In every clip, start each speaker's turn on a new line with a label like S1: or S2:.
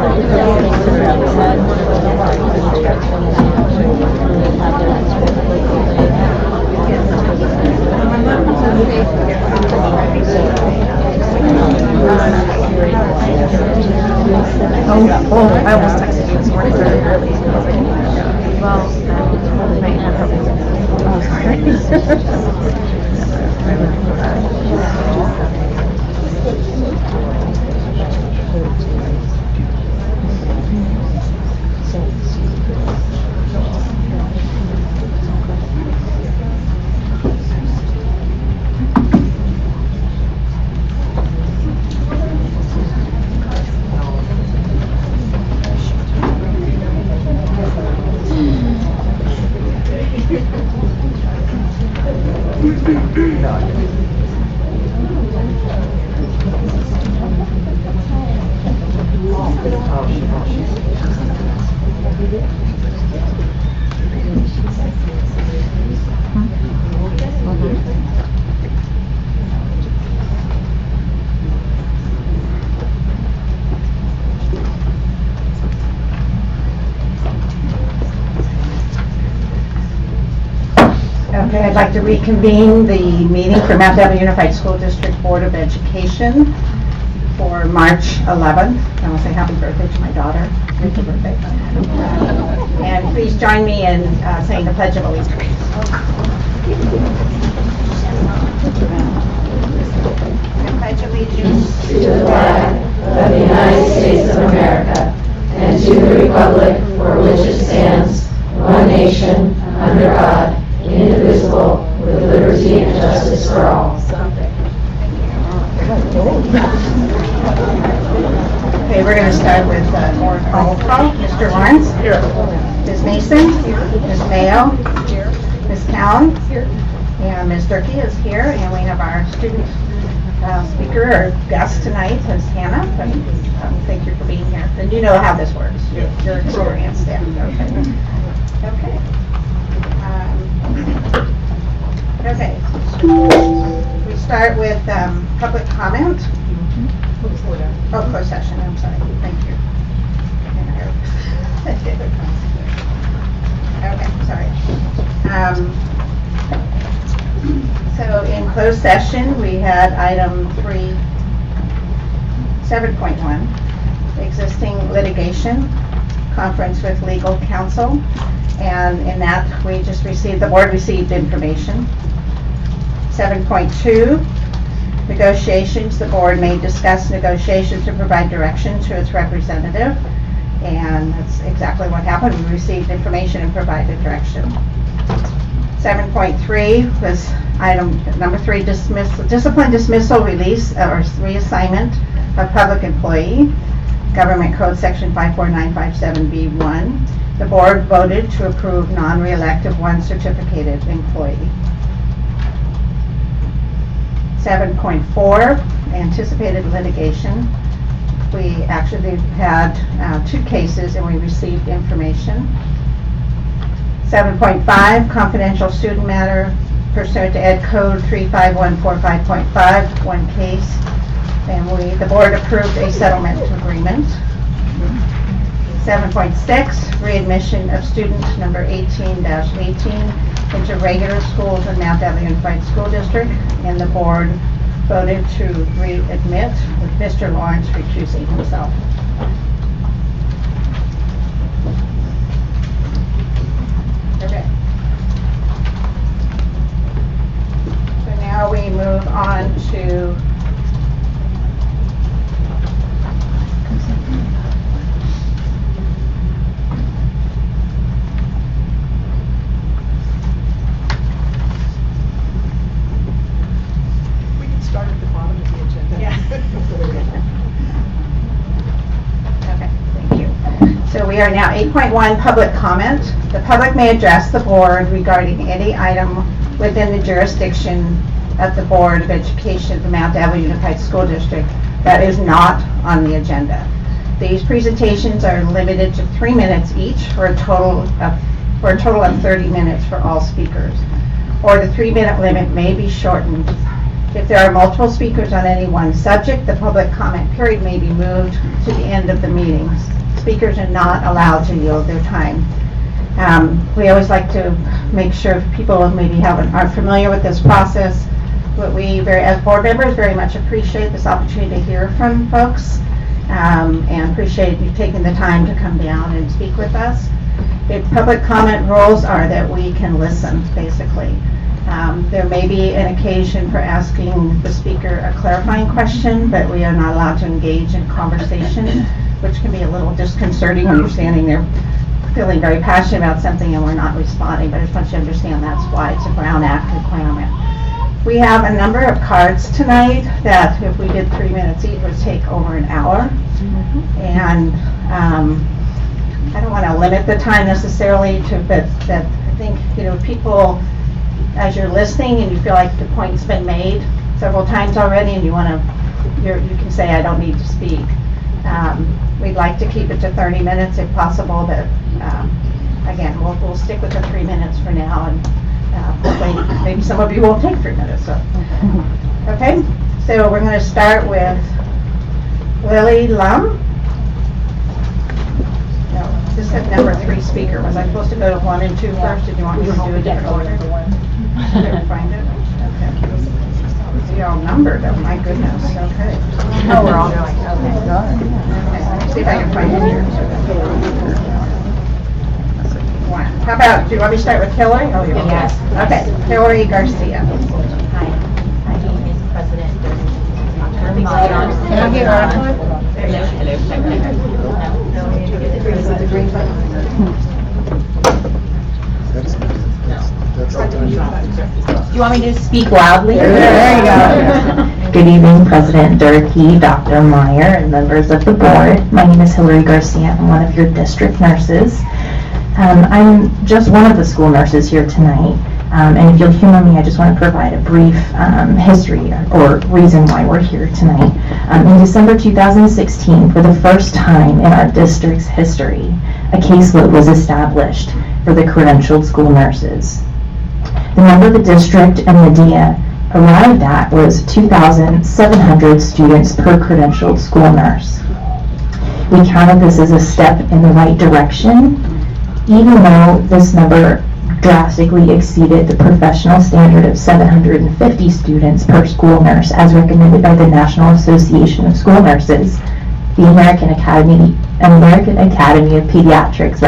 S1: Oh, I almost texted you this morning very early. Well,
S2: Okay, I'd like to reconvene the meeting for Mount Dairy Unified School District Board of Education for March 11th. I will say happy birthday to my daughter. Happy birthday. And please join me in saying the Pledge of Allegiance. I pledge allegiance
S3: to the flag of the United States of America and to the republic for which it stands, one nation, under God, indivisible, with liberty and justice for all.
S2: Okay, we're going to start with roll call. Mr. Lawrence? Here. Ms. Mason? Ms. Mayo? Here. Ms. Cowan? Here. And Ms. Durkee is here, and we have our student speaker or guest tonight is Hannah. Thank you for being here. And you know how this works. You're experienced there. Okay. Okay. We start with public comment. Oh, closed session. I'm sorry. Thank you. Okay, sorry. So in closed session, we had item 7.1, existing litigation, conference with legal counsel, and in that we just received, the board received information. 7.2, negotiations, the board may discuss negotiations to provide direction to its representative, and that's exactly what happened. We received information and provided direction. 7.3 was item number 3, discipline dismissal, release, or reassignment of public employee, Government Code Section 54957B1. The board voted to approve non-reelective 1 certificated employee. 7.4, anticipated litigation. We actually had 2 cases and we received information. 7.5, confidential student matter pursuant to Ed Code 35145.5, 1 case, and the board approved a settlement agreement. 7.6, readmission of student number 18-18 into regular schools in Mount Dairy Unified School District, and the board voted to readmit with Mr. Lawrence recusing himself. Okay. So now we move on to
S1: start at the bottom of the agenda.
S2: Yeah. Okay, thank you. So we are now 8.1, public comment. The public may address the board regarding any item within the jurisdiction of the Board of Education of the Mount Dairy Unified School District that is not on the agenda. These presentations are limited to 3 minutes each for a total of 30 minutes for all speakers. Or the 3-minute limit may be shortened If there are multiple speakers on any one subject, the public comment period may be moved to the end of the meeting. Speakers are not allowed to yield their time. We always like to make sure people maybe aren't familiar with this process, but we, as board members, very much appreciate this opportunity to hear from folks, and appreciate you taking the time to come down and speak with us. The public comment rules are that we can listen, basically. There may be an occasion for asking the speaker a clarifying question, but we are not allowed to engage in conversation, which can be a little disconcerting when you're standing there feeling very passionate about something and we're not responding, but I just want you to understand that's why it's a Brown Act requirement. We have a number of cards tonight that if we did 3 minutes each would take over an hour. And I don't want to limit the time necessarily but I think, people, as you're listening and you feel like the point's been made several times already and you can say, I don't need to speak. We'd like to keep it to 30 minutes if possible, but again, we'll stick with the 3 minutes for now, and hopefully maybe some of you won't take 3 minutes. So. Okay, so we're going to start with Lily Lum. No, this is number 3 speaker. Was I supposed to go to 1 and 2 first? Did you want me to do a different order? Did find it? Okay. See, all numbered, oh my goodness, okay.
S1: Oh, we're all going, okay.
S2: Okay, let me see if I can find it here. 1. How about, do you want me to start with Hillary? Oh, you're
S1: Yes.
S2: Okay, Hillary Garcia.
S1: Hi, my name is President Dr. Meyer.
S2: Can I get on?
S1: Do you want me to speak loudly?
S2: There you go.
S4: Good evening, President Durkee, Dr. Meyer, and members of the board. My name is Hillary Garcia. I'm one of your district nurses. I'm just one of the school nurses here tonight. And if you'll humor me, I just want to provide a brief history or reason why we're here tonight. In December 2016, for the first time in our district's history, a caseload was established for the credentialed school nurses. The number the district and Medea arrived at was 2,700 students per credentialed school nurse. We counted this as a step in the right direction, even though this number drastically exceeded the professional standard of 750 students per school nurse as recommended by the National Association of School Nurses. The American Academy of Pediatrics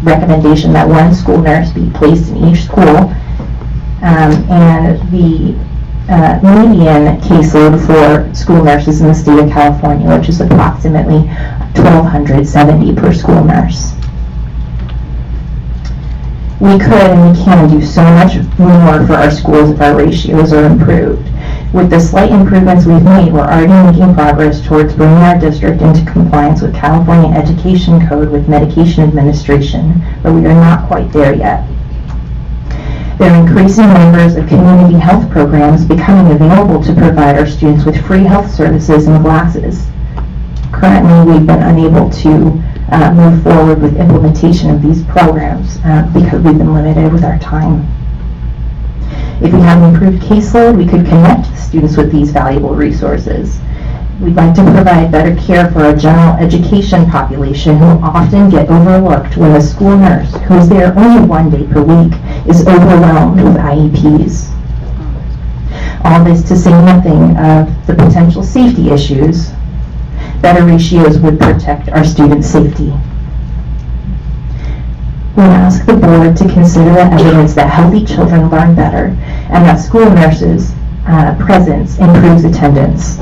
S4: recommendation that 1 school nurse be placed in each school, and the median caseload for school nurses in the state of California, which is approximately 1,270 per school nurse. We could and we can do so much more for our schools if our ratios are improved. With the slight improvements we've made, we're already making progress towards bringing our district into compliance with California Education Code with medication administration, but we are not quite there yet. There are increasing numbers of community health programs becoming available to provide our students with free health services and glasses. Currently, we've been unable to move forward with implementation of these programs because we've been limited with our time. If we had an improved caseload, we could connect students with these valuable resources. We'd like to provide better care for our general education population who often get overlooked when a school nurse, who is there only 1 day per week, is overwhelmed with IEPs. All this to say nothing of the potential safety issues. Better ratios would protect our students' safety. We ask the board to consider the evidence that healthy children learn better and that school nurses' presence improves attendance.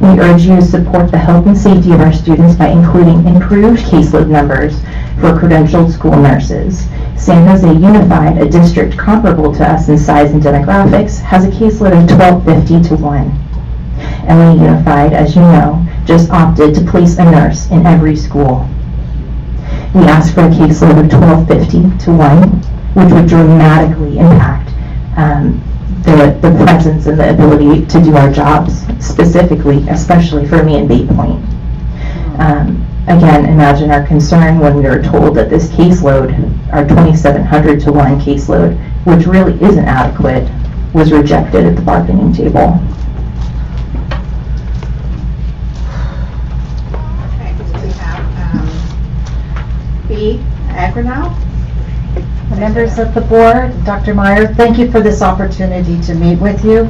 S4: We urge you to support the health and safety of our students by including improved caseload numbers for credentialed school nurses. San Jose Unified, a district comparable to us in size and demographics, has a caseload of 1,250 to 1. LA Unified, as you know, just opted to place a nurse in every school. We asked for a caseload of 1,250 to 1, which would dramatically impact the presence and the ability to do our jobs, specifically, especially for me in Bay Point. Again, imagine our concern when we were told that this caseload, our 2,700 to 1 caseload, which really isn't adequate, was rejected at the bargaining table.
S2: Okay, we have B. Agronow.
S5: Members of the board, Dr. Meyer, thank you for this opportunity to meet with you.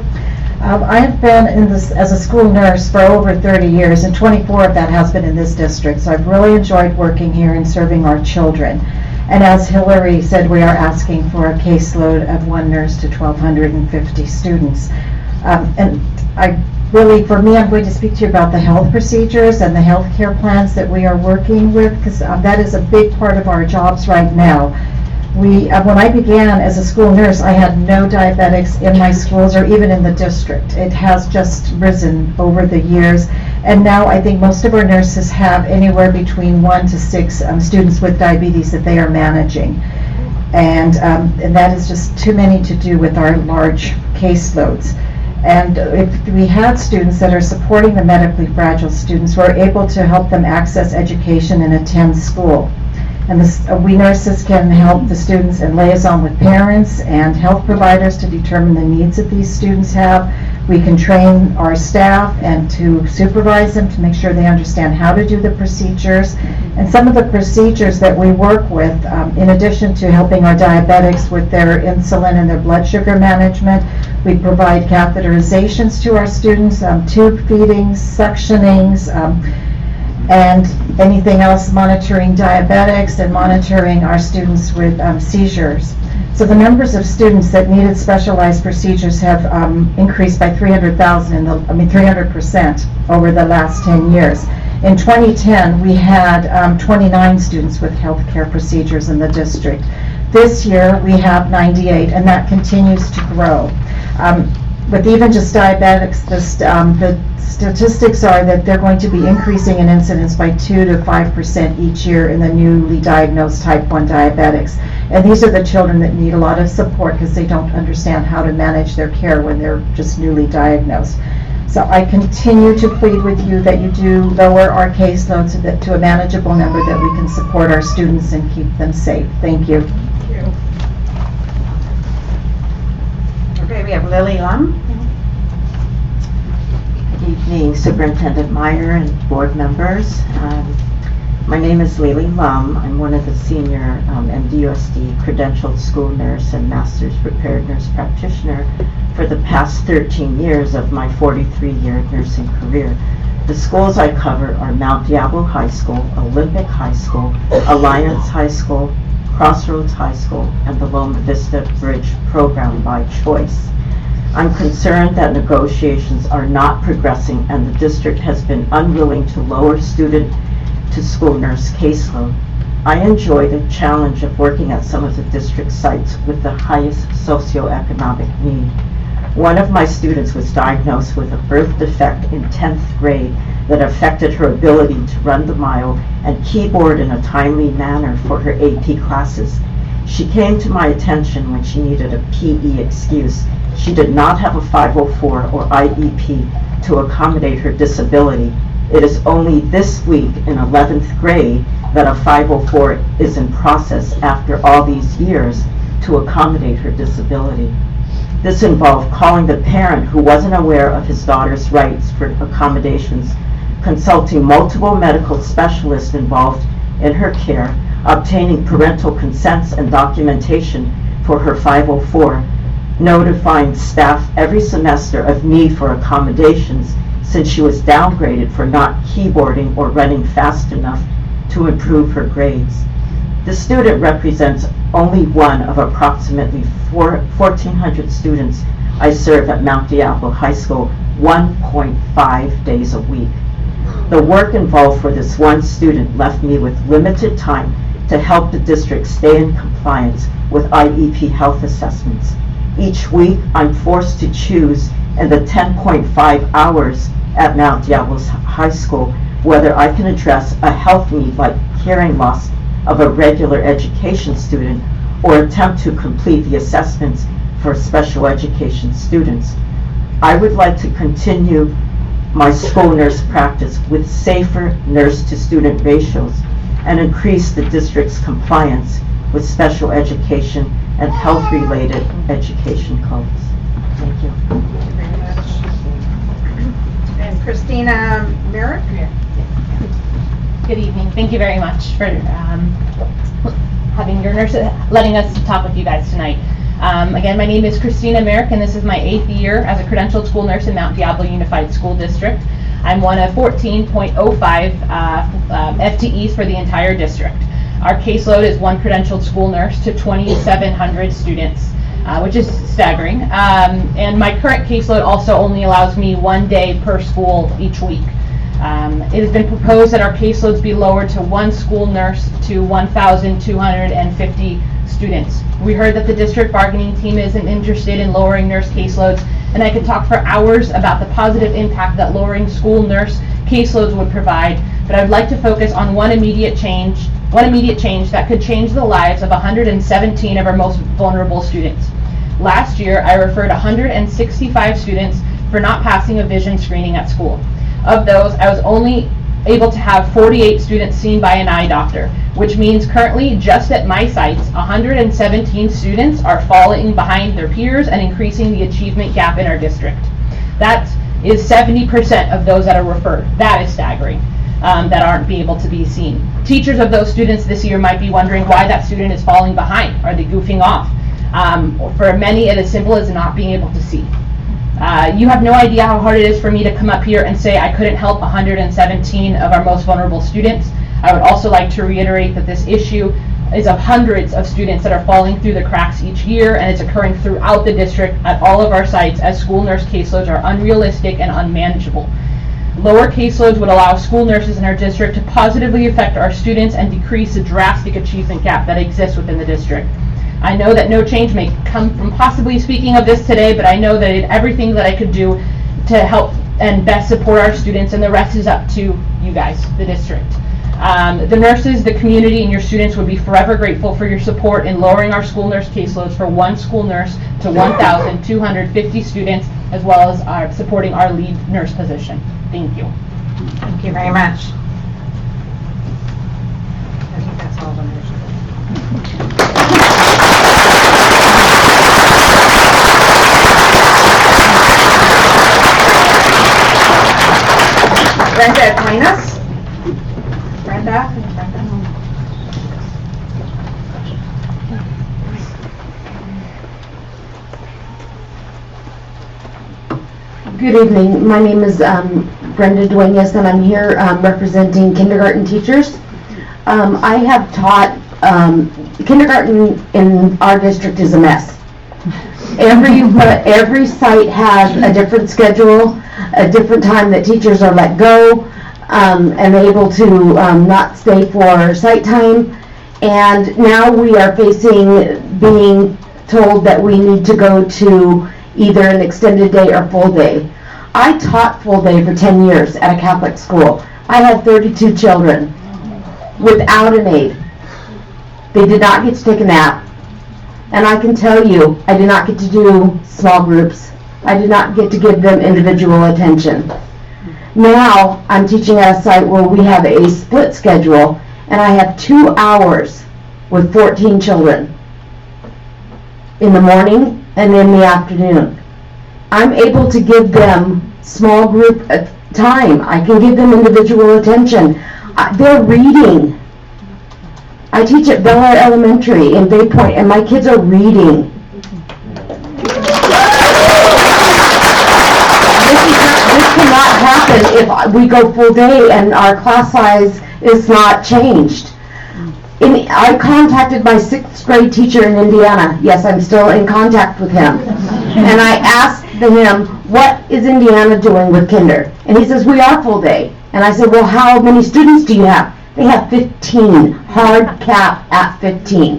S5: I have been as a school nurse for over 30 years, and 24 of that has been in this district, so I've really enjoyed working here and serving our children. And as Hillary said, we are asking for a caseload of 1 nurse to 1,250 students. And for me, I'm going to speak to you about the health procedures and the health care plans that we are working with, because that is a big part of our jobs right now. When I began as a school nurse, I had no diabetics in my schools or even in the district. It has just risen over the years, and now I think most of our nurses have anywhere between 1 to 6 students with diabetes that they are managing. And that is just too many to do with our large caseloads. And if we had students that are supporting the medically fragile students, we're able to help them access education and attend school. And we nurses can help the students and liaison with parents and health providers to determine the needs that these students have. We can train our staff and to supervise them to make sure they understand how to do the procedures. And some of the procedures that we work with, in addition to helping our diabetics with their insulin and their blood sugar management, we provide catheterizations to our students, tube feedings, suctionings, and anything else, monitoring diabetics and monitoring our students with seizures. So the numbers of students that needed specialized procedures have increased by 300% over the last 10 years. In 2010, we had 29 students with healthcare procedures in the district. This year, we have 98, and that continues to grow. With even just diabetics, the statistics are that they're going to be increasing in incidence by 2 to 5% each year in the newly diagnosed type 1 diabetics. And these are the children that need a lot of support because they don't understand how to manage their care when they're just newly diagnosed. So I continue to plead with you that you do lower our caseload to a manageable number that we can support our students and keep them safe. Thank you.
S2: Okay, we have Lily Lum.
S6: Good evening, Superintendent Meyer and board members. My name is Lily Lum. I'm one of the senior MDUSD credentialed school nurse and master's prepared nurse practitioner for the past 13 years of my 43-year nursing career. The schools I cover are Mount Diablo High School, Olympic High School, Alliance High School, Crossroads High School, and the Loma Vista Bridge program by choice. I'm concerned that negotiations are not progressing and the district has been unwilling to lower student to school nurse caseload. I enjoy the challenge of working at some of the district sites with the highest socioeconomic need. One of my students was diagnosed with a birth defect in 10th grade that affected her ability to run the mile and keyboard in a timely manner for her AP classes. She came to my attention when she needed a PE excuse. She did not have a 504 or IEP to accommodate her disability. It is only this week in 11th grade that a 504 is in process after all these years to accommodate her disability. This involved calling the parent who wasn't aware of his daughter's rights for accommodations, consulting multiple medical specialists involved in her care, obtaining parental consents and documentation for her 504, notifying staff every semester of need for accommodations since she was downgraded for not keyboarding or running fast enough to improve her grades. The student represents only one of approximately 1,400 students I serve at Mount Diablo High School 1.5 days a week. The work involved for this one student left me with limited time to help the district stay in compliance with IEP health assessments. Each week, I'm forced to choose in the 10.5 hours at Mount Diablo High School whether I can address a health need like hearing loss of a regular education student or attempt to complete the assessments for special education students. I would like to continue my school nurse practice with safer nurse-to-student ratios and increase the district's compliance with special education and health-related education codes. Thank you.
S2: Thank you very much. And Christina Merrick?
S7: Good evening. Thank you very much for having your nurse, letting us talk with you guys tonight. Again, my name is Christina Merrick, and this is my 8th year as a credentialed school nurse in Mount Diablo Unified School District. I'm one of 14.05 FTEs for the entire district. Our caseload is one credentialed school nurse to 2,700 students, which is staggering. And my current caseload also only allows me 1 day per school each week. It has been proposed that our caseloads be lowered to one school nurse to 1,250 students. We heard that the district bargaining team isn't interested in lowering nurse caseloads, and I could talk for hours about the positive impact that lowering school nurse caseloads would provide, but I would like to focus on one immediate change that could change the lives of 117 of our most vulnerable students. Last year, I referred 165 students for not passing a vision screening at school. Of those, I was only able to have 48 students seen by an eye doctor, which means currently just at my sites, 117 students are falling behind their peers and increasing the achievement gap in our district. That is 70% of those that are referred. That is staggering, that aren't being able to be seen. Teachers of those students this year might be wondering why that student is falling behind. Are they goofing off? For many, it is simple as not being able to see. You have no idea how hard it is for me to come up here and say I couldn't help 117 of our most vulnerable students. I would also like to reiterate that this issue is of hundreds of students that are falling through the cracks each year, and it's occurring throughout the district at all of our sites as school nurse caseloads are unrealistic and unmanageable. Lower caseloads would allow school nurses in our district to positively affect our students and decrease the drastic achievement gap that exists within the district. I know that no change may come from possibly speaking of this today, but I know that everything that I could do to help and best support our students, and the rest is up to you guys, the district. The nurses, the community, and your students would be forever grateful for your support in lowering our school nurse caseloads for one school nurse to 1,250 students, as well as supporting our lead nurse position. Thank you.
S2: Thank you very much. I think that's all the motions. Brenda Aquinas. Brenda.
S8: Good evening. My name is Brenda Duenas, and I'm here representing kindergarten teachers. I have taught kindergarten in our district is a mess. Every site has a different schedule, a different time that teachers are let go and able to not stay for site time. And now we are facing being told that we need to go to either an extended day or full day. I taught full day for 10 years at a Catholic school. I had 32 children without an aide. They did not get to take a nap. And I can tell you, I did not get to do small groups. I did not get to give them individual attention. Now, I'm teaching at a site where we have a split schedule, and I have 2 hours with 14 children in the morning and in the afternoon. I'm able to give them small group time. I can give them individual attention. They're reading. I teach at Bel Air Elementary in Bay Point, and my kids are reading. This cannot happen if we go full day and our class size is not changed. I contacted my 6th grade teacher in Indiana. Yes, I'm still in contact with him. And I asked him, what is Indiana doing with kinder? And he says, we are full day. And I said, well, how many students do you have? They have 15, hard cap at 15.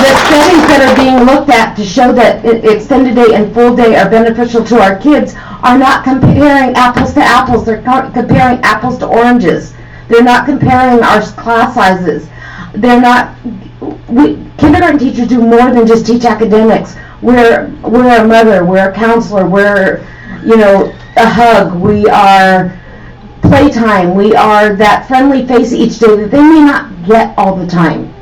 S8: The studies that are being looked at to show that extended day and full day are beneficial to our kids are not comparing apples to apples. They're comparing apples to oranges. They're not comparing our class sizes. Kindergarten teachers do more than just teach academics. We're a mother, we're a counselor, we're, a hug, we are playtime, we are that friendly face each day that they may not get all the time.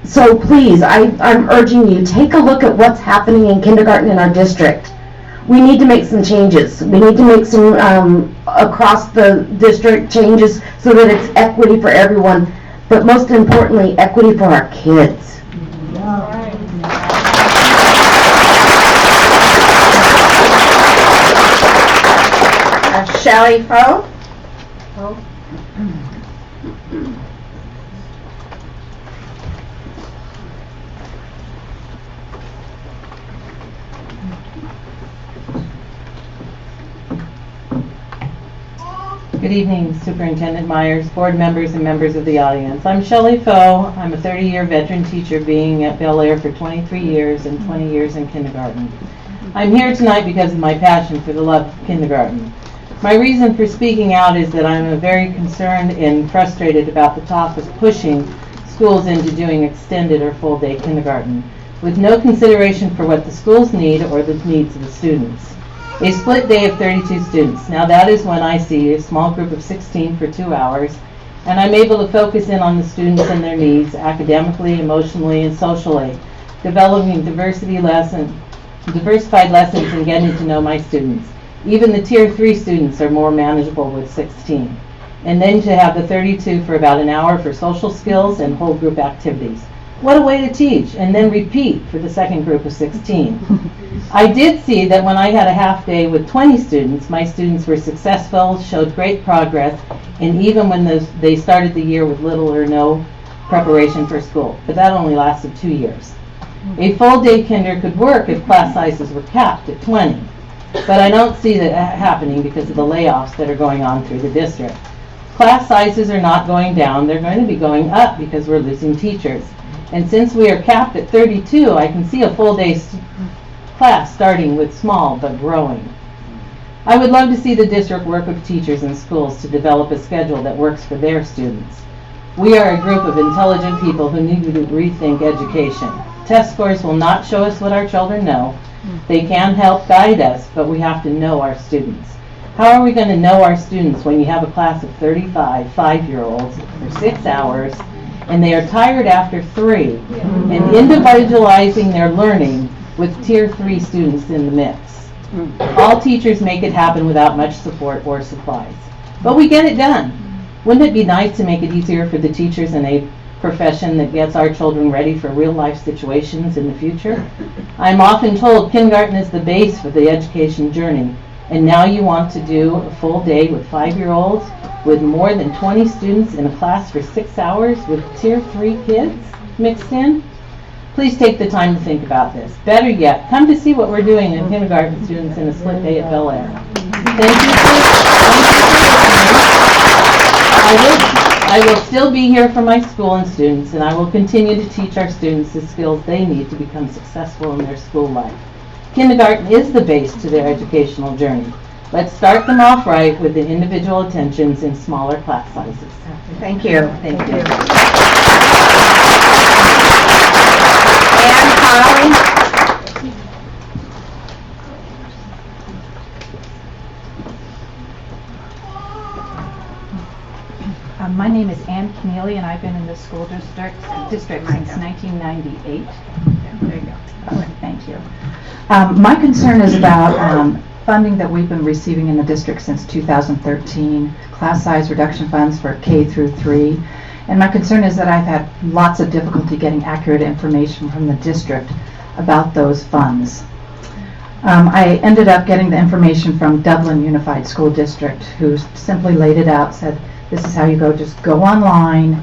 S8: So please, I'm urging you, take a look at what's happening in kindergarten in our district. We need to make some changes. We need to make some across the district changes so that it's equity for everyone, but most importantly, equity for our kids.
S2: Shelley Foe.
S9: Good evening, Superintendent Myers, board members, and members of the audience. I'm Shelley Foe. I'm a 30-year veteran teacher, being at Bel Air for 23 years and 20 years in kindergarten. I'm here tonight because of my passion for the love of kindergarten. My reason for speaking out is that I'm very concerned and frustrated about the talk of pushing schools into doing extended or full-day kindergarten, with no consideration for what the schools need or the needs of the students. A split day of 32 students. Now that is when I see a small group of 16 for 2 hours, and I'm able to focus in on the students and their needs academically, emotionally, and socially, developing diversified lessons and getting to know my students. Even the Tier 3 students are more manageable with 16. And then to have the 32 for about an hour for social skills and whole group activities. What a way to teach, and then repeat for the second group of 16. I did see that when I had a half day with 20 students, my students were successful, showed great progress, and even when they started the year with little or no preparation for school. But that only lasted 2 years. A full day kinder could work if class sizes were capped at 20. But I don't see that happening because of the layoffs that are going on through the district. Class sizes are not going down, they're going to be going up because we're losing teachers. And since we are capped at 32, I can see a full day class starting with small but growing. I would love to see the district work with teachers and schools to develop a schedule that works for their students. We are a group of intelligent people who need to rethink education. Test scores will not show us what our children know. They can help guide us, but we have to know our students. How are we going to know our students when you have a class of 35 5-year-olds for 6 hours, and they are tired after 3, and individualizing their learning with Tier 3 students in the mix? All teachers make it happen without much support or supplies. But we get it done. Wouldn't it be nice to make it easier for the teachers in a profession that gets our children ready for real life situations in the future? I'm often told kindergarten is the base for the education journey, and now you want to do a full day with 5-year-olds with more than 20 students in a class for 6 hours with Tier 3 kids mixed in? Please take the time to think about this. Better yet, come to see what we're doing in kindergarten students in a split day at Bel Air. Thank you. I will still be here for my school and students, and I will continue to teach our students the skills they need to become successful in their school life. Kindergarten is the base to their educational journey. Let's start them off right with the individual attentions in smaller class sizes.
S2: Thank you.
S9: Thank you.
S2: Ann Collins.
S10: My name is Ann Keneally, and I've been in the school district since 1998.
S2: There you go.
S10: Thank you. My concern is about funding that we've been receiving in the district since 2013, class size reduction funds for K through 3. And my concern is that I've had lots of difficulty getting accurate information from the district about those funds. I ended up getting the information from Dublin Unified School District, who simply laid it out, said, this is how you go, just go online,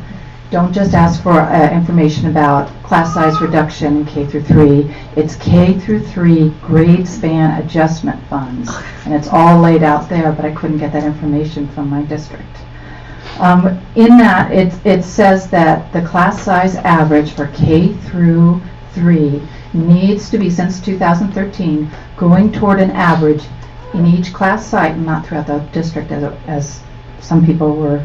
S10: don't just ask for information about class size reduction in K through 3. It's K through 3 grade span adjustment funds, and it's all laid out there, but I couldn't get that information from my district. In that, it says that the class size average for K through 3 needs to be, since 2013, going toward an average in each class site, and not throughout the district as some people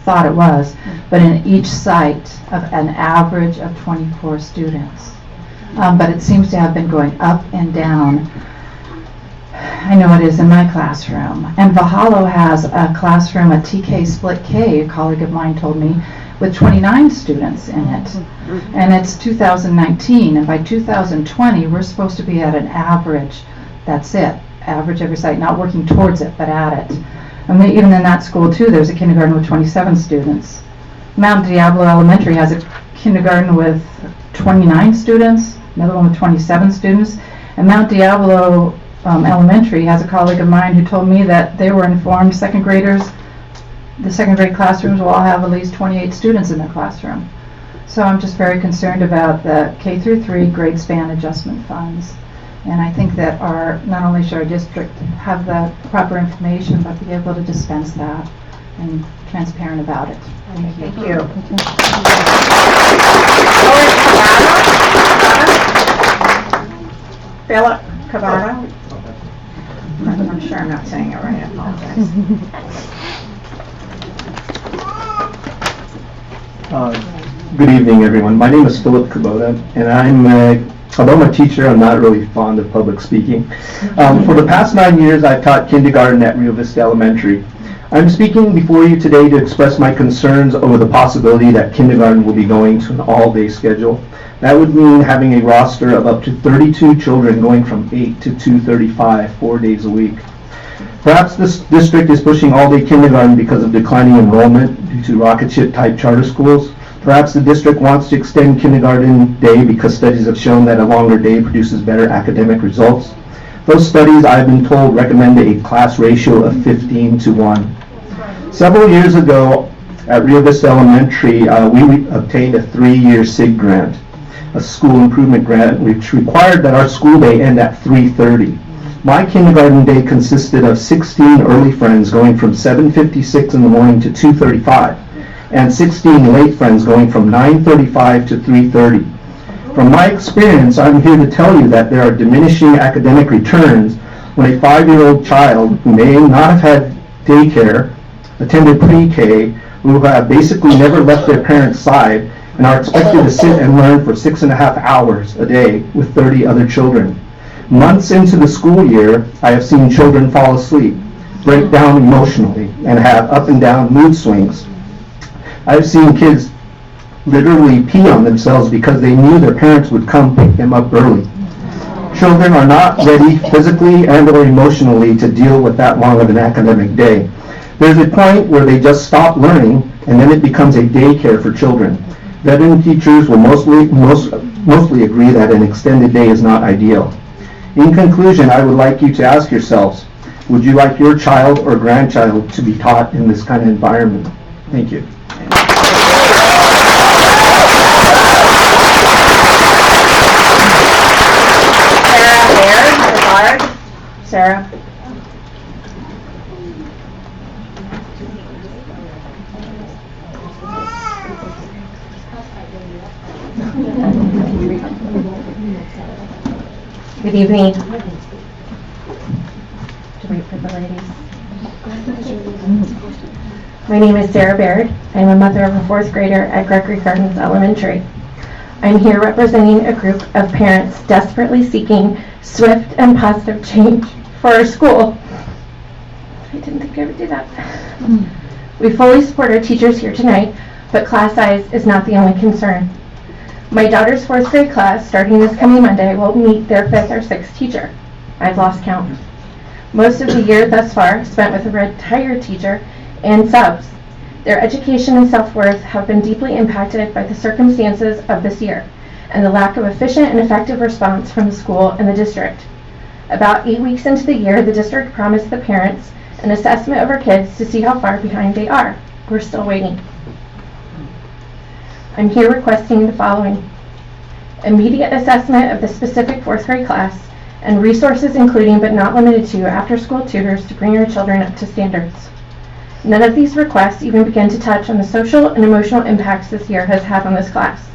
S10: thought it was, but in each site of an average of 24 students. But it seems to have been going up and down. I know it is in my classroom. And Valhalla has a classroom, a TK split K, a colleague of mine told me, with 29 students in it. And it's 2019, and by 2020, we're supposed to be at an average. That's it, average every site, not working towards it, but at it. And even in that school too, there's a kindergarten with 27 students. Mount Diablo Elementary has a kindergarten with 29 students, another one with 27 students. And Mount Diablo Elementary has a colleague of mine who told me that they were informed second graders, the second grade classrooms will all have at least 28 students in their classroom. So I'm just very concerned about the K through 3 grade span adjustment funds. And I think that not only should our district have the proper information, but be able to dispense that and transparent about it. Thank you.
S2: Thank you. Philip Cavado. I'm sure I'm not saying it right, I apologize.
S11: Good evening, everyone. My name is Philip Kubota, and although I'm a teacher, I'm not really fond of public speaking. For the past 9 years, I've taught kindergarten at Rio Vista Elementary. I'm speaking before you today to express my concerns over the possibility that kindergarten will be going to an all-day schedule. That would mean having a roster of up to 32 children going from 8 to 2:35, 4 days a week. Perhaps this district is pushing all-day kindergarten because of declining enrollment due to rocket ship type charter schools. Perhaps the district wants to extend kindergarten day because studies have shown that a longer day produces better academic results. Those studies, I've been told, recommend a class ratio of 15:1. Several years ago at Rio Vista Elementary, we obtained a 3-year SIG grant, a school improvement grant, which required that our school day end at 3:30. My kindergarten day consisted of 16 early friends going from 7:56 in the morning to 2:35, and 16 late friends going from 9:35 to 3:30. From my experience, I'm here to tell you that there are diminishing academic returns when a 5-year-old child who may not have had daycare, attended pre-K, who have basically never left their parents' side, and are expected to sit and learn for 6.5 hours a day with 30 other children. Months into the school year, I have seen children fall asleep, break down emotionally, and have up and down mood swings. I've seen kids literally pee on themselves because they knew their parents would come pick them up early. Children are not ready physically and or emotionally to deal with that long of an academic day. There's a point where they just stop learning, and then it becomes a daycare for children. Veteran teachers will mostly agree that an extended day is not ideal. In conclusion, I would like you to ask yourselves, would you like your child or grandchild to be taught in this kind of environment? Thank you.
S2: Sarah.
S12: Good evening. To wait for the ladies. My name is Sarah Baird. I'm a mother of a 4th grader at Gregory Gardens Elementary. I'm here representing a group of parents desperately seeking swift and positive change for our school. I didn't think I would do that. We fully support our teachers here tonight, but class size is not the only concern. My daughter's 4th grade class, starting this coming Monday, will meet their 5th or 6th teacher. I've lost count. Most of the year thus far spent with a retired teacher and subs. Their education and self-worth have been deeply impacted by the circumstances of this year and the lack of efficient and effective response from the school and the district. About 8 weeks into the year, the district promised the parents an assessment of our kids to see how far behind they are. We're still waiting. I'm here requesting the following: immediate assessment of the specific 4th grade class and resources including but not limited to after-school tutors to bring our children up to standards. None of these requests even begin to touch on the social and emotional impacts this year has had on this class,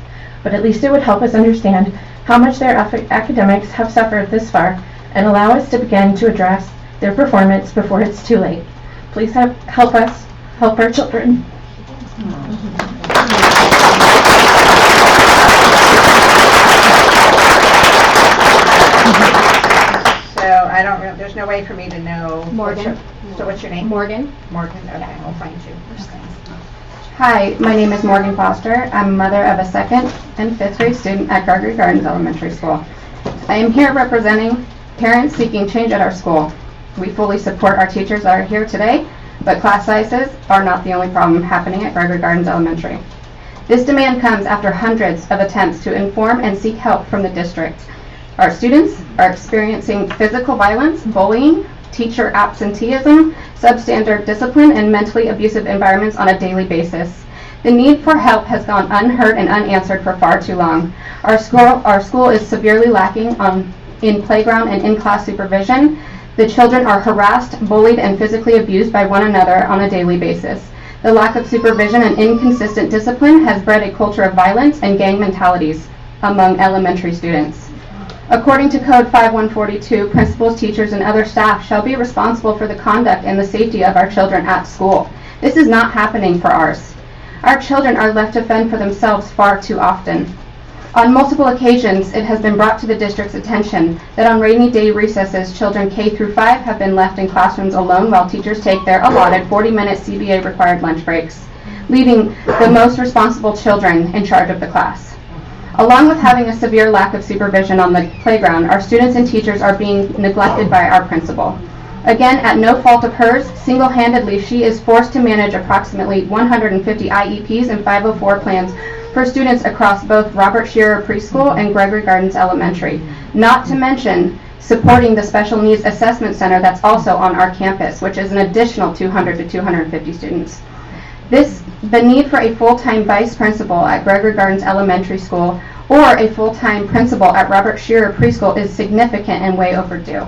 S12: but at least it would help us understand how much their academics have suffered this far and allow us to begin to address their performance before it's too late. Please help us help our children.
S2: So there's no way for me to know.
S12: Morgan.
S2: So what's your name?
S12: Morgan.
S2: Morgan, okay, I'll find you. Hi, my name is Morgan Foster. I'm a mother of a 2nd and 5th grade student at Gregory Gardens Elementary School. I am here representing parents seeking change at our school. We fully support our teachers that are here today, but class sizes are not the only problem happening at Gregory Gardens Elementary. This demand comes after hundreds of attempts to inform and seek help from the district. Our students are experiencing physical violence, bullying, teacher absenteeism, substandard discipline, and mentally abusive environments on a daily basis. The need for help has gone unheard and unanswered for far too long. Our school is severely lacking in playground and in-class supervision. The children are harassed, bullied, and physically abused by one another on a daily basis. The lack of supervision and inconsistent discipline has bred a culture of violence and gang mentalities among elementary students. According to Code 5142, principals, teachers, and other staff shall be responsible for the conduct and the safety of our children at school. This is not happening for ours. Our children are left to fend for themselves far too often. On multiple occasions, it has been brought to the district's attention that on rainy day recesses, children K through 5 have been left in classrooms alone while teachers take their allotted 40-minute CBA required lunch breaks, leaving the most responsible children in charge of the class. Along with having a severe lack of supervision on the playground, our students and teachers are being neglected by our principal. Again, at no fault of hers, single-handedly, she is forced to manage approximately 150 IEPs and 504 plans for students across both Robert Shearer Preschool and Gregory Gardens Elementary, not to mention supporting the Special Needs Assessment Center that's also on our campus, which is an additional 200 to 250 students. The need for a full-time vice principal at Gregory Gardens Elementary School or a full-time principal at Robert Shearer Preschool is significant and way overdue.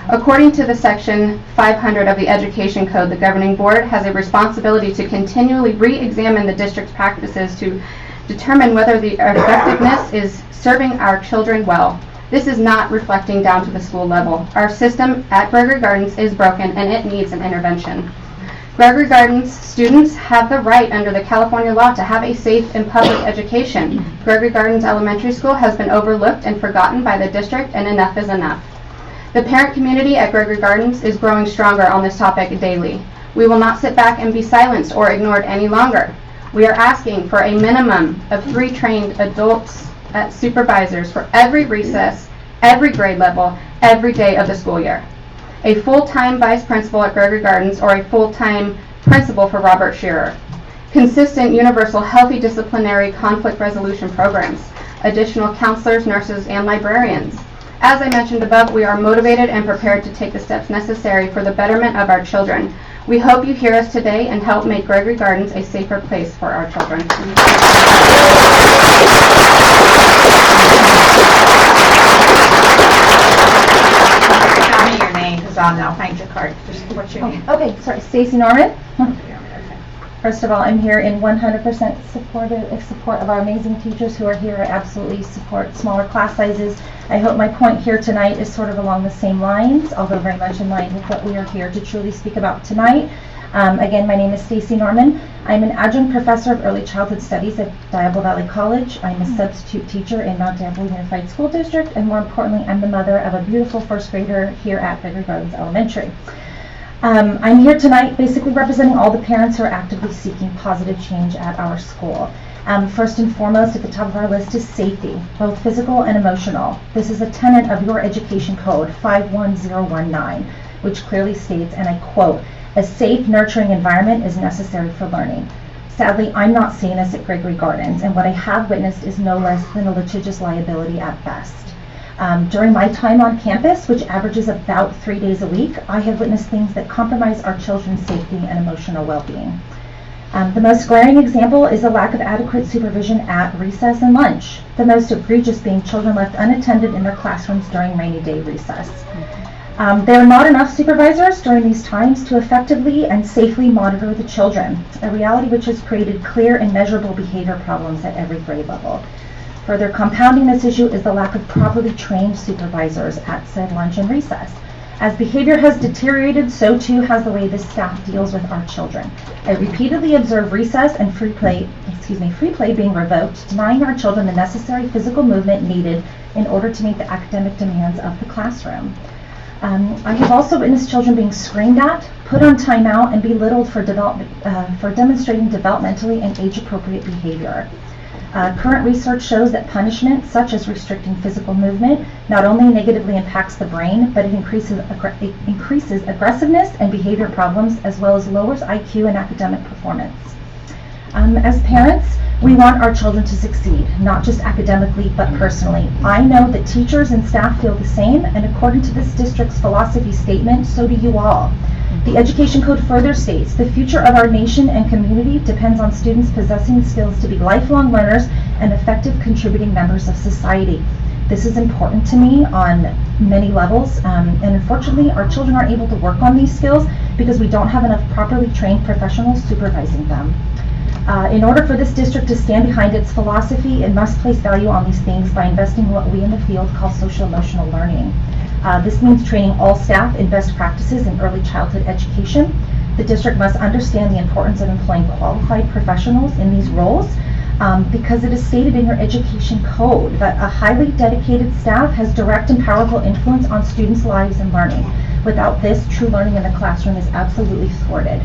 S2: According to the Section 500 of the Education Code, the governing board has a responsibility to continually re-examine the district's practices to determine whether the effectiveness is serving our children well. This is not reflecting down to the school level. Our system at Gregory Gardens is broken and it needs an intervention. Gregory Gardens students have the right under the California law to have a safe and public education. Gregory Gardens Elementary School has been overlooked and forgotten by the district, and enough is enough. The parent community at Gregory Gardens is growing stronger on this topic daily. We will not sit back and be silenced or ignored any longer. We are asking for a minimum of 3 trained adults as supervisors for every recess, every grade level, every day of the school year. A full-time vice principal at Gregory Gardens or a full-time principal for Robert Shearer. Consistent, universal, healthy disciplinary conflict resolution programs. Additional counselors, nurses, and librarians. As I mentioned above, we are motivated and prepared to take the steps necessary for the betterment of our children. We hope you hear us today and help make Gregory Gardens a safer place for our children. Tell me your name, because I'll now find your card. Just what's your name?
S12: Okay, sorry, Stacy Norman. First of all, I'm here in 100% support of our amazing teachers who are here. I absolutely support smaller class sizes. I hope my point here tonight is sort of along the same lines, although very much in line with what we are here to truly speak about tonight. Again, my name is Stacy Norman. I'm an adjunct professor of early childhood studies at Diablo Valley College. I'm a substitute teacher in Mount Diablo Unified School District, and more importantly, I'm the mother of a beautiful first grader here at Gregory Gardens Elementary. I'm here tonight basically representing all the parents who are actively seeking positive change at our school. First and foremost at the top of our list is safety, both physical and emotional. This is a tenet of your education code, 51019, which clearly states, and I quote, "A safe, nurturing environment is necessary for learning." Sadly, I'm not seeing this at Gregory Gardens, and what I have witnessed is no less than a litigious liability at best. During my time on campus, which averages about 3 days a week, I have witnessed things that compromise our children's safety and emotional well-being. The most glaring example is the lack of adequate supervision at recess and lunch, the most egregious being children left unattended in their classrooms during rainy day recess. There are not enough supervisors during these times to effectively and safely monitor the children, a reality which has created clear and measurable behavior problems at every grade level. Further compounding this issue is the lack of properly trained supervisors at said lunch and recess. As behavior has deteriorated, so too has the way this staff deals with our children. I repeatedly observe recess and free play being revoked, denying our children the necessary physical movement needed in order to meet the academic demands of the classroom.
S13: I have also witnessed children being screamed at, put on timeout, and belittled for demonstrating developmentally and age-appropriate behavior. Current research shows that punishment, such as restricting physical movement, not only negatively impacts the brain, but it increases aggressiveness and behavior problems, as well as lowers IQ and academic performance. As parents, we want our children to succeed, not just academically, but personally. I know that teachers and staff feel the same, and according to this district's philosophy statement, so do you all. The Education Code further states, the future of our nation and community depends on students possessing the skills to be lifelong learners and effective contributing members of society. This is important to me on many levels, and unfortunately, our children aren't able to work on these skills because we don't have enough properly trained professionals supervising them. In order for this district to stand behind its philosophy, it must place value on these things by investing in what we in the field call social-emotional learning. This means training all staff in best practices in early childhood education. The district must understand the importance of employing qualified professionals in these roles because it is stated in your education code that a highly dedicated staff has direct and powerful influence on students' lives and learning. Without this, true learning in the classroom is absolutely thwarted.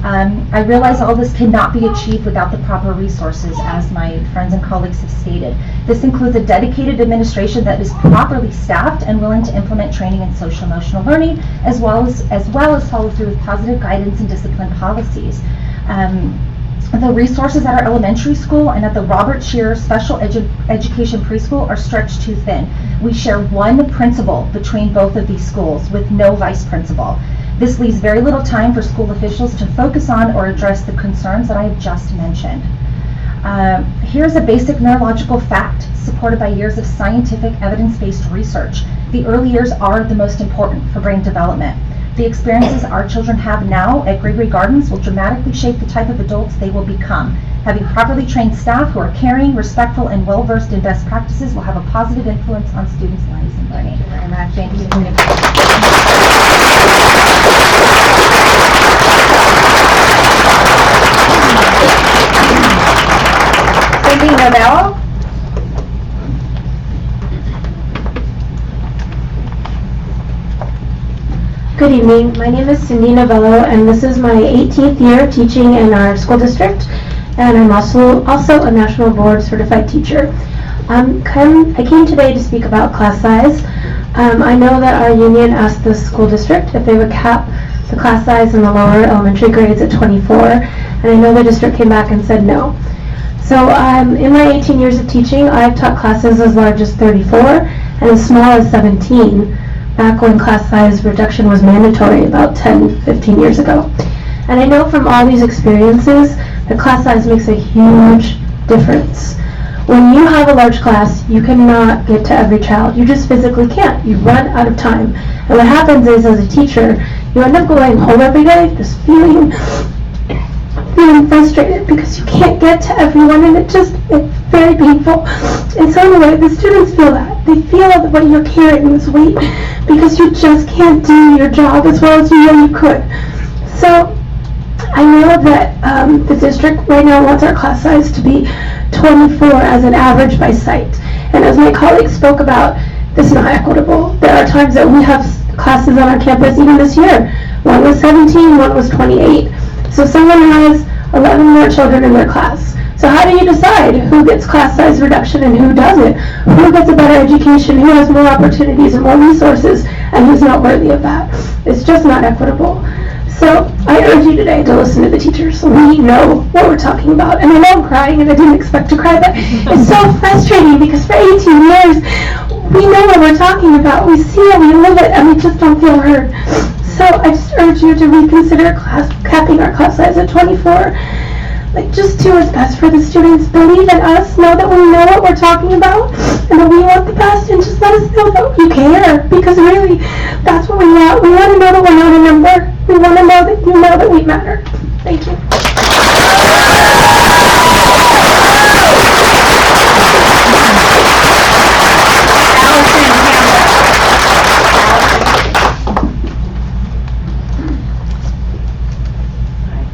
S13: I realize all this cannot be achieved without the proper resources, as my friends and colleagues have stated. This includes a dedicated administration that is properly staffed and willing to implement training in social-emotional learning, as well as follow through with positive guidance and discipline policies. The resources at our elementary school and at the Robert Shearer Special Education Preschool are stretched too thin. We share one principal between both of these schools with no vice principal. This leaves very little time for school officials to focus on or address the concerns that I have just mentioned. Here's a basic neurological fact supported by years of scientific evidence-based research. The early years are the most important for brain development. The experiences our children have now at Gregory Gardens will dramatically shape the type of adults they will become. Having properly trained staff who are caring, respectful, and well-versed in best practices will have a positive influence on students' lives and learning.
S2: Thank you very much. Thank you. Cindy Novello.
S12: Good evening. My name is Cindy Novello, and this is my 18th year teaching in our school district, and I'm also a National Board Certified Teacher. I came today to speak about class size. I know that our union asked the school district if they would cap the class size in the lower elementary grades at 24, and I know the district came back and said no. So in my 18 years of teaching, I've taught classes as large as 34 and as small as 17. Back when class size reduction was mandatory about 10-15 years ago. And I know from all these experiences that class size makes a huge difference. When you have a large class, you cannot get to every child. You just physically can't. You run out of time. And what happens is, as a teacher, you end up going home every day just feeling frustrated because you can't get to everyone, and it's very painful. And so anyway, the students feel that. They feel that what you're carrying is weight because you just can't do your job as well as you know you could. So I know that the district right now wants our class size to be 24 as an average by site. And as my colleagues spoke about, this is not equitable. There are times that we have classes on our campus, even this year. One was 17, one was 28. So someone has 11 more children in their class. So how do you decide who gets class size reduction and who doesn't? Who gets a better education, who has more opportunities and more resources, and who's not worthy of that? It's just not equitable. So I urge you today to listen to the teachers. We know what we're talking about. And I know I'm crying, and I didn't expect to cry, but it's so frustrating because for 18 years, we know what we're talking about. We see it, we live it, and we just don't feel heard. So I just urge you to reconsider capping our class size at 24. Just do what's best for the students. Believe in us. Know that we know what we're talking about and that we want the best, and just let us know that you care, because really, that's what we want. We want to know that we're not a number. We want to know that you know that we matter. Thank you.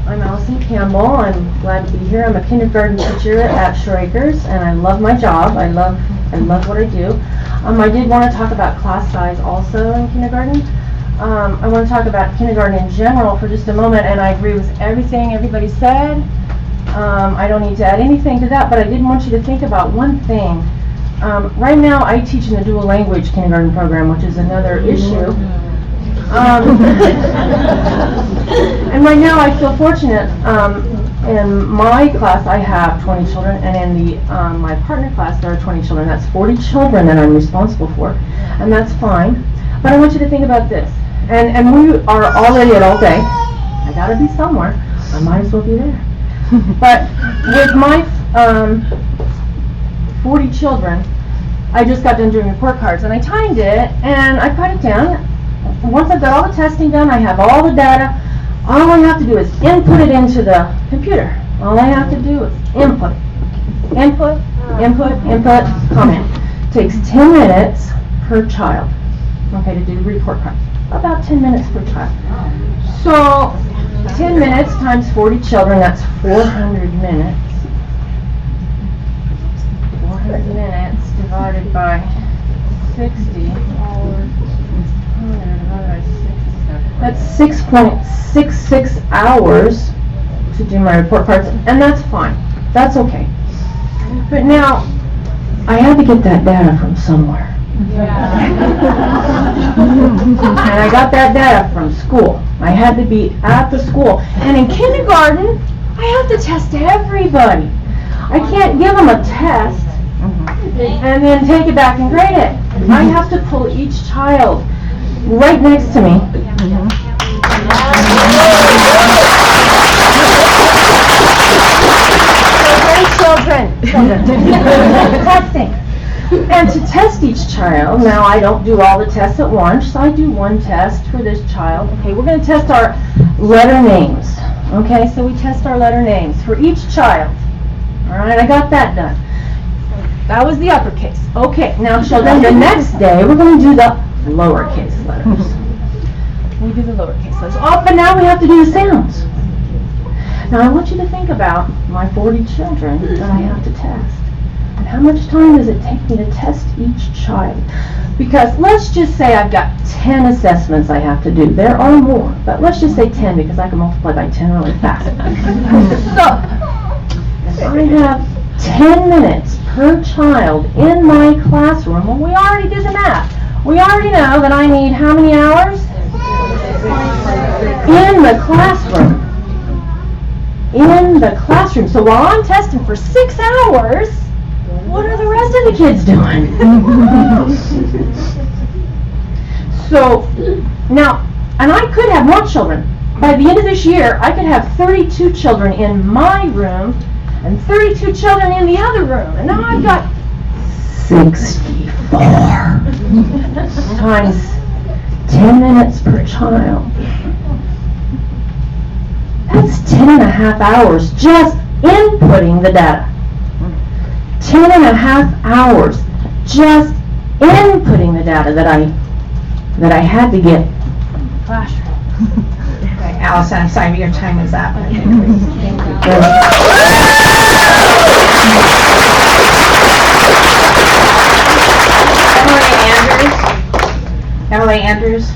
S14: I'm Allison Campbell. I'm glad to be here. I'm a kindergarten teacher at Shore Acres, and I love my job. I love what I do. I did want to talk about class size also in kindergarten. I want to talk about kindergarten in general for just a moment, and I agree with everything everybody said. I don't need to add anything to that, but I did want you to think about one thing. Right now, I teach in the dual language kindergarten program, which is another issue. And right now, I feel fortunate. In my class, I have 20 children, and in the my partner class, there are 20 children. That's 40 children that I'm responsible for, and that's fine. But I want you to think about this. And we are already at all day. I gotta be somewhere. I might as well be there. But with my 40 children, I just got done doing report cards, and I timed it, and I cut it down. Once I've got all the testing done, I have all the data. All I have to do is input it into the computer. All I have to do is input. Input, input, input, comment. Takes 10 minutes per child, okay, to do report cards. About 10 minutes per child. So, 10 minutes times 40 children, that's 400 minutes. 400 minutes divided by 60. That's 6.66 hours to do my report cards, and that's fine. That's okay. But now, I had to get that data from somewhere. And I got that data from school. I had to be at the school. And in kindergarten, I have to test everybody. I can't give them a test and then take it back and grade it. I have to pull each child right next to me. Children. Testing. And to test each child, now I don't do all the tests at once, so I do one test for this child. Okay, we're going to test our letter names. Okay, so we test our letter names for each child. All right, I got that done. That was the uppercase. Okay, now children, the next day we're going to do the lowercase letters. We do the lowercase letters. Oh, but now we have to do the sounds. Now I want you to think about my 40 children that I have to test. And how much time does it take me to test each child? Because let's just say I've got 10 assessments I have to do. There are more, but let's just say 10 because I can multiply by 10 really fast. So, I have 10 minutes per child in my classroom. Well, we already did the math. We already know that I need how many hours? In the classroom. In the classroom. So while I'm testing for 6 hours, what are the rest of the kids doing? So, now, and I could have more children. By the end of this year, I could have 32 children in my room and 32 children in the other room. And now I've got 64 times 10 minutes per child. That's 10 and a half hours just inputting the data. 10 and a half hours just inputting the data that I had to get from the classroom.
S2: Okay, Allison, I'm sorry, your time is up. Emily Andrews.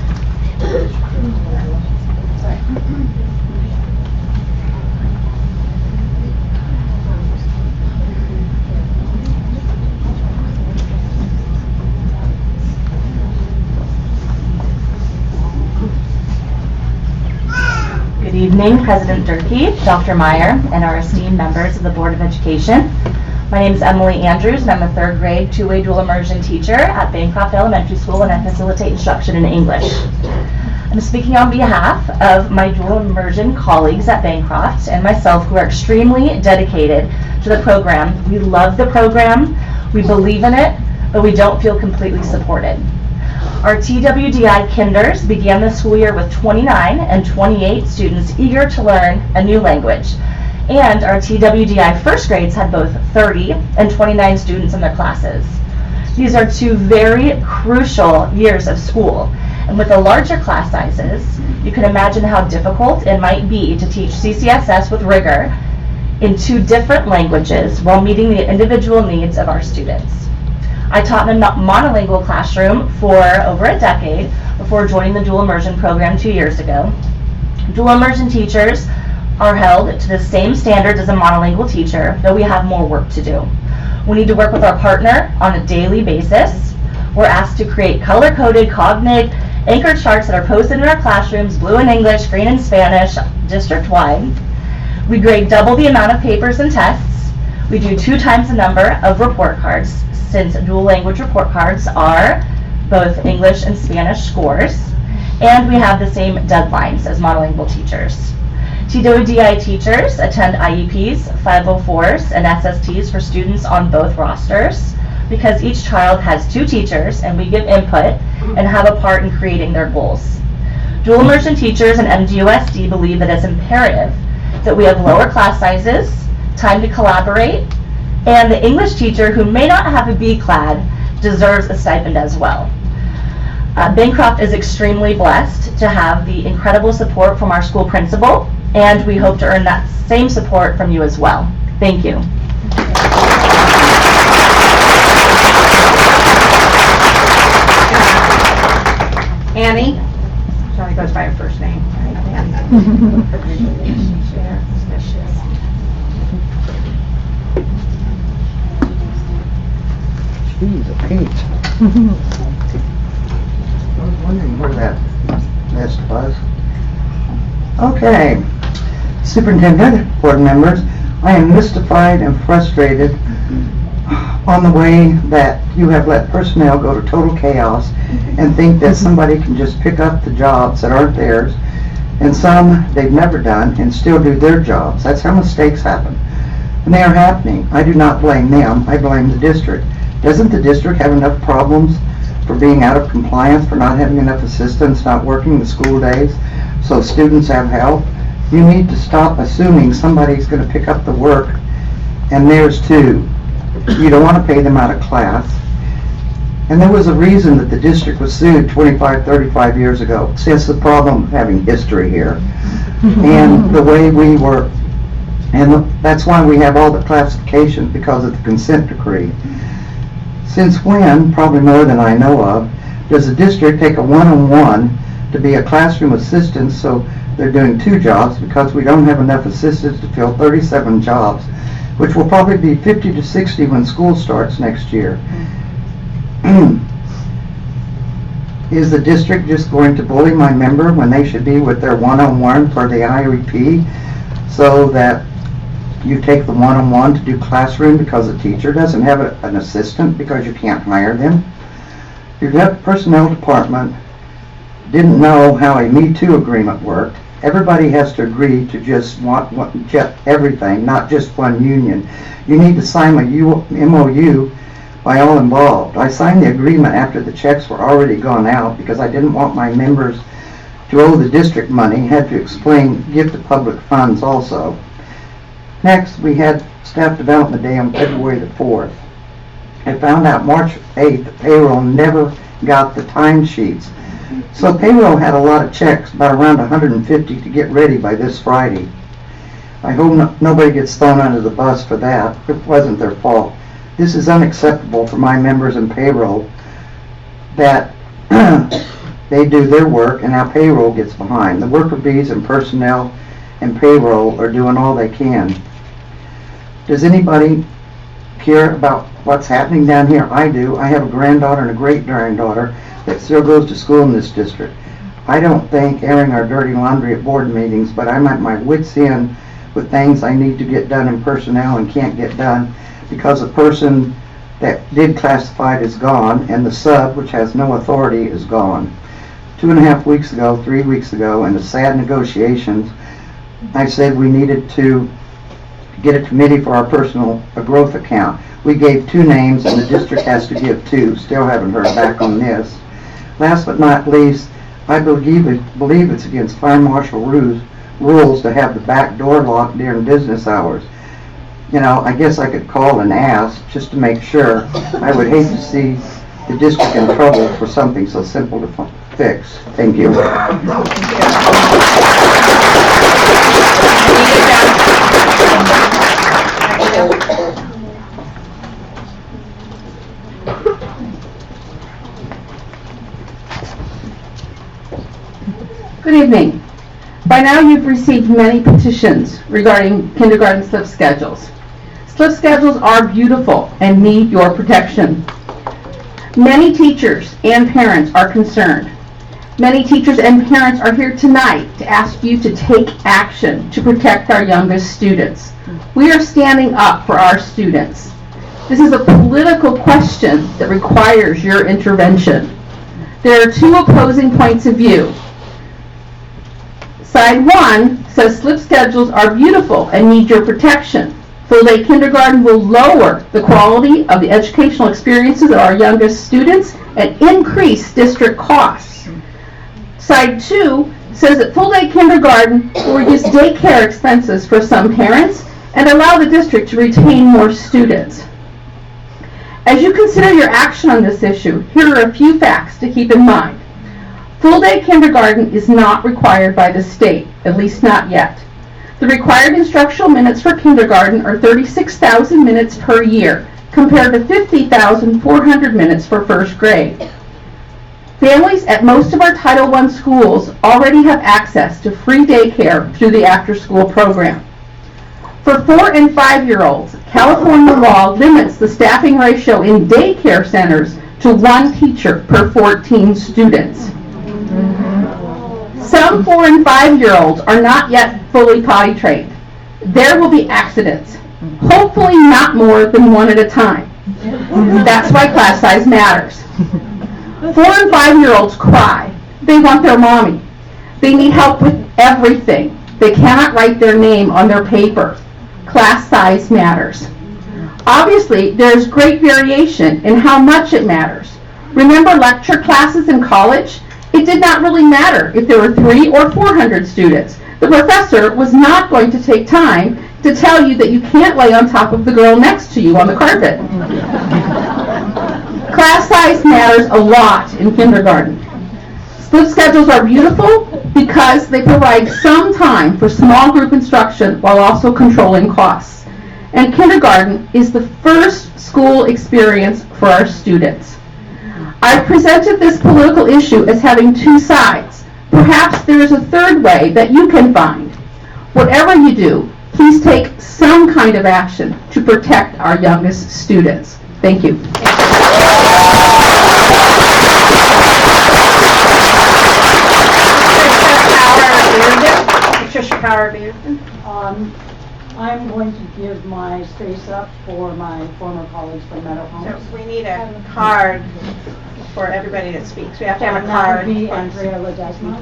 S15: Good evening, President Durkee, Dr. Meyer, and our esteemed members of the Board of Education. My name is Emily Andrews, and I'm a third grade two-way dual immersion teacher at Bancroft Elementary School, and I facilitate instruction in English. I'm speaking on behalf of my dual immersion colleagues at Bancroft and myself, who are extremely dedicated to the program. We love the program, we believe in it, but we don't feel completely supported. Our TWDI kinders began the school year with 29 and 28 students eager to learn a new language. And our TWDI first grades had both 30 and 29 students in their classes. These are two very crucial years of school. And with the larger class sizes, you can imagine how difficult it might be to teach CCSS with rigor in two different languages while meeting the individual needs of our students. I taught in a monolingual classroom for over a decade, before joining the dual immersion program 2 years ago. Dual immersion teachers are held to the same standards as a monolingual teacher, though we have more work to do. We need to work with our partner on a daily basis. We're asked to create color-coded Cognig anchor charts that are posted in our classrooms, blue in English, green in Spanish, district-wide. We grade double the amount of papers and tests. We do 2 times the number of report cards, since dual language report cards are both English and Spanish scores. And we have the same deadlines as monolingual teachers. TWDI teachers attend IEPs, 504s, and SSTs for students on both rosters, because each child has 2 teachers and we give input and have a part in creating their goals. Dual immersion teachers and MDUSD believe that it's imperative that we have lower class sizes, time to collaborate, and the English teacher who may not have a B-clad deserves a stipend as well. Bancroft is extremely blessed to have the incredible support from our school principal, and we hope to earn that same support from you as well. Thank you.
S2: Annie. Shelley goes by her first name.
S16: Jeez, Pete. I was wondering where that nest was. Okay. Superintendent, board members, I am mystified and frustrated on the way that you have let personnel go to total chaos and think that somebody can just pick up the jobs that aren't theirs, and some they've never done, and still do their jobs. That's how mistakes happen. And they are happening. I do not blame them, I blame the district. Doesn't the district have enough problems for being out of compliance, for not having enough assistants, not working the school days, so students have help? You need to stop assuming somebody's going to pick up the work, and theirs too. You don't want to pay them out of class. And there was a reason that the district was sued 25, 35 years ago. See, that's the problem of having history here. And the way we were, and that's why we have all the classifications, because of the consent decree. Since when, probably more than I know of, does the district take a one-on-one to be a classroom assistant, so they're doing 2 jobs because we don't have enough assistants to fill 37 jobs, which will probably be 50 to 60 when school starts next year. Is the district just going to bully my member when they should be with their one-on-one for the IEP, so that you take the one-on-one to do classroom because the teacher doesn't have an assistant because you can't hire them? Your personnel department didn't know how a Me Too agreement worked. Everybody has to agree to just everything, not just one union. You need to sign a MOU by all involved. I signed the agreement after the checks were already gone out because I didn't want my members to owe the district money, had to explain, give to public funds also. Next, we had Staff Development Day on February the 4th. I found out March 8th the payroll never got the timesheets. So payroll had a lot of checks, about around 150 to get ready by this Friday. I hope nobody gets thrown under the bus for that. It wasn't their fault. This is unacceptable for my members in payroll, that they do their work and our payroll gets behind. The worker bees and personnel and payroll are doing all they can. Does anybody care about what's happening down here? I do. I have a granddaughter and a great-granddaughter that still goes to school in this district. I don't think airing our dirty laundry at board meetings, but I'm at my wit's end with things I need to get done in personnel and can't get done because the person that did classified is gone and the sub, which has no authority, is gone. 2.5 weeks ago, 3 weeks ago, in the sad negotiations, I said we needed to get a committee for our personal growth account. We gave 2 names and the district has to give 2. Still haven't heard back on this. Last but not least, I believe it's against fire marshal rules to have the back door locked during business hours. You know, I guess I could call and ask just to make sure. I would hate to see the district in trouble for something so simple to fix. Thank you.
S17: By now, you've received many petitions regarding kindergarten slip schedules. Slip schedules are beautiful and need your protection. Many teachers and parents are concerned. Many teachers and parents are here tonight to ask you to take action to protect our youngest students. We are standing up for our students. This is a political question that requires your intervention. There are two opposing points of view. Side one says slip schedules are beautiful and need your protection. Full-day kindergarten will lower the quality of the educational experiences of our youngest students and increase district costs. Side two says that full-day kindergarten will reduce daycare expenses for some parents and allow the district to retain more students. As you consider your action on this issue, here are a few facts to keep in mind. Full-day kindergarten is not required by the state, at least not yet. The required instructional minutes for kindergarten are 36,000 minutes per year, compared to 50,400 minutes for first grade. Families at most of our Title I schools already have access to free daycare through the after-school program. For 4 and 5-year-olds, California law limits the staffing ratio in daycare centers to 1 teacher per 14 students. Some 4 and 5-year-olds are not yet fully potty trained. There will be accidents, hopefully not more than 1 at a time. That's why class size matters. 4 and 5-year-olds cry. They want their mommy. They need help with everything. They cannot write their name on their paper. Class size matters. Obviously, there's great variation in how much it matters. Remember lecture classes in college? It did not really matter if there were 300 or 400 students. The professor was not going to take time to tell you that you can't lay on top of the girl next to you on the carpet. Class size matters a lot in kindergarten. Split schedules are beautiful because they provide some time for small group instruction while also controlling costs. And kindergarten is the first school experience for our students. I've presented this political issue as having 2 sides. Perhaps there is a third way that you can find. Whatever you do, please take some kind of action to protect our youngest students. Thank you.
S2: Patricia Power Bearden.
S18: I'm going to give my space up for my former colleagues from Meadow Homes.
S2: So we need a card for everybody that speaks. We have to have a
S18: And that
S2: card.
S18: would be Andrea Ledesma.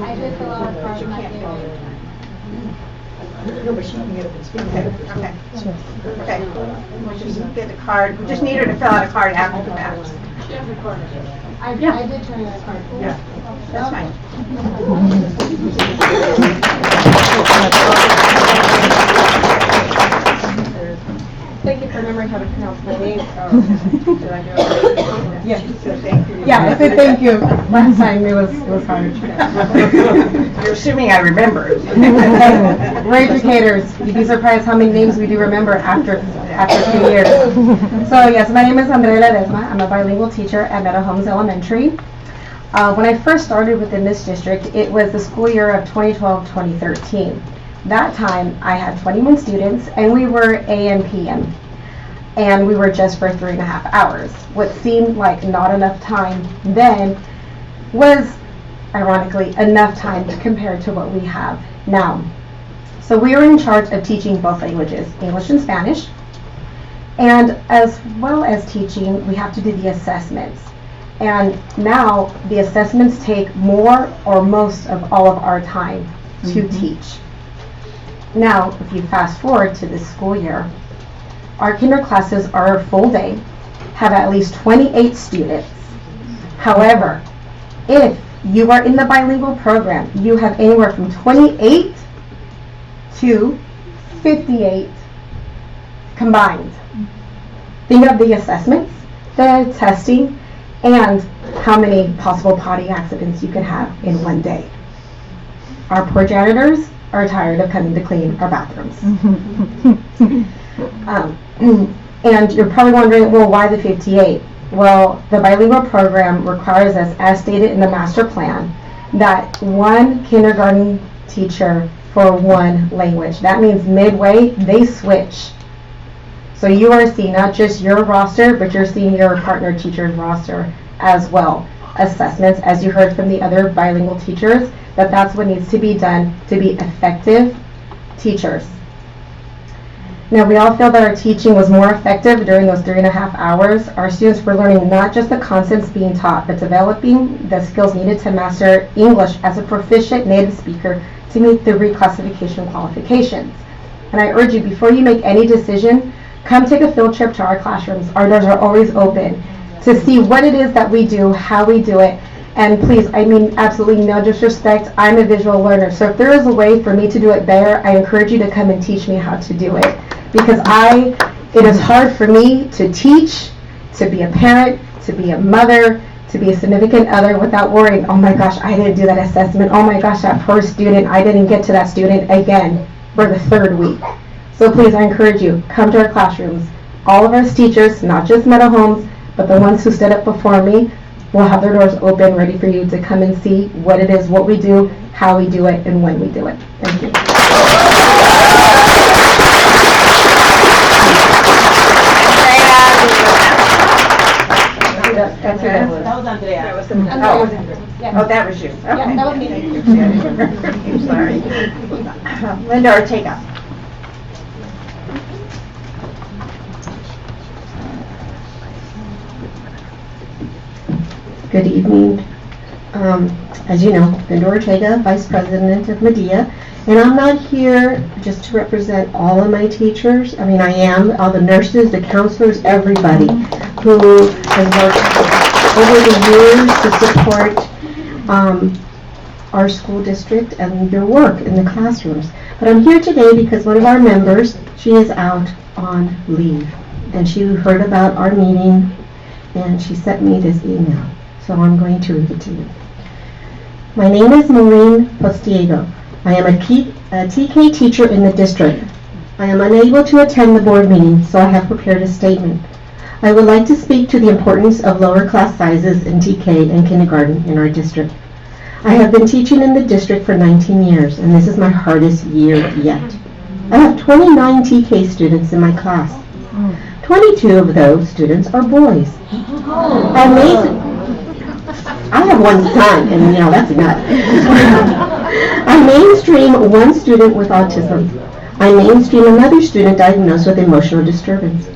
S19: I did fill out a card and I gave it.
S2: No, but she can get up and speak. Okay. Okay. We'll just get the card. We just need her to fill out a card after the fact.
S19: She has recorded it. I did turn in a card.
S2: Yeah. That's fine.
S19: Thank you for remembering how to pronounce my name. Did I do it?
S2: Yeah,
S19: I said thank you. Last time it was hard.
S2: You're assuming I remember.
S19: We're educators. You'd be surprised how many names we do remember after a few years. So yes, my name is Andrea Ledesma. I'm a bilingual teacher at Meadow Homes Elementary. When I first started within this district, it was the school year of 2012-2013. That time, I had 21 students, and we were AM PM, and we were just for 3.5 hours. What seemed like not enough time then was, ironically, enough time compared to what we have now. So we were in charge of teaching both languages, English and Spanish, and as well as teaching, we have to do the assessments. And now, the assessments take more or most of all of our time to teach. Now, if you fast forward to this school year, our kinder classes are a full day, have at least 28 students. However, if you are in the bilingual program, you have anywhere from 28 to 58 combined. Think of the assessments, the testing, and how many possible potty accidents you can have in one day. Our poor janitors are tired of coming to clean our bathrooms. And you're probably wondering, well, why the 58? Well, the bilingual program requires us, as stated in the master plan, that one kindergarten teacher for one language. That means midway, they switch. So you are seeing not just your roster, but you're seeing your partner teacher's roster as well. Assessments, as you heard from the other bilingual teachers, that's what needs to be done to be effective teachers. Now, we all feel that our teaching was more effective during those 3.5 hours. Our students were learning not just the concepts being taught, but developing the skills needed to master English as a proficient native speaker to meet the reclassification qualifications. And I urge you, before you make any decision, come take a field trip to our classrooms. Our doors are always open to see what it is that we do, how we do it. And please, I mean absolutely no disrespect, I'm a visual learner. So if there is a way for me to do it better, I encourage you to come and teach me how to do it. Because it is hard for me to teach, to be a parent, to be a mother, to be a significant other without worrying, oh my gosh, I didn't do that assessment. Oh my gosh, that first student, I didn't get to that student again for the 3rd week. So please, I encourage you, come to our classrooms. All of us teachers, not just Meadow Homes, but the ones who stood up before me, will have their doors open, ready for you to come and see what it is, what we do, how we do it, and when we do it. Thank you.
S2: That was Andrea. That was Andrea. Oh, that was you. Okay.
S19: Yeah, that was me.
S2: Thank you. Sorry. Linda Ortega.
S8: Good evening. As you know, Linda Ortega, Vice President of Medea, and I'm not here just to represent all of my teachers. I mean, I am, all the nurses, the counselors, everybody who has worked over the years to support our school district and your work in the classrooms. But I'm here today because one of our members, she is out on leave, and she heard about our meeting, and she sent me this email. So I'm going to read it to you. My name is Maureen Postiego. I am a TK teacher in the district. I am unable to attend the board meeting, so I have prepared a statement. I would like to speak to the importance of lower class sizes in TK and kindergarten in our district. I have been teaching in the district for 19 years, and this is my hardest year yet. I have 29 TK students in my class. 22 of those students are boys. I have one son, and that's enough. I mainstream one student with autism. I mainstream another student diagnosed with emotional disturbance.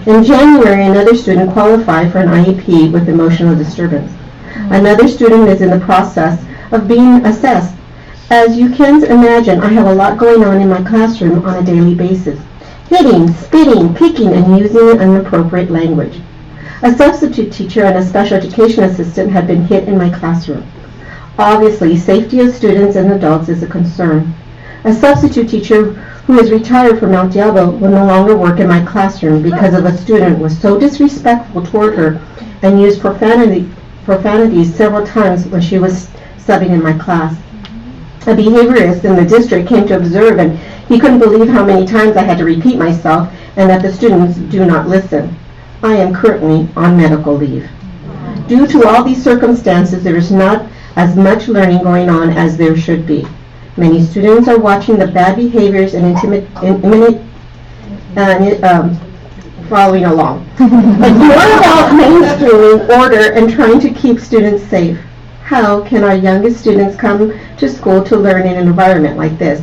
S8: In January, another student qualified for an IEP with emotional disturbance. Another student is in the process of being assessed. As you can imagine, I have a lot going on in my classroom on a daily basis. Hitting, spitting, kicking, and using inappropriate language. A substitute teacher and a special education assistant have been hit in my classroom. Obviously, safety of students and adults is a concern. A substitute teacher who is retired from Mount Diablo will no longer work in my classroom because of a student was so disrespectful toward her and used profanities several times when she was subbing in my class. A behaviorist in the district came to observe, and he couldn't believe how many times I had to repeat myself and that the students do not listen. I am currently on medical leave. Due to all these circumstances, there is not as much learning going on as there should be. Many students are watching the bad behaviors and following along. It's more about mainstreaming order and trying to keep students safe. How can our youngest students come to school to learn in an environment like this?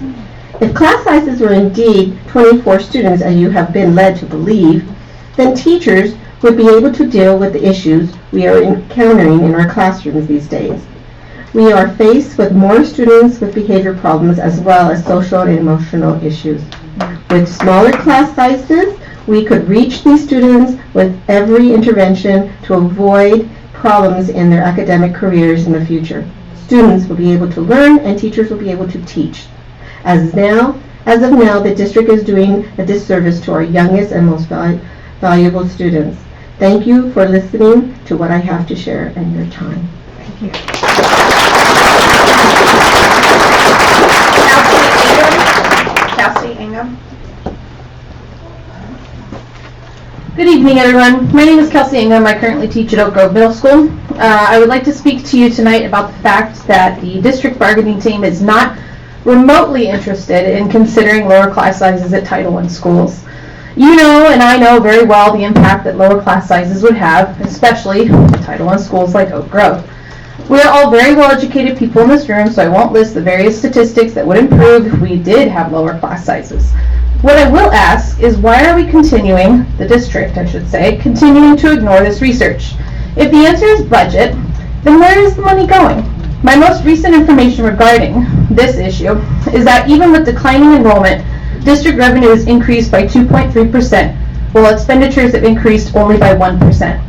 S8: If class sizes were indeed 24 students, as you have been led to believe, then teachers would be able to deal with the issues we are encountering in our classrooms these days. We are faced with more students with behavior problems as well as social and emotional issues. With smaller class sizes, we could reach these students with every intervention to avoid problems in their academic careers in the future. Students will be able to learn and teachers will be able to teach. As of now, the district is doing a disservice to our youngest and most valuable students. Thank you for listening to what I have to share and your time. Thank you.
S2: Kelsey Ingham.
S20: Good evening, everyone. My name is Kelsey Ingham. I currently teach at Oak Grove Middle School. I would like to speak to you tonight about the fact that the district bargaining team is not remotely interested in considering lower class sizes at Title I schools. You know, and I know very well the impact that lower class sizes would have, especially at Title I schools like Oak Grove. We are all very well-educated people in this room, so I won't list the various statistics that would improve if we did have lower class sizes. What I will ask is, why are we continuing, the district I should say, continuing to ignore this research? If the answer is budget, then where is the money going? My most recent information regarding this issue is that even with declining enrollment, district revenue has increased by 2.3%, while expenditures have increased only by 1%.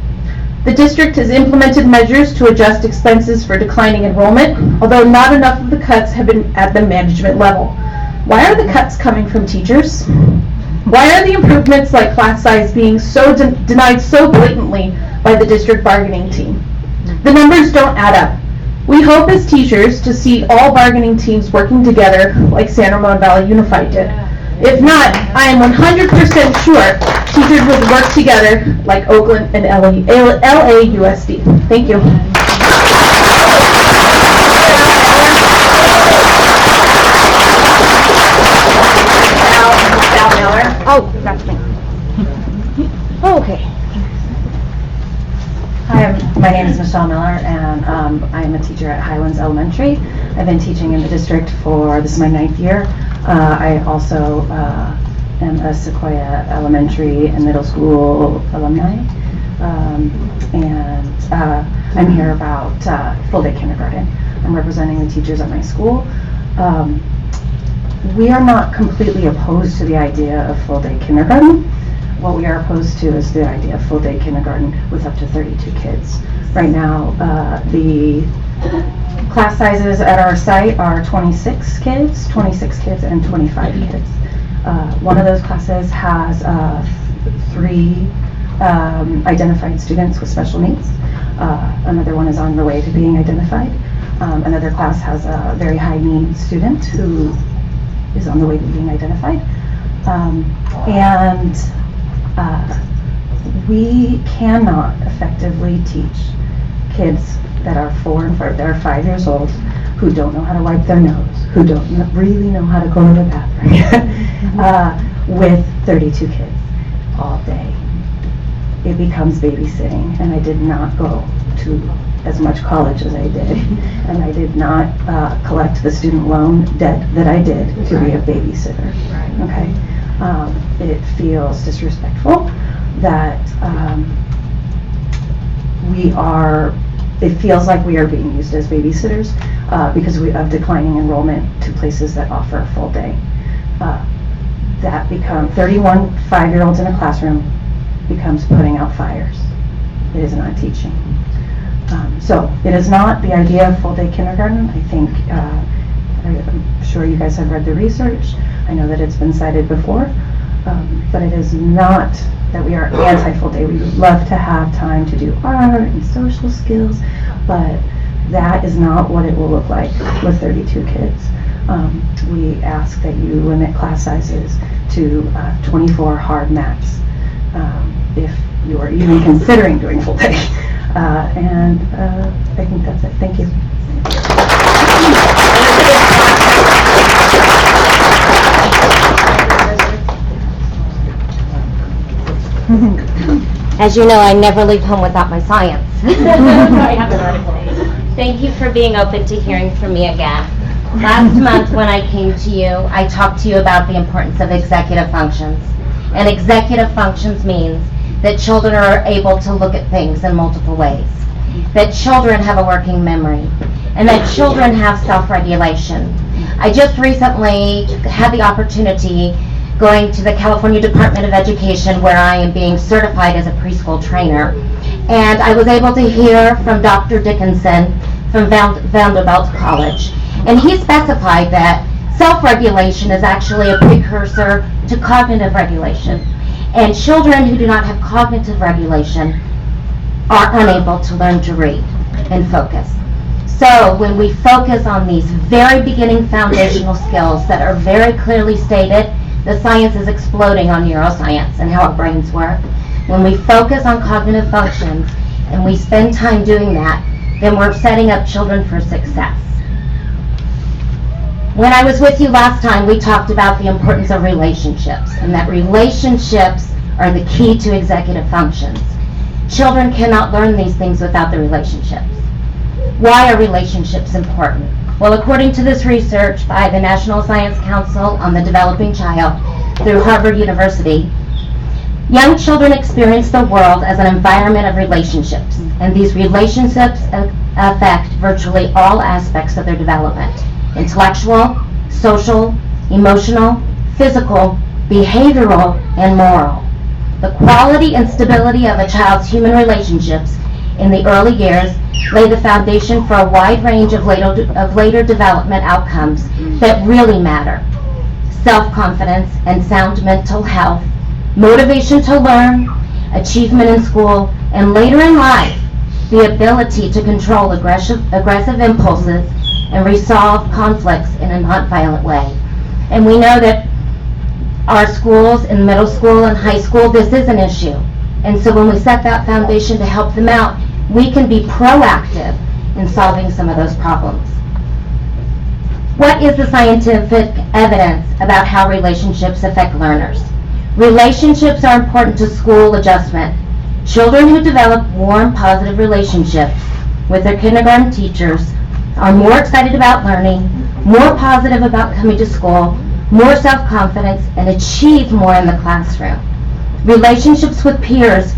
S20: The district has implemented measures to adjust expenses for declining enrollment, although not enough of the cuts have been at the management level. Why are the cuts coming from teachers? Why are the improvements like class size being so denied so blatantly by the district bargaining team? The numbers don't add up. We hope as teachers to see all bargaining teams working together like San Ramon Valley Unified did. If not, I am 100% sure teachers would work together like Oakland and LAUSD. Thank you.
S12: Oh, that's me. Okay.
S21: Hi, my name is Michelle Miller, and I am a teacher at Highlands Elementary. I've been teaching in the district this is my 9th year. I also am a Sequoia Elementary and Middle School alumni, and I'm here about full-day kindergarten. I'm representing the teachers at my school. We are not completely opposed to the idea of full-day kindergarten. What we are opposed to is the idea of full-day kindergarten with up to 32 kids. Right now, the class sizes at our site are 26 kids and 25 kids. One of those classes has 3 identified students with special needs. Another one is on the way to being identified. Another class has a very high need student who is on the way to being identified. We cannot effectively teach kids that are 4 and 5, that are 5 years old, who don't know how to wipe their nose, who don't really know how to go to the bathroom, with 32 kids all day. It becomes babysitting, and I did not go to as much college as I did, and I did not collect the student loan debt that I did to be a babysitter. Okay, it feels disrespectful that it feels like we are being used as babysitters because we have declining enrollment to places that offer a full day. That become 31 5-year-olds in a classroom becomes putting out fires. It is not teaching. So it is not the idea of full-day kindergarten. I think, I'm sure you guys have read the research. I know that it's been cited before, but it is not that we are anti-full day. We would love to have time to do art and social skills, but that is not what it will look like with 32 kids. We ask that you limit class sizes to 24 hard max if you are even considering doing full day. I think that's it. Thank you.
S22: As you know, I never leave home without my science. Thank you for being open to hearing from me again. Last month when I came to you, I talked to you about the importance of executive functions. And executive functions means that children are able to look at things in multiple ways, that children have a working memory, and that children have self-regulation. I just recently had the opportunity going to the California Department of Education, where I am being certified as a preschool trainer, and I was able to hear from Dr. Dickinson from Vanderbilt College, and he specified that self-regulation is actually a precursor to cognitive regulation. And children who do not have cognitive regulation are unable to learn to read and focus. So when we focus on these very beginning foundational skills that are very clearly stated, the science is exploding on neuroscience and how our brains work. When we focus on cognitive functions and we spend time doing that, then we're setting up children for success. When I was with you last time, we talked about the importance of relationships, and that relationships are the key to executive functions. Children cannot learn these things without the relationships. Why are relationships important? Well, according to this research by the National Science Council on the Developing Child through Harvard University, young children experience the world as an environment of relationships, and these relationships affect virtually all aspects of their development: intellectual, social, emotional, physical, behavioral, and moral. The quality and stability of a child's human relationships in the early years lay the foundation for a wide range of later development outcomes that really matter: self-confidence and sound mental health, motivation to learn, achievement in school, and later in life, the ability to control aggressive impulses and resolve conflicts in a nonviolent way. And we know that our schools in middle school and high school, this is an issue. And so when we set that foundation to help them out, we can be proactive in solving some of those problems. What is the scientific evidence about how relationships affect learners? Relationships are important to school adjustment. Children who develop warm, positive relationships with their kindergarten teachers are more excited about learning, more positive about coming to school, more self-confidence, and achieve more in the classroom. Relationships with peers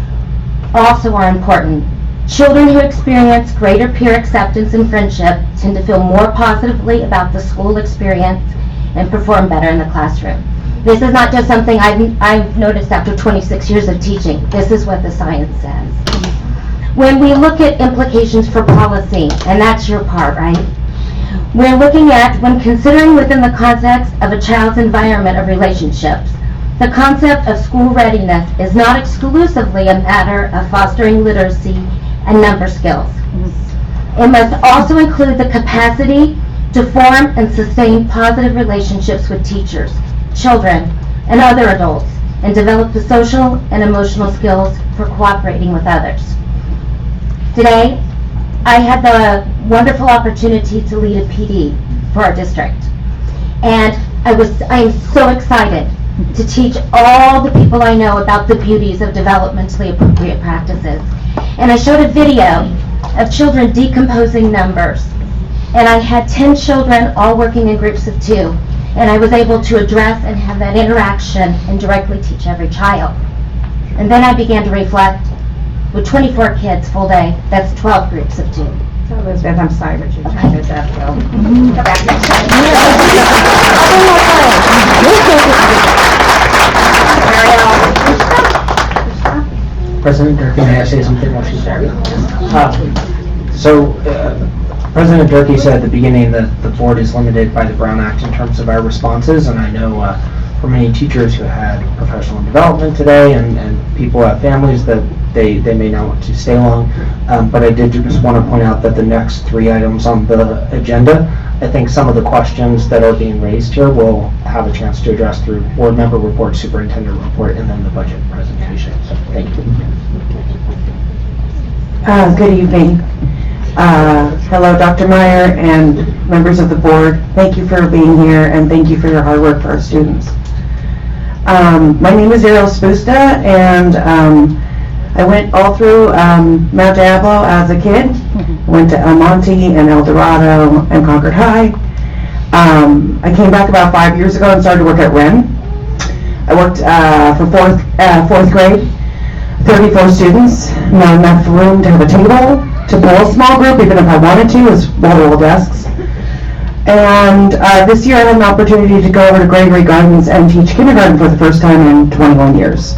S22: also are important. Children who experience greater peer acceptance and friendship tend to feel more positively about the school experience and perform better in the classroom. This is not just something I've noticed after 26 years of teaching. This is what the science says. When we look at implications for policy, and that's your part, right? We're looking at, when considering within the context of a child's environment of relationships, the concept of school readiness is not exclusively a matter of fostering literacy and number skills. It must also include the capacity to form and sustain positive relationships with teachers, children, and other adults, and develop the social and emotional skills for cooperating with others. Today, I had the wonderful opportunity to lead a PD for our district. And I am so excited to teach all the people I know about the beauties of developmentally appropriate practices. And I showed a video of children decomposing numbers. And I had 10 children all working in groups of 2. And I was able to address and have that interaction and directly teach every child. And then I began to reflect. With 24 kids full day, that's 12 groups of 2.
S2: So Elizabeth, I'm sorry, but your time is up, so.
S1: President Durkee, may I say something while she's there? President Durkee said at the beginning that the board is limited by the Brown Act in terms of our responses, and I know for many teachers who had professional development today and people who have families that they may not want to stay long, but I did just want to point out that the next 3 items on the agenda, I think some of the questions that are being raised here will have a chance to address through board member report, superintendent report, and then the budget presentation. So, thank you.
S3: Good evening. Hello, Dr. Meyer and members of the board. Thank you for being here, and thank you for your hard work for our students. My name is Ariel Spusta, and I went all through Mount Diablo as a kid. Went to El Monte and El Dorado and Concord High. I came back about 5 years ago and started to work at Wren. I worked for fourth grade, 34 students, not enough room to have a table, to pull a small group, even if I wanted to, as wall-to-wall desks. And this year I had an opportunity to go over to Gregory Gardens and teach kindergarten for the first time in 21 years.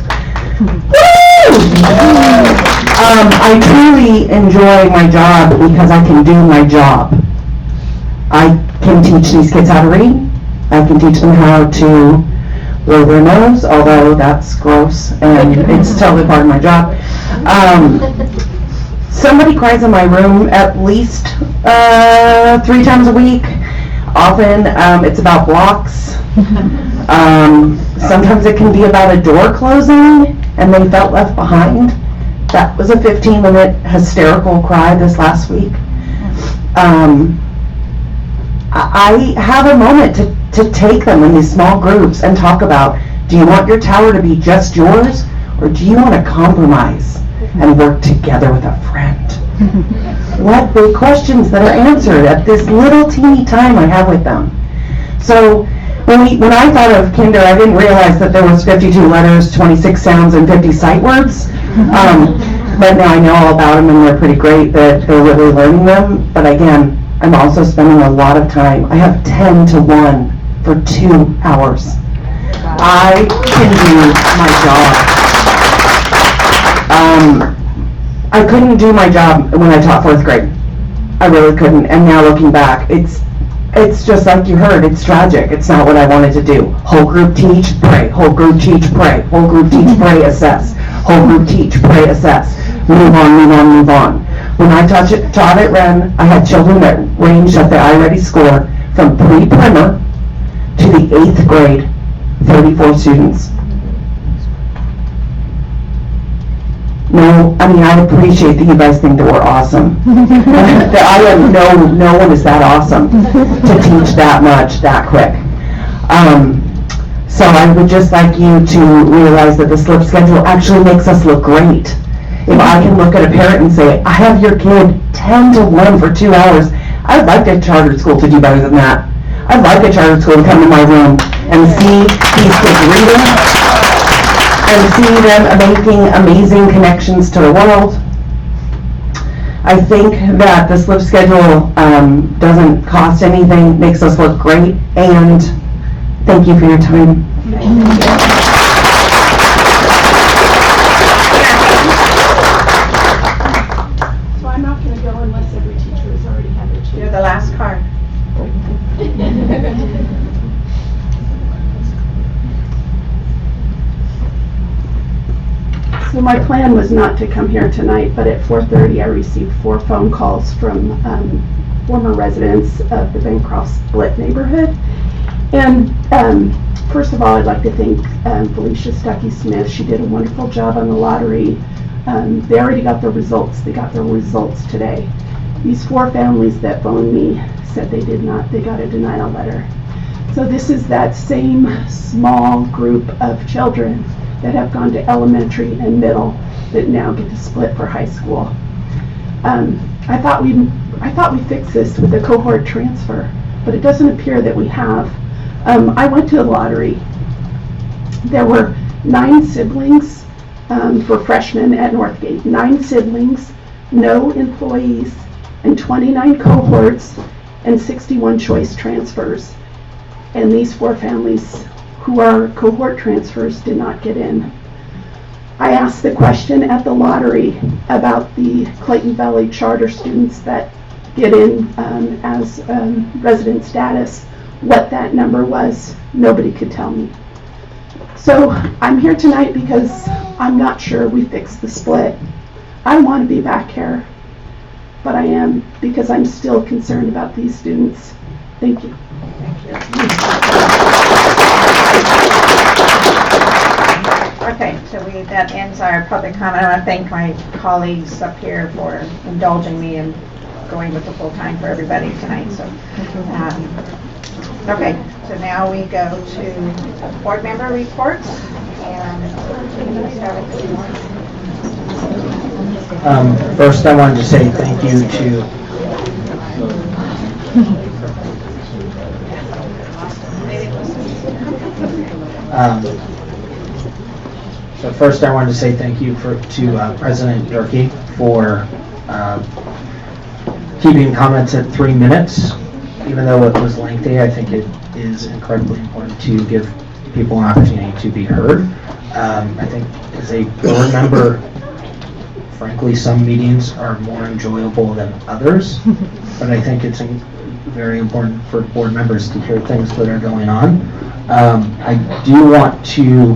S3: I truly enjoy my job because I can do my job. I can teach these kids how to read. I can teach them how to blow their nose, although that's gross and it's totally part of my job. Somebody cries in my room at least 3 times a week. Often it's about blocks. Sometimes it can be about a door closing. and they felt left behind. That was a 15-minute hysterical cry this last week. I have a moment to take them in these small groups and talk about, do you want your tower to be just yours, or do you want to compromise and work together with a friend? What big questions that are answered at this little teeny time I have with them. So when I thought of kinder, I didn't realize that there was 52 letters, 26 sounds, and 50 sight words. But now I know all about them, and they're pretty great that they're really learning them. But again, I'm also spending a lot of time. I have 10 to 1 for 2 hours. I can do my job. I couldn't do my job when I taught 4th grade. I really couldn't. And now looking back, it's just like you heard, it's tragic. It's not what I wanted to do. Whole group teach, pray. Whole group teach, pray. Whole group teach, pray, assess. Whole group teach, pray, assess. Move on, move on, move on. When I taught at Wren, I had children that ranged at the iReady score from pre-primer to the 8th grade, 34 students. No, I mean, I appreciate that you guys think that we're awesome. No one is that awesome to teach that much, that quick. So I would just like you to realize that the slip schedule actually makes us look great. If I can look at a parent and say, I have your kid 10 to 1 for 2 hours, I'd like a charter school to do better than that. I'd like a charter school to come to my room and see these kids reading and see them making amazing connections to the world. I think that the slip schedule doesn't cost anything, makes us look great, and thank you for your time.
S17: So I'm not going to go unless every teacher has already had their chance.
S2: You're the last card.
S17: So my plan was not to come here tonight, but at 4:30 I received 4 phone calls from former residents of the Bancroft Split neighborhood. And first of all, I'd like to thank Felicia Stuckey-Smith. She did a wonderful job on the lottery. They already got their results. They got their results today. These 4 families that phoned me said they did not. They got a denial letter. So this is that same small group of children that have gone to elementary and middle that now get to split for high school. I thought we fixed this with the cohort transfer, but it doesn't appear that we have. I went to the lottery. There were 9 siblings for freshmen at Northgate. 9 siblings, no employees, and 29 cohorts and 61 choice transfers. And these 4 families who are cohort transfers did not get in. I asked the question at the lottery about the Clayton Valley charter students that get in as resident status, what that number was. Nobody could tell me. So I'm here tonight because I'm not sure we fixed the split. I want to be back here, but I am because I'm still concerned about these students. Thank you.
S2: Okay, so that ends our public comment. I want to thank my colleagues up here for indulging me and going with the full time for everybody tonight. So, okay, so now we go to board member reports, and
S1: First, I wanted to say thank you to So first, I wanted to say thank you to President Durkee for keeping comments at 3 minutes. Even though it was lengthy, I think it is incredibly important to give people an opportunity to be heard. I think as a board member, frankly, some meetings are more enjoyable than others, but I think it's very important for board members to hear things that are going on. I do want to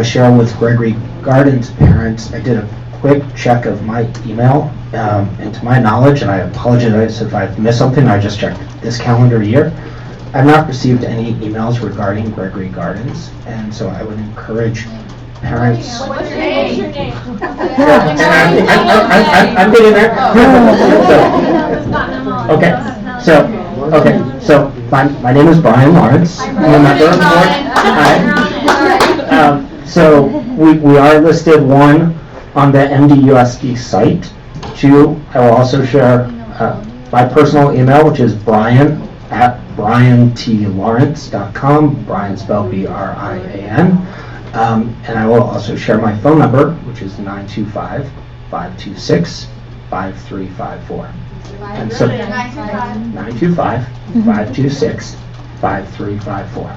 S1: share with Gregory Garden's parents. I did a quick check of my email, and to my knowledge, and I apologize if I've missed something, I just checked this calendar year, I've not received any emails regarding Gregory Gardens, and so I would encourage parents.
S4: What's your name?
S1: I'm getting there. So my name is Brian Lawrence. I'm a member of the board. Hi. So we are listed, one, on the MDUSD site. Two, I will also share my personal email, which is brian@briantlawrence.com. Brian spelled B-R-I-A-N. And I will also share my phone number, which is 925-526-5354. And so 925-526-5354.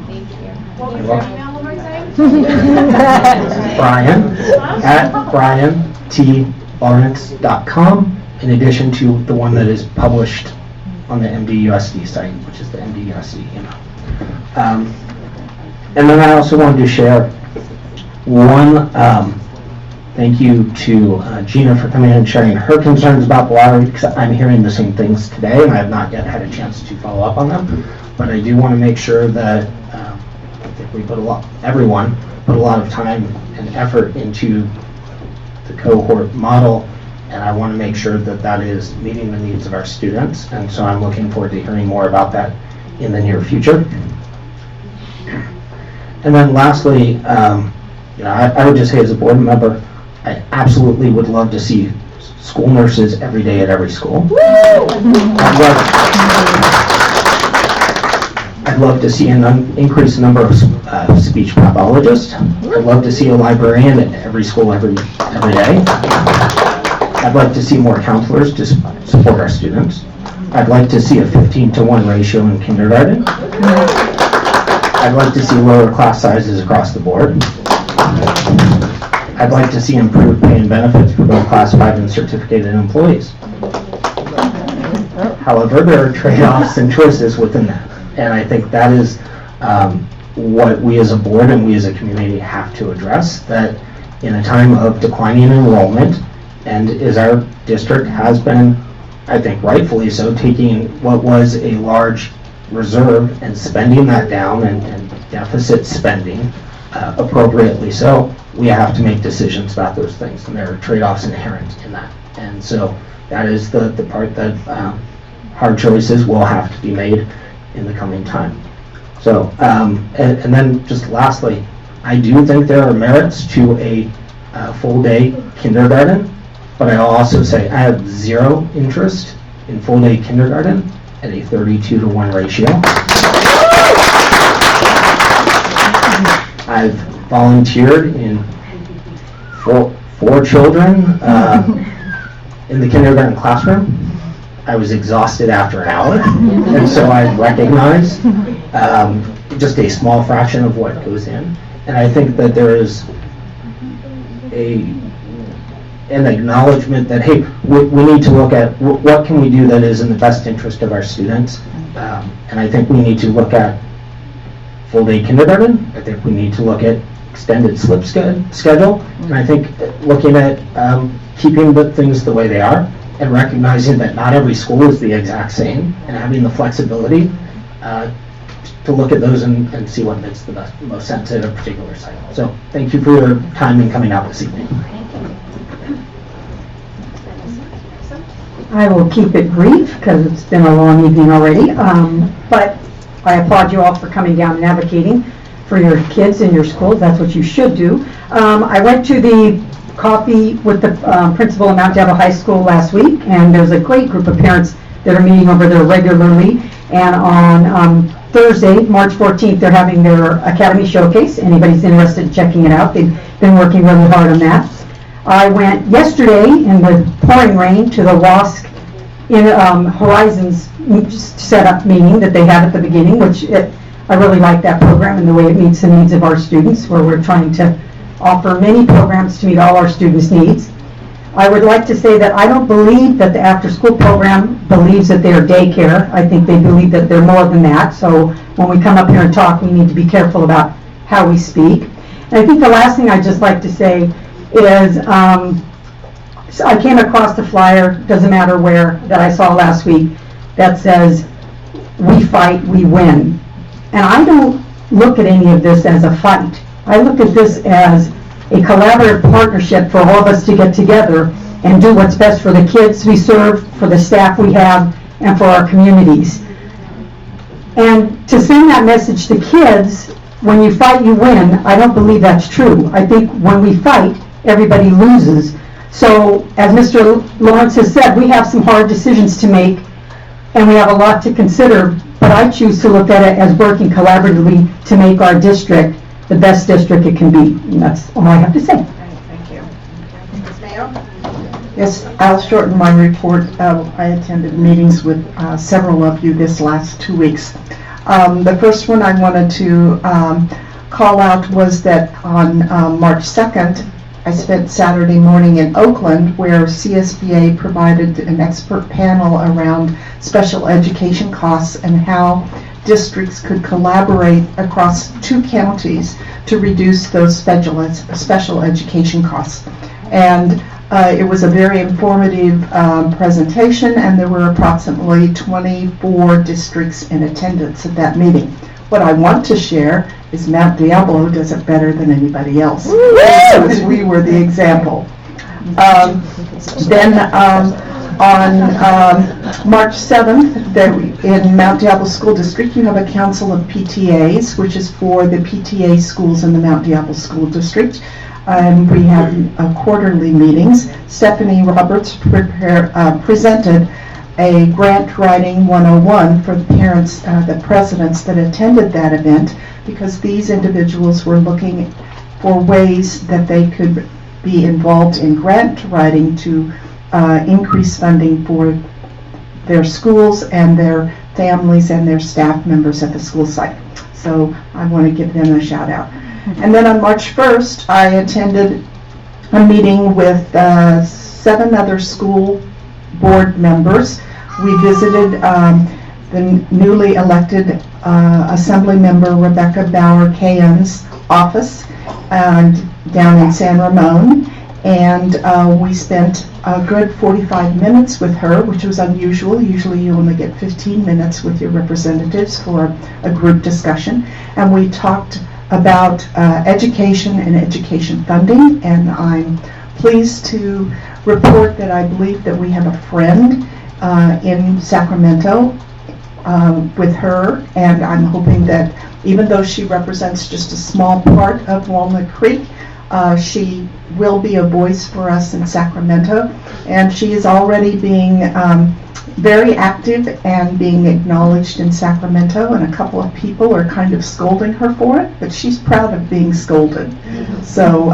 S4: Thank you.
S1: You're welcome. Brian@briantlawrence.com, in addition to the one that is published on the MDUSD site, which is the MDUSD email. And then I also wanted to share one thank you to Gina for coming in and sharing her concerns about the lottery, because I'm hearing the same things today and I have not yet had a chance to follow up on them. But I do want to make sure that I think everyone put a lot of time and effort into the cohort model, and I want to make sure that that is meeting the needs of our students. And so I'm looking forward to hearing more about that in the near future. And then lastly, I would just say as a board member, I absolutely would love to see school nurses every day at every school. I'd love to see an increased number of speech pathologists. I'd love to see a librarian at every school every day. I'd like to see more counselors to support our students. I'd like to see a 15-to-1 ratio in kindergarten. I'd like to see lower class sizes across the board. I'd like to see improved pay and benefits for both classified and certificated employees. However, there are trade-offs and choices within that. And I think that is what we as a board and we as a community have to address, that in a time of declining enrollment, and as our district has been, I think rightfully so, taking what was a large reserve and spending that down and deficit spending appropriately so, we have to make decisions about those things, and there are trade-offs inherent in that. And so that is the part that hard choices will have to be made in the coming time. So, and then just lastly, I do think there are merits to a full-day kindergarten, but I'll also say I have zero interest in full-day kindergarten at a 32-to-1 ratio. I've volunteered in four children in the kindergarten classroom. I was exhausted after an hour, and so I recognize just a small fraction of what goes in. And I think that there is an acknowledgement that, hey, we need to look at what can we do that is in the best interest of our students. And I think we need to look at full-day kindergarten. I think we need to look at extended slip schedule. And I think looking at keeping the things the way they are and recognizing that not every school is the exact same, and having the flexibility to look at those and see what makes the most sense at a particular site. So thank you for your time in coming out this evening.
S5: I will keep it brief because it's been a long evening already, but I applaud you all for coming down and advocating for your kids in your schools. That's what you should do. I went to the coffee with the principal of Mount Diablo High School last week, and there's a great group of parents that are meeting over there regularly. And on Thursday, March 14th, they're having their Academy Showcase. Anybody's interested in checking it out, they've been working really hard on that. I went yesterday in the pouring rain to the WASC in Horizons setup meeting that they had at the beginning, which I really like that program and the way it meets the needs of our students, where we're trying to offer many programs to meet all our students' needs. I would like to say that I don't believe that the after-school program believes that they are daycare. I think they believe that they're more than that. So when we come up here and talk, we need to be careful about how we speak. And I think the last thing I'd just like to say is so I came across the flyer, doesn't matter where, that I saw last week that says, "We fight, we win." And I don't look at any of this as a fight. I look at this as a collaborative partnership for all of us to get together and do what's best for the kids we serve, for the staff we have, and for our communities. And to send that message to kids, when you fight, you win, I don't believe that's true. I think when we fight, everybody loses. So, as Mr. Lawrence has said, we have some hard decisions to make, and we have a lot to consider, but I choose to look at it as working collaboratively to make our district the best district it can be. And that's all I have to say.
S2: Thank you. Ms. Mayo?
S4: Yes, I'll shorten my report. I attended meetings with several of you this last 2 weeks. The first one I wanted to call out was that on March 2nd, I spent Saturday morning in Oakland, where CSBA provided an expert panel around special education costs and how districts could collaborate across 2 counties to reduce those special education costs. And it was a very informative presentation, and there were approximately 24 districts in attendance at that meeting. What I want to share is Mount Diablo does it better than anybody else. Because we were the example. Then on March 7th, in Mount Diablo School District, you have a council of PTAs, which is for the PTA schools in the Mount Diablo School District. We have quarterly meetings. Stephanie Roberts presented a grant writing 101 for the parents, the presidents that attended that event, because these individuals were looking for ways that they could be involved in grant writing to increase funding for their schools and their families and their staff members at the school site. So I want to give them a shout out. And then on March 1st, I attended a meeting with 7 other school board members. We visited the newly elected Assembly member Rebecca Bauer-Cahen's office down in San Ramon, and we spent a good 45 minutes with her, which was unusual. Usually you only get 15 minutes with your representatives for a group discussion, and we talked about education and education funding, and I'm pleased to report that I believe that we have a friend in Sacramento with her, and I'm hoping that even though she represents just a small part of Walnut Creek, she will be a voice for us in Sacramento, and she is already being very active and being acknowledged in Sacramento, and a couple of people are kind of scolding her for it, but she's proud of being scolded. So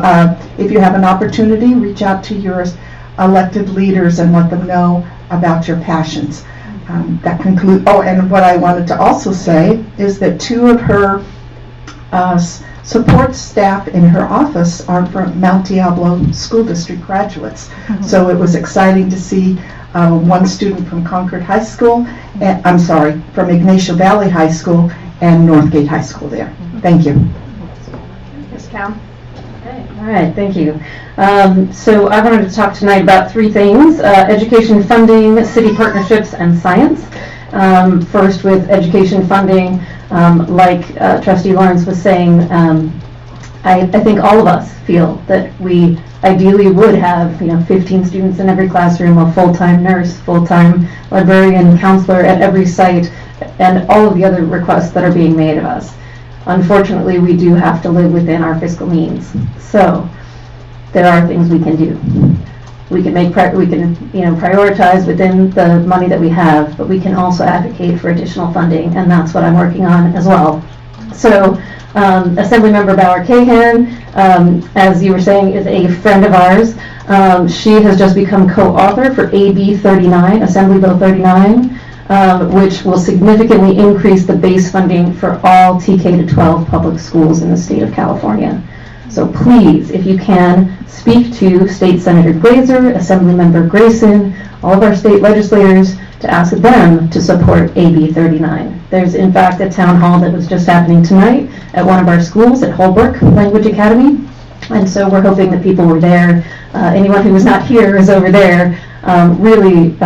S4: if you have an opportunity, reach out to your elected leaders and let them know about your passions. That concludes. Oh, and what I wanted to also say is that 2 of her support staff in her office are from Mount Diablo School District graduates. So it was exciting to see one student from Concord High School, from Ignacio Valley High School and Northgate High School there. Thank you.
S2: Ms. Cal?
S6: All right, thank you. So I wanted to talk tonight about 3 things: education funding, city partnerships, and science. First, with education funding, like Trustee Lawrence was saying, I think all of us feel that we ideally would have 15 students in every classroom, a full-time nurse, full-time librarian, counselor at every site, and all of the other requests that are being made of us. Unfortunately, we do have to live within our fiscal means. So there are things we can do. We can prioritize within the money that we have, but we can also advocate for additional funding, and that's what I'm working on as well. So Assemblymember Bauer-Cahen, as you were saying, is a friend of ours. She has just become co-author for AB 39, Assembly Bill 39, which will significantly increase the base funding for all TK to 12 public schools in the state of California. So please, if you can, speak to State Senator Glazer, Assemblymember Grayson, all of our state legislators, to ask them to support AB 39. There's in fact a town hall that was just happening tonight at one of our schools at Holbrook Language Academy, and so we're hoping that people were there. Anyone who was not here is over there, really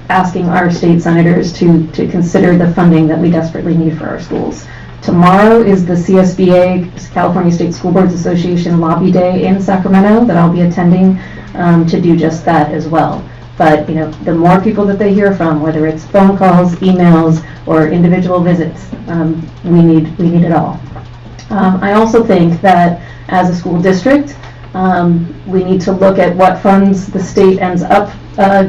S6: asking our state senators to consider the funding that we desperately need for our schools. Tomorrow is the CSBA, California State School Boards Association Lobby Day in Sacramento that I'll be attending to do just that as well. But, you know, the more people that they hear from, whether it's phone calls, emails, or individual visits, we need it all. I also think that as a school district, we need to look at what funds the state ends up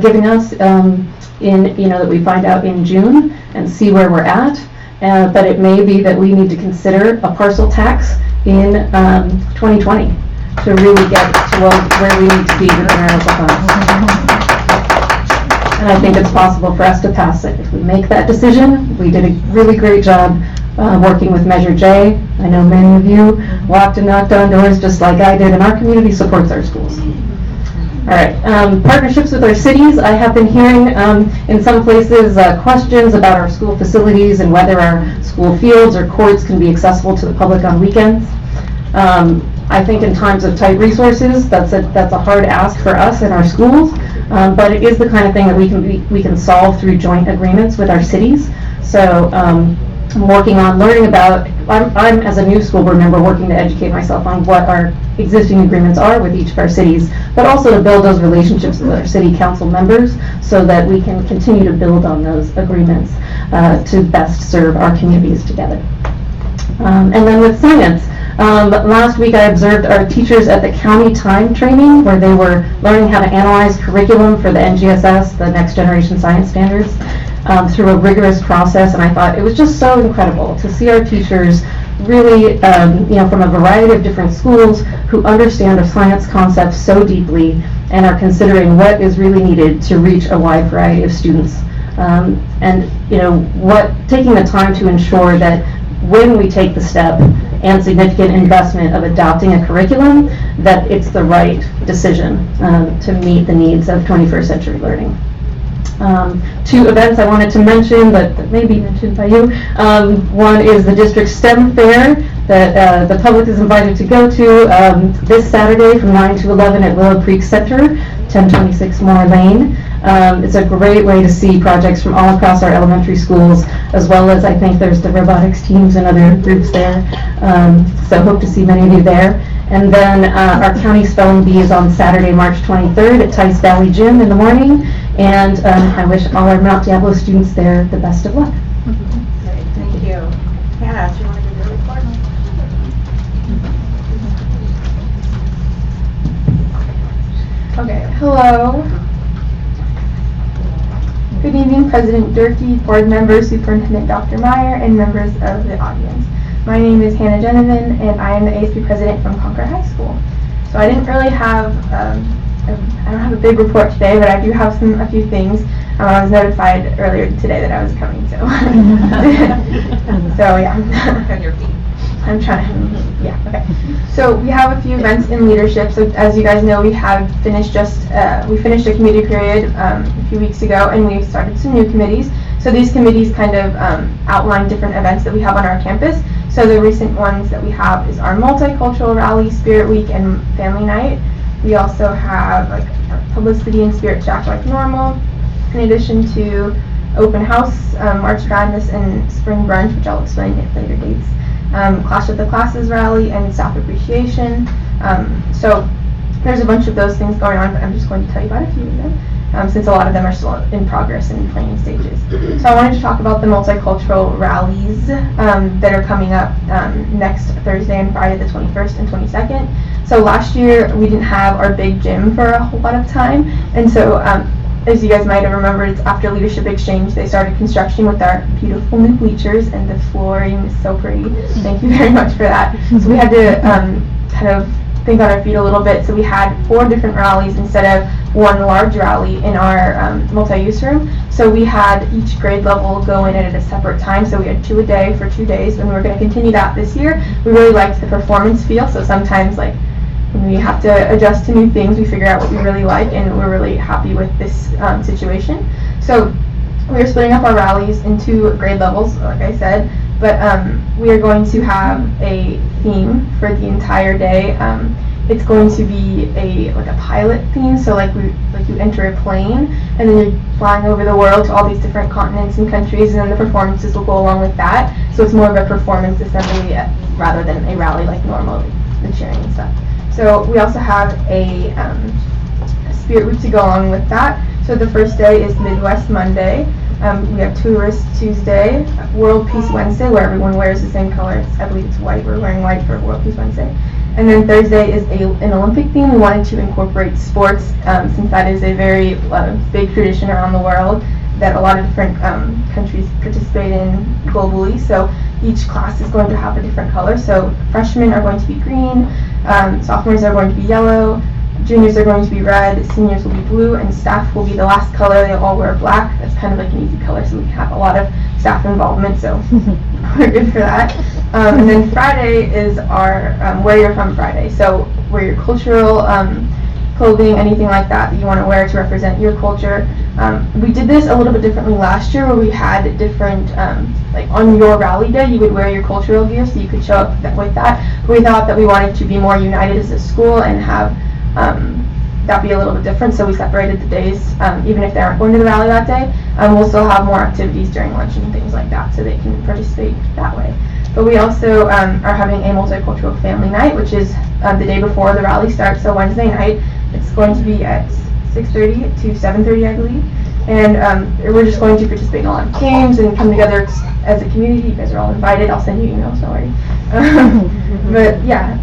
S6: giving us that we find out in June and see where we're at. But it may be that we need to consider a parcel tax in 2020 to really get to where we need to be with our ARPA funds. And I think it's possible for us to pass it. If we make that decision, we did a really great job working with Measure J. I know many of you walked and knocked on doors just like I did, and our community supports our schools. All right, partnerships with our cities. I have been hearing in some places questions about our school facilities and whether our school fields or courts can be accessible to the public on weekends. I think in times of tight resources, that's a hard ask for us in our schools, but it is the kind of thing that we can solve through joint agreements with our cities. So I'm working on learning about. I'm as a new school board member working to educate myself on what our existing agreements are with each of our cities, but also to build those relationships with our city council members so that we can continue to build on those agreements to best serve our communities together. And then with science. Last week I observed our teachers at the county time training where they were learning how to analyze curriculum for the NGSS, the Next Generation Science Standards, through a rigorous process, and I thought it was just so incredible to see our teachers really, from a variety of different schools who understand the science concepts so deeply and are considering what is really needed to reach a wide variety of students. Taking the time to ensure that when we take the step and significant investment of adopting a curriculum, that it's the right decision to meet the needs of 21st century learning. Two events I wanted to mention that may be mentioned by you. One is the district STEM fair that the public is invited to go to this Saturday from 9 to 11 at Willow Creek Center, 1026 Moore Lane. It's a great way to see projects from all across our elementary schools, as well as I think there's the robotics teams and other groups there. So hope to see many of you there. And then our county spelling bee is on Saturday, March 23rd at Tice Valley Gym in the morning. And I wish all our Mount Diablo students there the best of luck.
S2: Great, thank you. Hannah, do you want to give your report?
S7: Okay, hello. Good evening, President Durkee, board members, Superintendent Dr. Meyer, and members of the audience. My name is Hannah Genovan, and I am the ASB president from Concord High School. So I didn't really have, I don't have a big report today, but I do have a few things. I was notified earlier today that I was coming, so. So yeah. On your feet. I'm trying to, yeah, okay. So we have a few events in leadership. So as you guys know, we have finished we finished a committee period a few weeks ago, and we've started some new committees. So these committees kind of outline different events that we have on our campus. So the recent ones that we have is our multicultural rally, Spirit Week, and Family Night. We also have like Publicity and Spirit Jack Like Normal, in addition to Open House, March Madness, and Spring Brunch, which I'll explain at later dates. Clash of the Classes rally and South Appreciation. So there's a bunch of those things going on, but I'm just going to tell you about a few of them, since a lot of them are still in progress and in planning stages. So I wanted to talk about the multicultural rallies that are coming up next Thursday and Friday, the 21st and 22nd. So last year we didn't have our big gym for a whole lot of time, and so as you guys might have remembered, it's after Leadership Exchange, they started construction with our beautiful new bleachers, and the flooring is so pretty. Thank you very much for that. So we had to kind of think on our feet a little bit. So we had 4 different rallies instead of one large rally in our multi-use room. So we had each grade level go in at a separate time. So we had 2 a day for 2 days, and we're going to continue that this year. We really liked the performance feel. So sometimes, like, when we have to adjust to new things, we figure out what we really like, and we're really happy with this situation. So we are splitting up our rallies into grade levels, like I said, but we are going to have a theme for the entire day. It's going to be like a pilot theme, so like you enter a plane and then you're flying over the world to all these different continents and countries, and then the performances will go along with that. So it's more of a performance assembly rather than a rally like normal, the cheering and stuff. So we also have a spirit week to go along with that. So the first day is Midwest Monday. We have Tourist Tuesday, World Peace Wednesday, where everyone wears the same color. I believe it's white. We're wearing white for World Peace Wednesday. And then Thursday is an Olympic theme. We wanted to incorporate sports since that is a very big tradition around the world that a lot of different countries participate in globally. So each class is going to have a different color. So freshmen are going to be green, sophomores are going to be yellow, juniors are going to be red, seniors will be blue, and staff will be the last color. They all wear black. That's kind of like an easy color, so we can have a lot of staff involvement, so we're good for that. And then Friday is our Where You're From Friday. So wear your cultural clothing, anything like that you want to wear to represent your culture. We did this a little bit differently last year, where we had different, like on your rally day, you would wear your cultural gear, so you could show up with that. But we thought that we wanted to be more united as a school and have that be a little bit different, so we separated the days. Even if they aren't going to the rally that day, we'll still have more activities during lunch and things like that, so they can participate that way. But we also are having a multicultural family night, which is the day before the rally starts, so Wednesday night. It's going to be at 6:30 to 7:30, I believe. And we're just going to participate in a lot of games and come together as a community. You guys are all invited. I'll send you emails, don't worry. But yeah,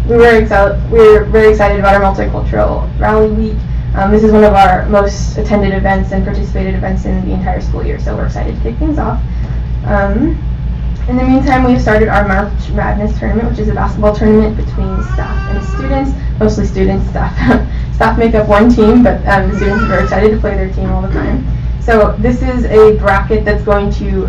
S7: we're very excited about our multicultural rally week. This is one of our most attended events and participated events in the entire school year, so we're excited to kick things off. In the meantime, we've started our March Madness tournament, which is a basketball tournament between staff and students, mostly students. Staff make up one team, but the students are very excited to play their team all the time. So this is a bracket that's going to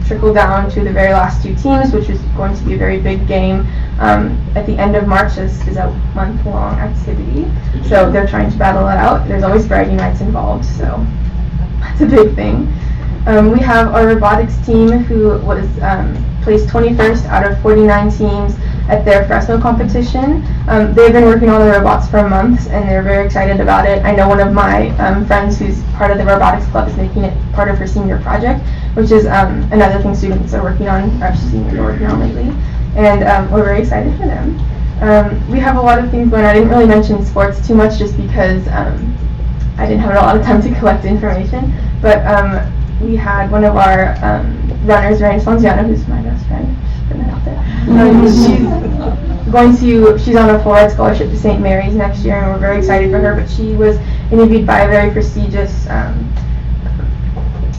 S7: trickle down to the very last two teams, which is going to be a very big game at the end of March. This is a month-long activity, so they're trying to battle it out. There's always bragging rights involved, so that's a big thing. We have our robotics team, who was placed 21st out of 49 teams at their Fresno competition. They've been working on the robots for months, and they're very excited about it. I know one of my friends who's part of the robotics club is making it part of her senior project, which is another thing students are working on, or seniors are working on lately, and we're very excited for them. We have a lot of things going on. I didn't really mention sports too much just because I didn't have a lot of time to collect information, but we had one of our runners, Ryan Sponziano, who's my best friend, just putting it out there. She's on a full ride scholarship to St. Mary's next year, and we're very excited for her. But she was interviewed by a very prestigious,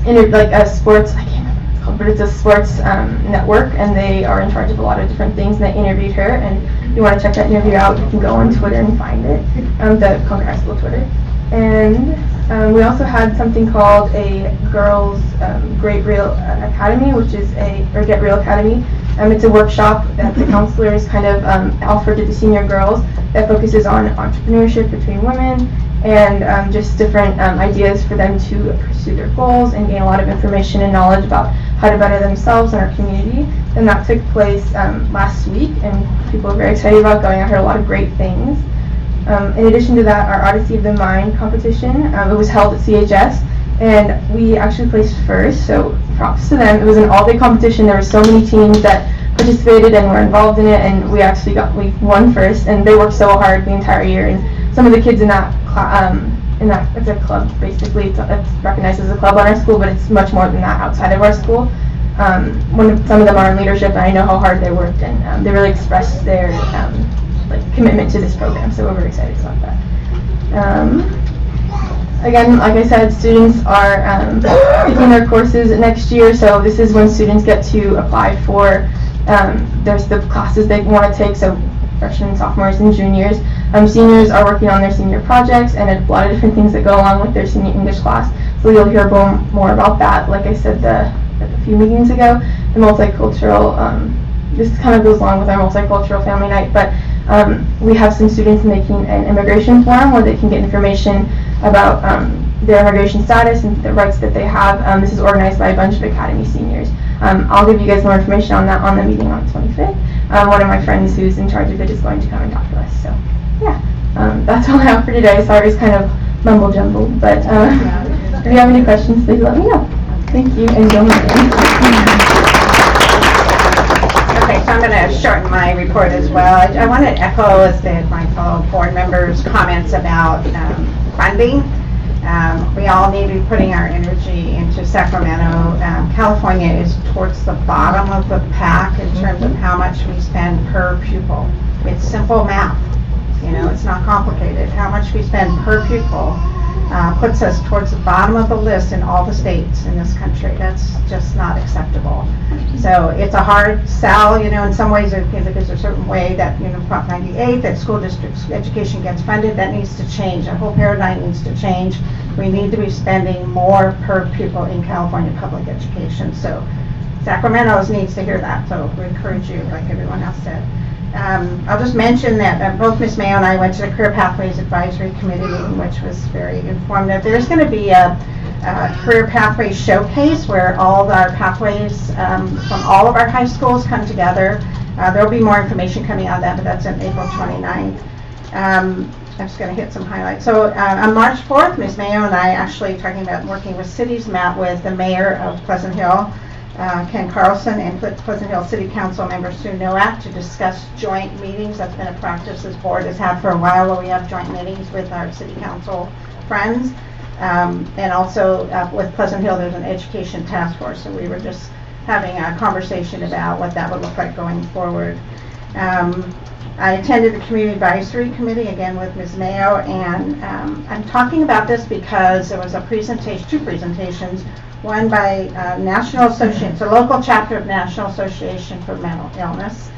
S7: like a sports, I can't remember what it's called, but it's a sports network, and they are in charge of a lot of different things. And they interviewed her, and if you want to check that interview out, you can go on Twitter and find it, the Concord High School Twitter. And we also had something called a Girls Get Real Academy, or Get Real Academy. It's a workshop that the counselors kind of offer to the senior girls that focuses on entrepreneurship between women and just different ideas for them to pursue their goals and gain a lot of information and knowledge about how to better themselves and our community. And that took place last week, and people are very excited about going. I heard a lot of great things. In addition to that, our Odyssey of the Mind competition, it was held at CHS, and we actually placed first, so props to them. It was an all-day competition. There were so many teams that participated and were involved in it, and we won first, and they worked so hard the entire year. And some of the kids in that it's a club, basically. It's recognized as a club on our school, but it's much more than that outside of our school. Some of them are in leadership, and I know how hard they worked, and they really expressed their commitment to this program, so we're very excited about that. Again, like I said, students are taking their courses next year, so this is when students get to apply for there's the classes they want to take, so freshmen, sophomores, and juniors. Seniors are working on their senior projects and a lot of different things that go along with their senior English class, so you'll hear more about that. Like I said a few meetings ago, the multicultural, this kind of goes along with our multicultural family night, but we have some students making an immigration form where they can get information about their immigration status and the rights that they have. This is organized by a bunch of Academy seniors. I'll give you guys more information on that on the meeting on the 25th. One of my friends who's in charge of it is going to come and talk to us. So That's all I have for today. Sorry, it's kind of mumble jumble, but if you have any questions, please let me know. Thank you, and go Martin.
S2: Okay, so I'm going to shorten my report as well. I want to echo my fellow board members' comments about funding. We all need to be putting our energy into Sacramento. California is towards the bottom of the pack in terms of how much we spend per pupil. It's simple math. You know, it's not complicated. How much we spend per pupil puts us towards the bottom of the list in all the states in this country. That's just not acceptable. So it's a hard sell, you know, in some ways because there's a certain way that, you know, Prop 98, that school districts education gets funded, that needs to change. The whole paradigm needs to change. We need to be spending more per pupil in California public education. So Sacramento needs to hear that. So we encourage you, like everyone else said. I'll just mention that both Ms. Mayo and I went to the Career Pathways Advisory Committee meeting, which was very informative. There's going to be a Career Pathways Showcase where all of our pathways from all of our high schools come together. There will be more information coming on that, but that's on April 29th. I'm just going to hit some highlights. So on March 4th, Ms. Mayo and I actually talking about working with cities met with the mayor of Pleasant Hill, Ken Carlson, and Pleasant Hill City Council member Sue Nowak to discuss joint meetings. That's been a practice this board has had for a while, where we have joint meetings with our city council friends. And also with Pleasant Hill, there's an education task force, so we were just having a conversation about what that would look like going forward. I attended the Community Advisory Committee, again with Ms. Mayo, and I'm talking about this because there was a presentation, two presentations, one by National Association, it's a local chapter of National Association for Mental Illness.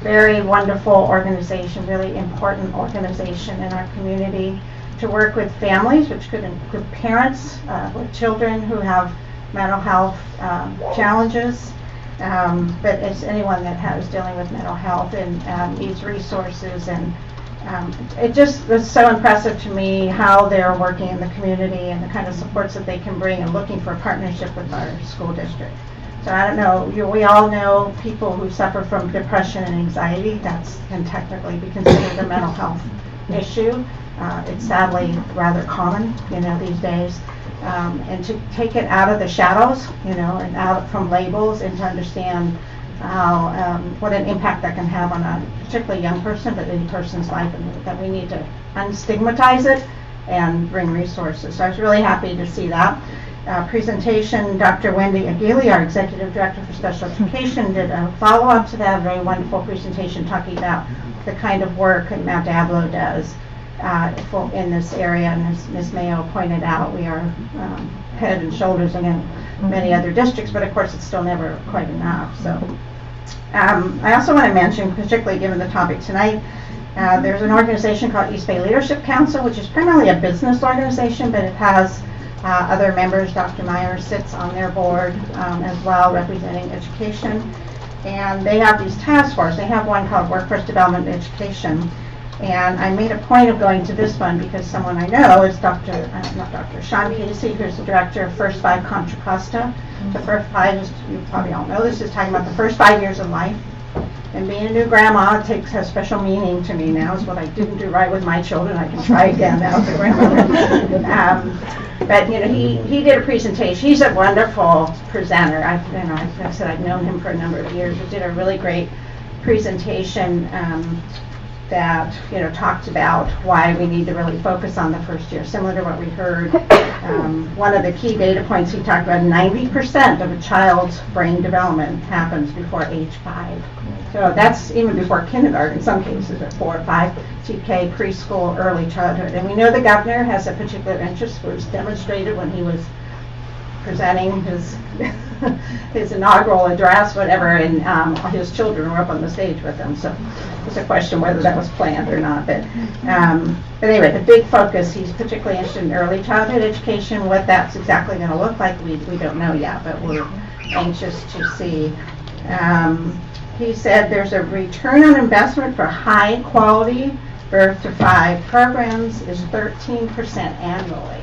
S2: Very wonderful organization, really important organization in our community to work with families, which could include parents with children who have mental health challenges. But it's anyone that is dealing with mental health and needs resources, and it just was so impressive to me how they're working in the community and the kind of supports that they can bring, and looking for a partnership with our school district. So I don't know, we all know people who suffer from depression and anxiety. That can technically be considered a mental health issue. It's sadly rather common, you know, these days. And to take it out of the shadows, you know, and out from labels, and to understand how what an impact that can have on a particularly young person, but any person's life, and that we need to unstigmatize it and bring resources. So I was really happy to see that. Presentation, Dr. Wendy Aguili, our Executive Director for Special Education, did a follow-up to that, a very wonderful presentation talking about the kind of work that Mount Diablo does in this area. And as Ms. Mayo pointed out, we are head and shoulders against many other districts, but of course it's still never quite enough. So I also want to mention, particularly given the topic tonight, there's an organization called East Bay Leadership Council, which is primarily a business organization, but it has other members. Dr. Meyer sits on their board as well, representing education. And they have these task forces. They have one called Workforce Development and Education. And I made a point of going to this one because someone I know is Sean Casey, who's the director of First Five Contra Costa. The First Five, is, you probably all know this, is talking about the first 5 years of life. And being a new grandma has special meaning to me now. It's what I didn't do right with my children. I can try again now as a grandmother. But you know, he did a presentation. He's a wonderful presenter. I said I've known him for a number of years. He did a really great presentation that, you know, talked about why we need to really focus on the first year, similar to what we heard. One of the key data points he talked about, 90% of a child's brain development happens before age 5. So that's even before kindergarten, in some cases at 4 or 5, TK, preschool, early childhood. And we know the governor has a particular interest, which was demonstrated when he was presenting his inaugural address, whatever, and his children were up on the stage with him. So it's a question whether that was planned or not. But anyway, the big focus, he's particularly interested in early childhood education. What that's exactly going to look like, we don't know yet, but we're anxious to see. He said there's a return on investment for high quality birth to 5 programs is 13% annually.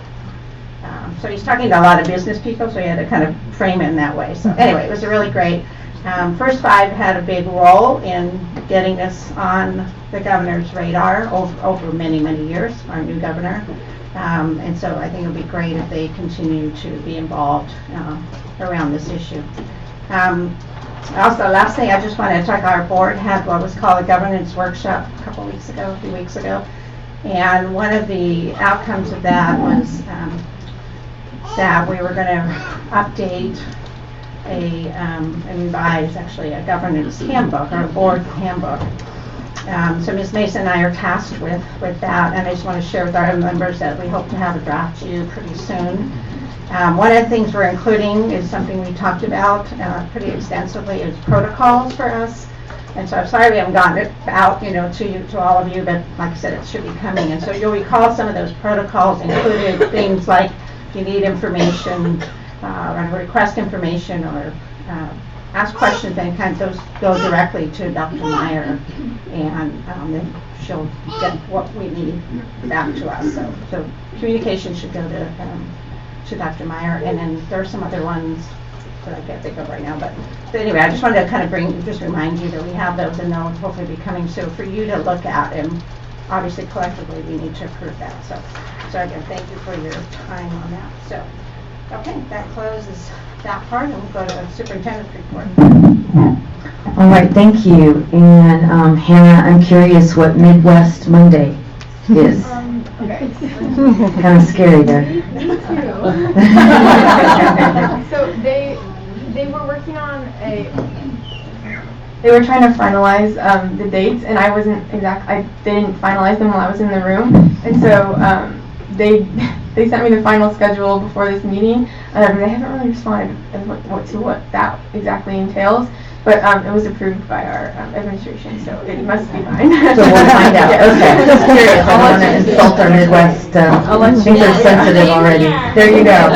S2: So he's talking to a lot of business people, so he had to kind of frame it in that way. So anyway, it was a really great First Five had a big role in getting us on the governor's radar over many, many years, our new governor. And so I think it would be great if they continue to be involved around this issue. Also, last thing I just wanted to talk, our board had what was called a governance workshop a few weeks ago. And one of the outcomes of that was that we were going to update and revise actually a governance handbook, or a board handbook. So Ms. Mason and I are tasked with that, and I just want to share with our members that we hope to have a draft to you pretty soon. One of the things we're including is something we talked about pretty extensively, is protocols for us. And so I'm sorry we haven't gotten it out, to all of you, but like I said, it should be coming. And so you'll recall some of those protocols included things like if you need information, or request information, or ask questions, and kind of those go directly to Dr. Meyer, and then she'll get what we need back to us. So communication should go to Dr. Meyer, and then there are some other ones that I can't think of right now. But anyway, I just wanted to kind of just remind you that we have those, and they'll hopefully be coming soon for you to look at, and obviously collectively we need to approve that. So again, thank you for your time on that. So, okay, that closes that part, and we'll go to the superintendent's report.
S3: All right, thank you. And Hannah, I'm curious what Midwest Monday is.
S7: Okay.
S3: Kind of scary there.
S7: Me too. So they were working on they were trying to finalize the dates, and I wasn't they didn't finalize them while I was in the room, and so they sent me the final schedule before this meeting. They haven't really responded as what that exactly entails, but it was approved by our administration, so it must be fine.
S3: So we'll find out.
S7: Yeah.
S3: Okay. Just curious. I don't want to insult our Midwest. I think they're sensitive already. There you go.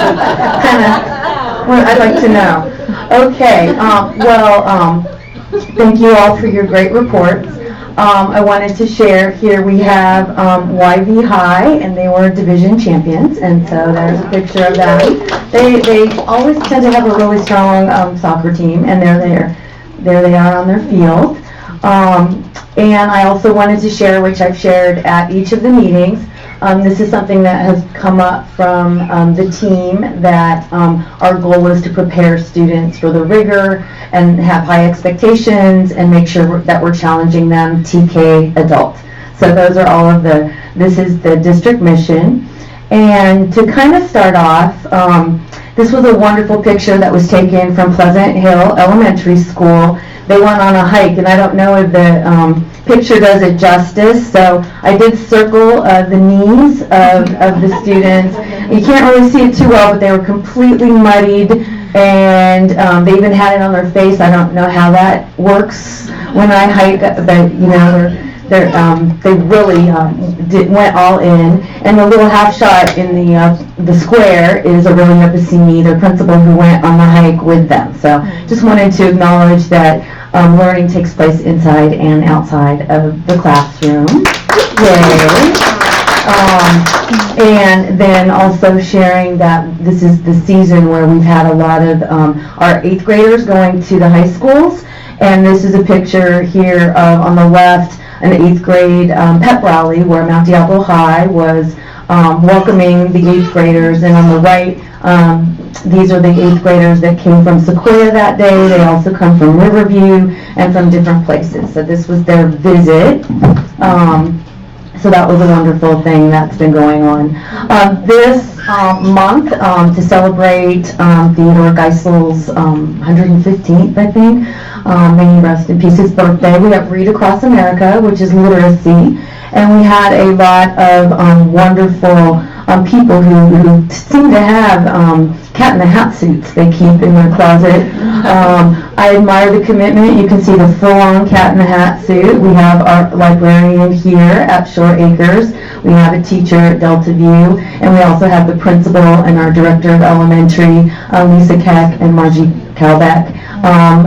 S3: Well, I'd like to know. Okay. Thank you all for your great reports. I wanted to share here we have YV High, and they were division champions, and so there's a picture of them. They always tend to have a really strong soccer team, and there they are on their field. And I also wanted to share, which I've shared at each of the meetings, this is something that has come up from the team, that our goal is to prepare students for the rigor and have high expectations and make sure that we're challenging them TK adult. So those are all of this is the district mission. And to kind of start off, this was a wonderful picture that was taken from Pleasant Hill Elementary School. They went on a hike, and I don't know if the picture does it justice, so I did circle the knees of the students. You can't really see it too well, but they were completely muddied, and they even had it on their face. I don't know how that works when I hike, but they really went all in. And the little half shot in the square is Aurelia Bassini, their principal, who went on the hike with them. So just wanted to acknowledge that learning takes place inside and outside of the classroom. Yay! And then also sharing that this is the season where we've had a lot of our 8th graders going to the high schools. And this is a picture here of, on the left, an 8th grade pep rally where Mount Diablo High was welcoming the 8th graders, and on the right, these are the 8th graders that came from Sequoia that day. They also come from Riverview and from different places. So this was their visit. So that was a wonderful thing that's been going on. This month, to celebrate Theodore Geisel's 115th, I think, may he rest in peace, his birthday, we have Read Across America, which is literacy, and we had a lot of wonderful people who seem to have cat in the hat suits they keep in their closet. I admire the commitment. You can see the full-on cat in the hat suit. We have our librarian here at Shore Acres. We have a teacher at Delta View, and we also have the principal and our director of elementary, Lisa Keck and Margie Calbeck,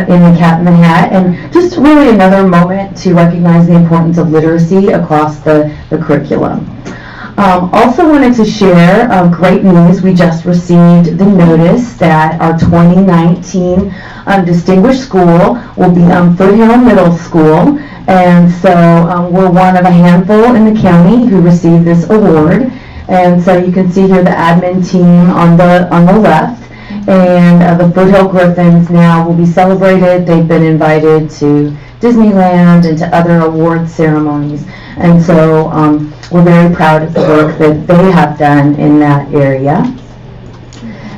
S3: in the cat in the hat. And just really another moment to recognize the importance of literacy across the curriculum. Also wanted to share great news. We just received the notice that our 2019 Distinguished School will be Foothill Middle School. And so we're one of a handful in the county who received this award. And so you can see here the admin team on the left. And the Foothill Griffins now will be celebrated. They've been invited to Disneyland and to other award ceremonies. And so we're very proud of the work that they have done in that area.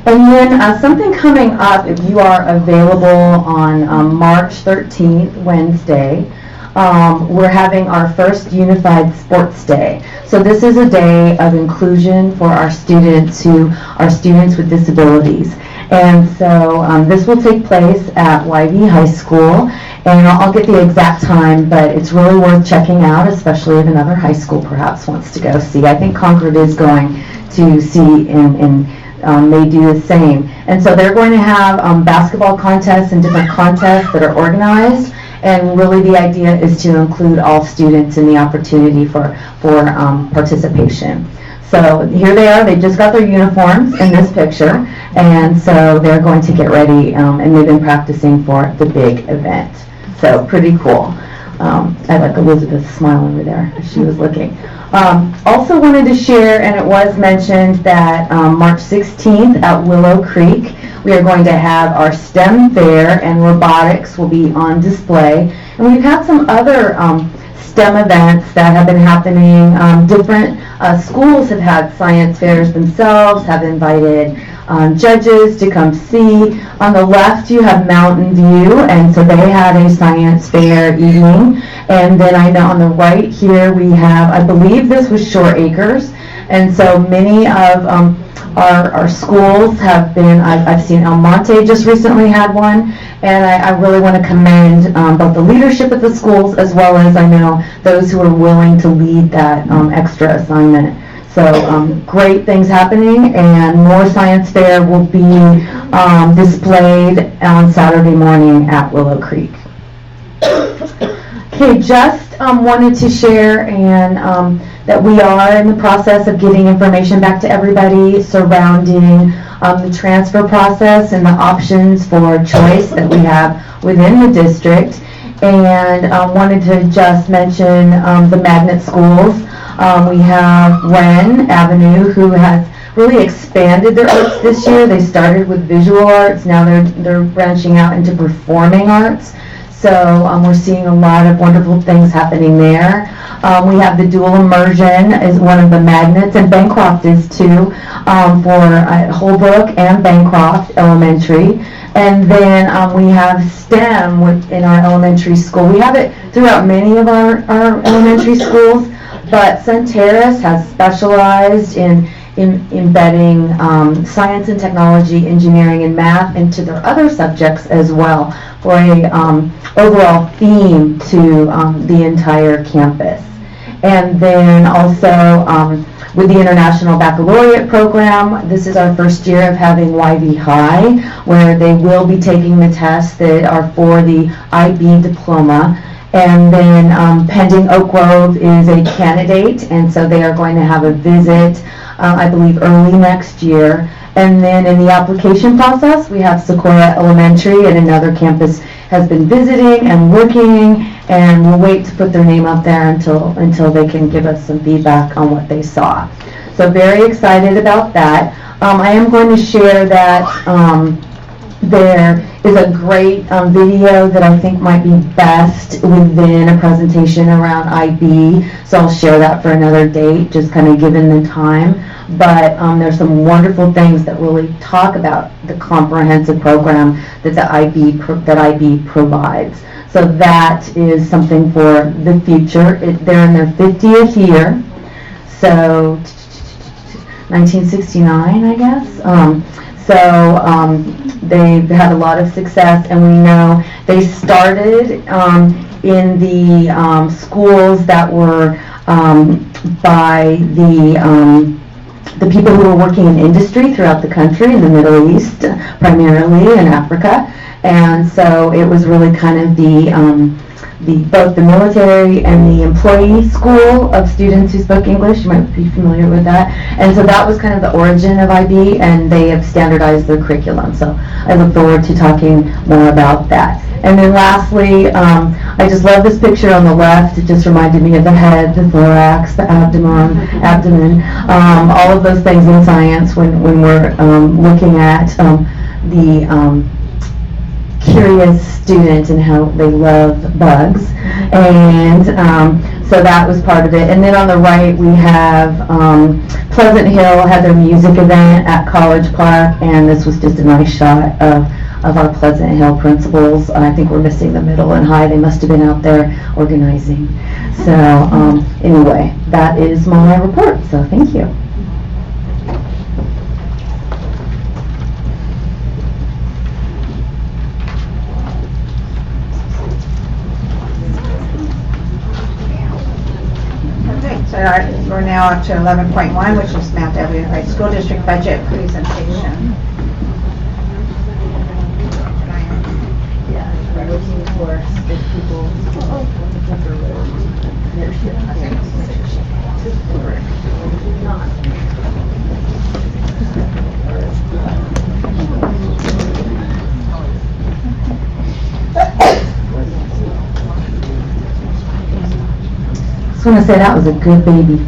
S3: And then something coming up, if you are available on March 13th, Wednesday, we're having our first Unified Sports Day. So this is a day of inclusion for our students who are students with disabilities. And so this will take place at YV High School, and I'll get the exact time, but it's really worth checking out, especially if another high school perhaps wants to go see. I think Concord is going to see and may do the same. And so they're going to have basketball contests and different contests that are organized, and really the idea is to include all students in the opportunity for participation. So here they are, they just got their uniforms in this picture, and so they're going to get ready, and they've been practicing for the big event. So pretty cool. I like Elizabeth's smile over there as she was looking. Also wanted to share, and it was mentioned that March 16th at Willow Creek, we are going to have our STEM fair, and robotics will be on display. And we've had some other STEM events that have been happening. Different schools have had science fairs themselves, have invited judges to come see. On the left you have Mountain View, and so they had a science fair evening. And then I know on the right here we have, I believe this was Shore Acres, and so many of our schools have been, I've seen El Monte just recently had one, and I really want to commend both the leadership at the schools as well as I know those who are willing to lead that extra assignment. So great things happening, and more science fair will be displayed on Saturday morning at Willow Creek. Okay, just wanted to share and that we are in the process of getting information back to everybody surrounding the transfer process and the options for choice that we have within the district. And wanted to just mention the magnet schools. We have Wren Avenue, who has really expanded their arts this year. They started with visual arts, now they're branching out into performing arts. So we're seeing a lot of wonderful things happening there. We have the dual immersion is one of the magnets, and Bancroft is too, for Holbrook and Bancroft Elementary. And then we have STEM in our elementary school. We have it throughout many of our elementary schools, but Sun Terrace has specialized in embedding science and technology, engineering, and math into their other subjects as well for a overall theme to the entire campus. And then also with the International Baccalaureate Program, this is our first year of having YV High, where they will be taking the tests that are for the IB diploma. And then Pending Oak Grove is a candidate, and so they are going to have a visit, I believe, early next year. And then in the application process, we have Sequoia Elementary, and another campus has been visiting and looking, and we'll wait to put their name up there until they can give us some feedback on what they saw. So very excited about that. I am going to share that there is a great video that I think might be best within a presentation around IB, so I'll share that for another date, just kind of given the time. But there's some wonderful things that really talk about the comprehensive program that IB provides. So that is something for the future. They're in their 50th year, so 1969, I guess. They've had a lot of success, and we know they started in the schools that were by the people who were working in industry throughout the country, in the Middle East, primarily in Africa. And so it was really kind of both the military and the employee school of students who spoke English. You might be familiar with that. And so that was kind of the origin of IB, and they have standardized their curriculum. So I look forward to talking more about that. And then lastly, I just love this picture on the left. It just reminded me of the head, the thorax, the abdomen, all of those things in science when we're looking at the curious student and how they love bugs. And so that was part of it. And then on the right we have Pleasant Hill had their music event at College Park, and this was just a nice shot of our Pleasant Hill principals. I think we're missing the middle and high. They must have been out there organizing. So anyway, that is my report. So thank you.
S2: So we're now up to 11.1, which is Mount W Unified School District budget presentation.
S21: Looking for if people
S3: I just want to say that was a good baby.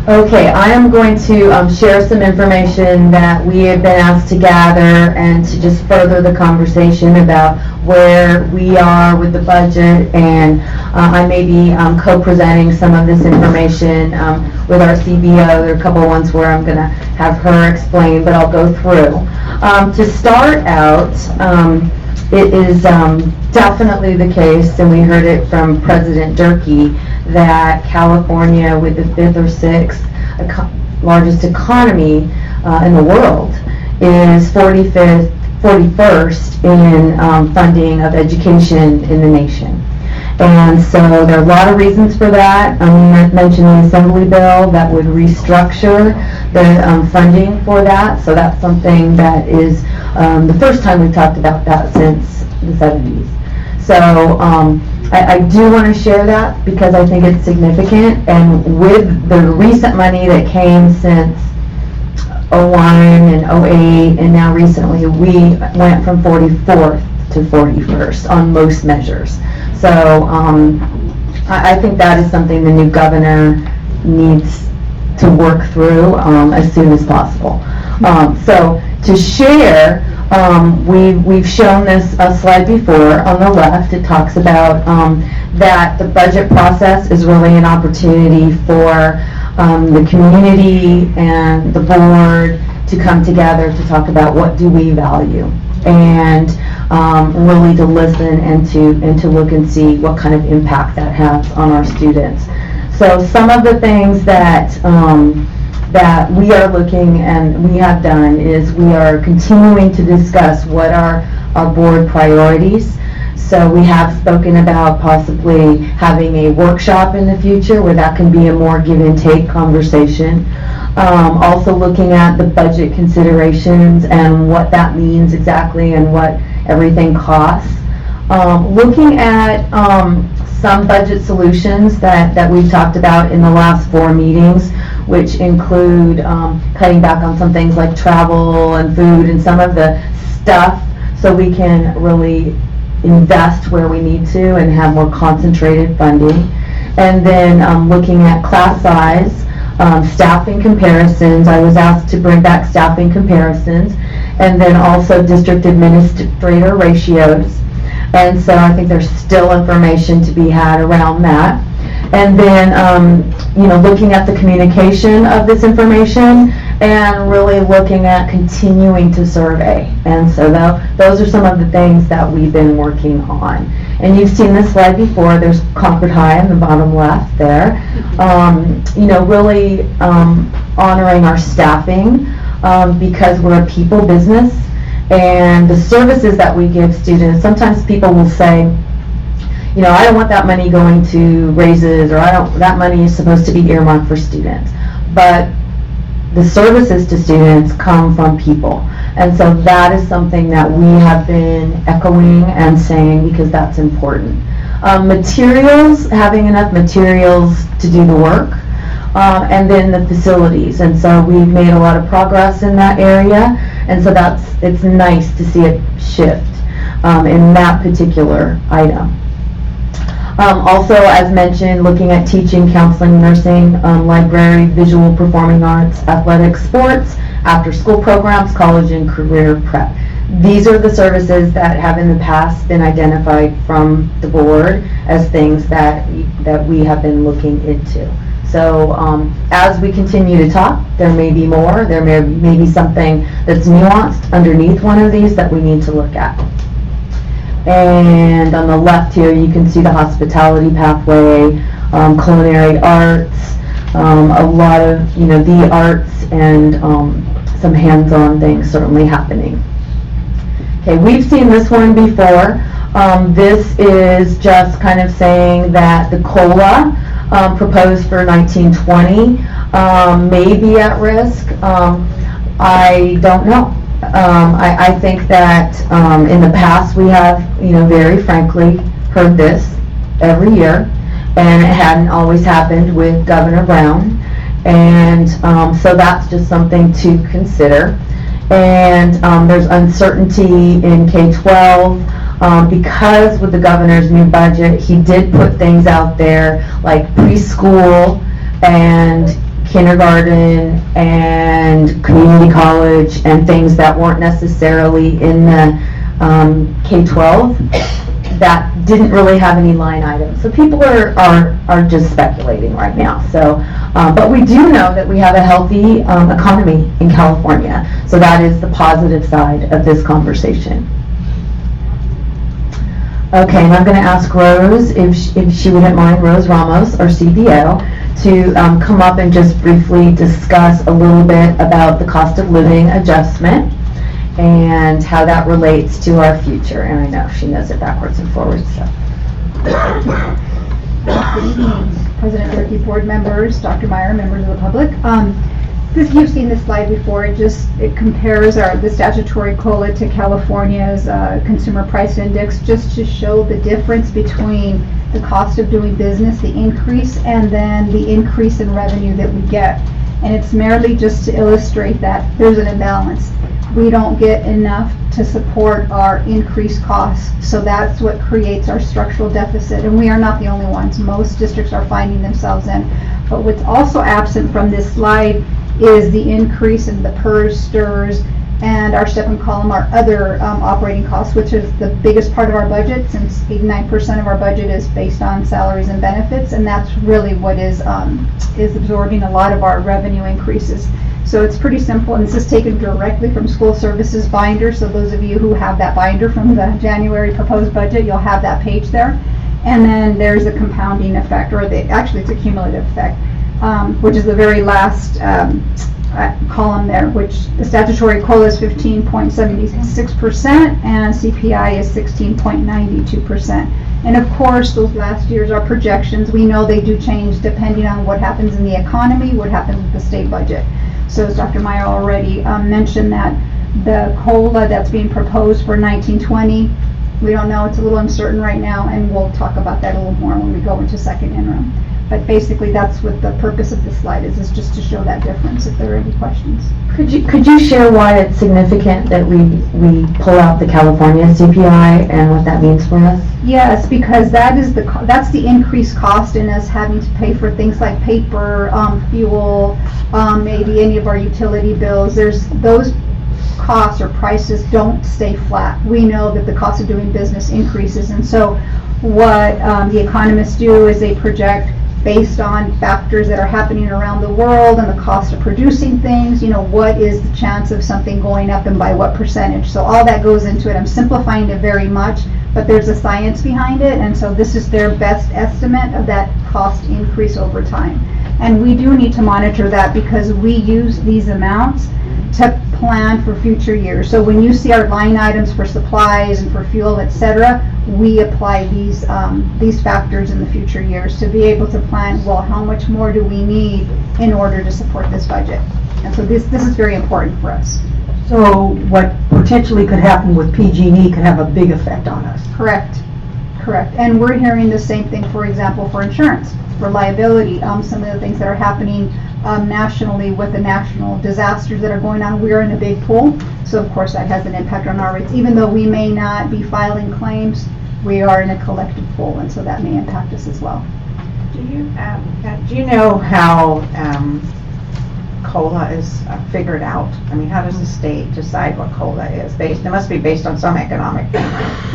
S3: Okay, I am going to share some information that we have been asked to gather and to just further the conversation about where we are with the budget, and I may be co-presenting some of this information with our CBO. There are a couple ones where I'm going to have her explain, but I'll go through. To start out, it is definitely the case, and we heard it from President Durkee, that California, with the 5th or 6th largest economy in the world, is 41st in funding of education in the nation. And so there are a lot of reasons for that. You mentioned the Assembly bill that would restructure the funding for that. So that's something that is the first time we've talked about that since the 70s. So I do want to share that because I think it's significant. And with the recent money that came since 01 and 08 and now recently, we went from 44th to 41st on most measures. So I think that is something the new governor needs to work through as soon as possible. So to share, we've shown this slide before on the left. It talks about that the budget process is really an opportunity for the community and the board to come together to talk about what do we value, and really to listen and to look and see what kind of impact that has on our students. So some of the things that that we are looking and we have done is we are continuing to discuss what are our board priorities. So we have spoken about possibly having a workshop in the future where that can be a more give and take conversation. Also looking at the budget considerations and what that means exactly and what everything costs. Looking at some budget solutions that we've talked about in the last 4 meetings, which include cutting back on some things like travel and food and some of the stuff so we can really invest where we need to and have more concentrated funding. And then looking at class size, staffing comparisons. I was asked to bring back staffing comparisons, and then also district administrator ratios. And so I think there's still information to be had around that. And then, looking at the communication of this information and really looking at continuing to survey. And so those are some of the things that we've been working on. And you've seen this slide before. There's Concord High in the bottom left there. Really honoring our staffing because we're a people business. And the services that we give students, sometimes people will say, I don't want that money going to raises, or that money is supposed to be earmarked for students. But the services to students come from people. And so that is something that we have been echoing and saying because that's important. Materials, having enough materials to do the work, and then the facilities. And so we've made a lot of progress in that area, and so it's nice to see it shift in that particular item. Also, as mentioned, looking at teaching, counseling, nursing, library, visual, performing arts, athletics, sports, after-school programs, college and career prep. These are the services that have in the past been identified from the board as things that we have been looking into. So as we continue to talk, there may be more, there may be something that's nuanced underneath one of these that we need to look at. And on the left here, you can see the hospitality pathway, culinary arts, a lot of, the arts and some hands-on things certainly happening. Okay, we've seen this one before. This is just kind of saying that the COLA proposed for 1920 may be at risk. I don't know. I think that in the past we have, very frankly, heard this every year, and it hadn't always happened with Governor Brown, and so that's just something to consider. And there's uncertainty in K-12 because with the governor's new budget, he did put things out there like preschool and kindergarten and community college and things that weren't necessarily in the K-12 that didn't really have any line items. So people are just speculating right now. So, but we do know that we have a healthy economy in California. So that is the positive side of this conversation. Okay, and I'm going to ask Rose, if she wouldn't mind, Rose Ramos, our CBO, to come up and just briefly discuss a little bit about the cost of living adjustment and how that relates to our future. And I know she knows it backwards and forwards. So.
S2: Good evening, President Durkee, board members, Dr. Meyer, members of the public. You've seen this slide before. It compares the statutory COLA to California's consumer price index, just to show the difference between the cost of doing business, the increase, and then the increase in revenue that we get. And it's merely just to illustrate that there's an imbalance. We don't get enough to support our increased costs, so that's what creates our structural deficit. And we are not the only ones. Most districts are finding themselves in. But what's also absent from this slide is the increase in the PERS, STRS, and our step and column, our other operating costs, which is the biggest part of our budget, since 89% of our budget is based on salaries and benefits, and that's really what is absorbing a lot of our revenue increases. So it's pretty simple, and this is taken directly from school services binder, so those of you who have that binder from the January proposed budget, you'll have that page there. And then there's a compounding effect, or actually it's a cumulative effect, which is the very last column there, which the statutory COLA is 15.76% and CPI is 16.92%. And of course, those last years are projections. We know they do change depending on what happens in the economy, what happens with the state budget. So as Dr. Meyer already mentioned, that the COLA that's being proposed for 1920, we don't know, it's a little uncertain right now, and we'll talk about that a little more when we go into second interim. But basically, that's what the purpose of this slide is just to show that difference, if there are any questions.
S3: Could you share why it's significant that we pull out the California CPI and what that means for us?
S2: Yes, because that's the increased cost in us having to pay for things like paper, fuel, maybe any of our utility bills. Those costs or prices don't stay flat. We know that the cost of doing business increases, and so what the economists do is they project based on factors that are happening around the world and the cost of producing things, what is the chance of something going up and by what percentage. So all that goes into it. I'm simplifying it very much, but there's a science behind it, and so this is their best estimate of that cost increase over time. And we do need to monitor that because we use these amounts to plan for future years. So when you see our line items for supplies and for fuel, etc., we apply these factors in the future years to be able to plan, well, how much more do we need in order to support this budget? And so this is very important for us.
S5: So what potentially could happen with PG&E could have a big effect on us.
S2: Correct, correct. And we're hearing the same thing, for example, for insurance, for liability, some of the things that are happening nationally with the national disasters that are going on. We're in a big pool, so of course that has an impact on our rates. Even though we may not be filing claims, we are in a collective pool, and so that may impact us as well.
S9: Do you know how COLA is figured out? I mean, how does the state decide what COLA is based? It must be based on some economic thing.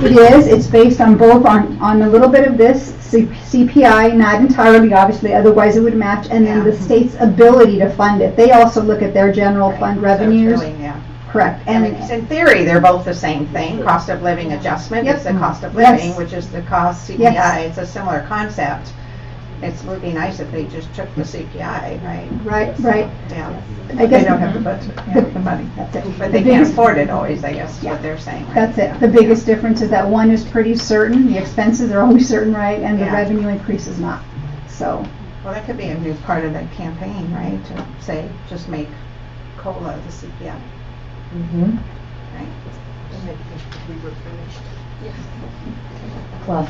S2: It is. It's based on both on a little bit of this CPI, not entirely, obviously, otherwise it would match, and then the state's ability to fund it. They also look at their general fund revenues.
S9: So it's really,
S2: Correct.
S9: And in theory, they're both the same thing. Cost of living adjustment is the cost of living, which is the cost CPI.
S2: Yes.
S9: It's a similar concept. It would be nice if they just took the CPI, right?
S2: Right.
S9: Yeah.
S2: I guess
S9: They don't have the budget, the money.
S2: That's it.
S9: But
S2: The
S9: they can't
S2: biggest-
S9: afford it always, I guess, is what they're saying, right?
S2: That's it. The biggest difference is that one is pretty certain, the expenses are always certain, right, and the
S9: Yeah.
S2: revenue increase is not. So,
S9: Well, that could be a new part of the campaign, right? To say, just make COLA the CPI.
S22: Mm-hmm.
S9: Right?
S22: Plus.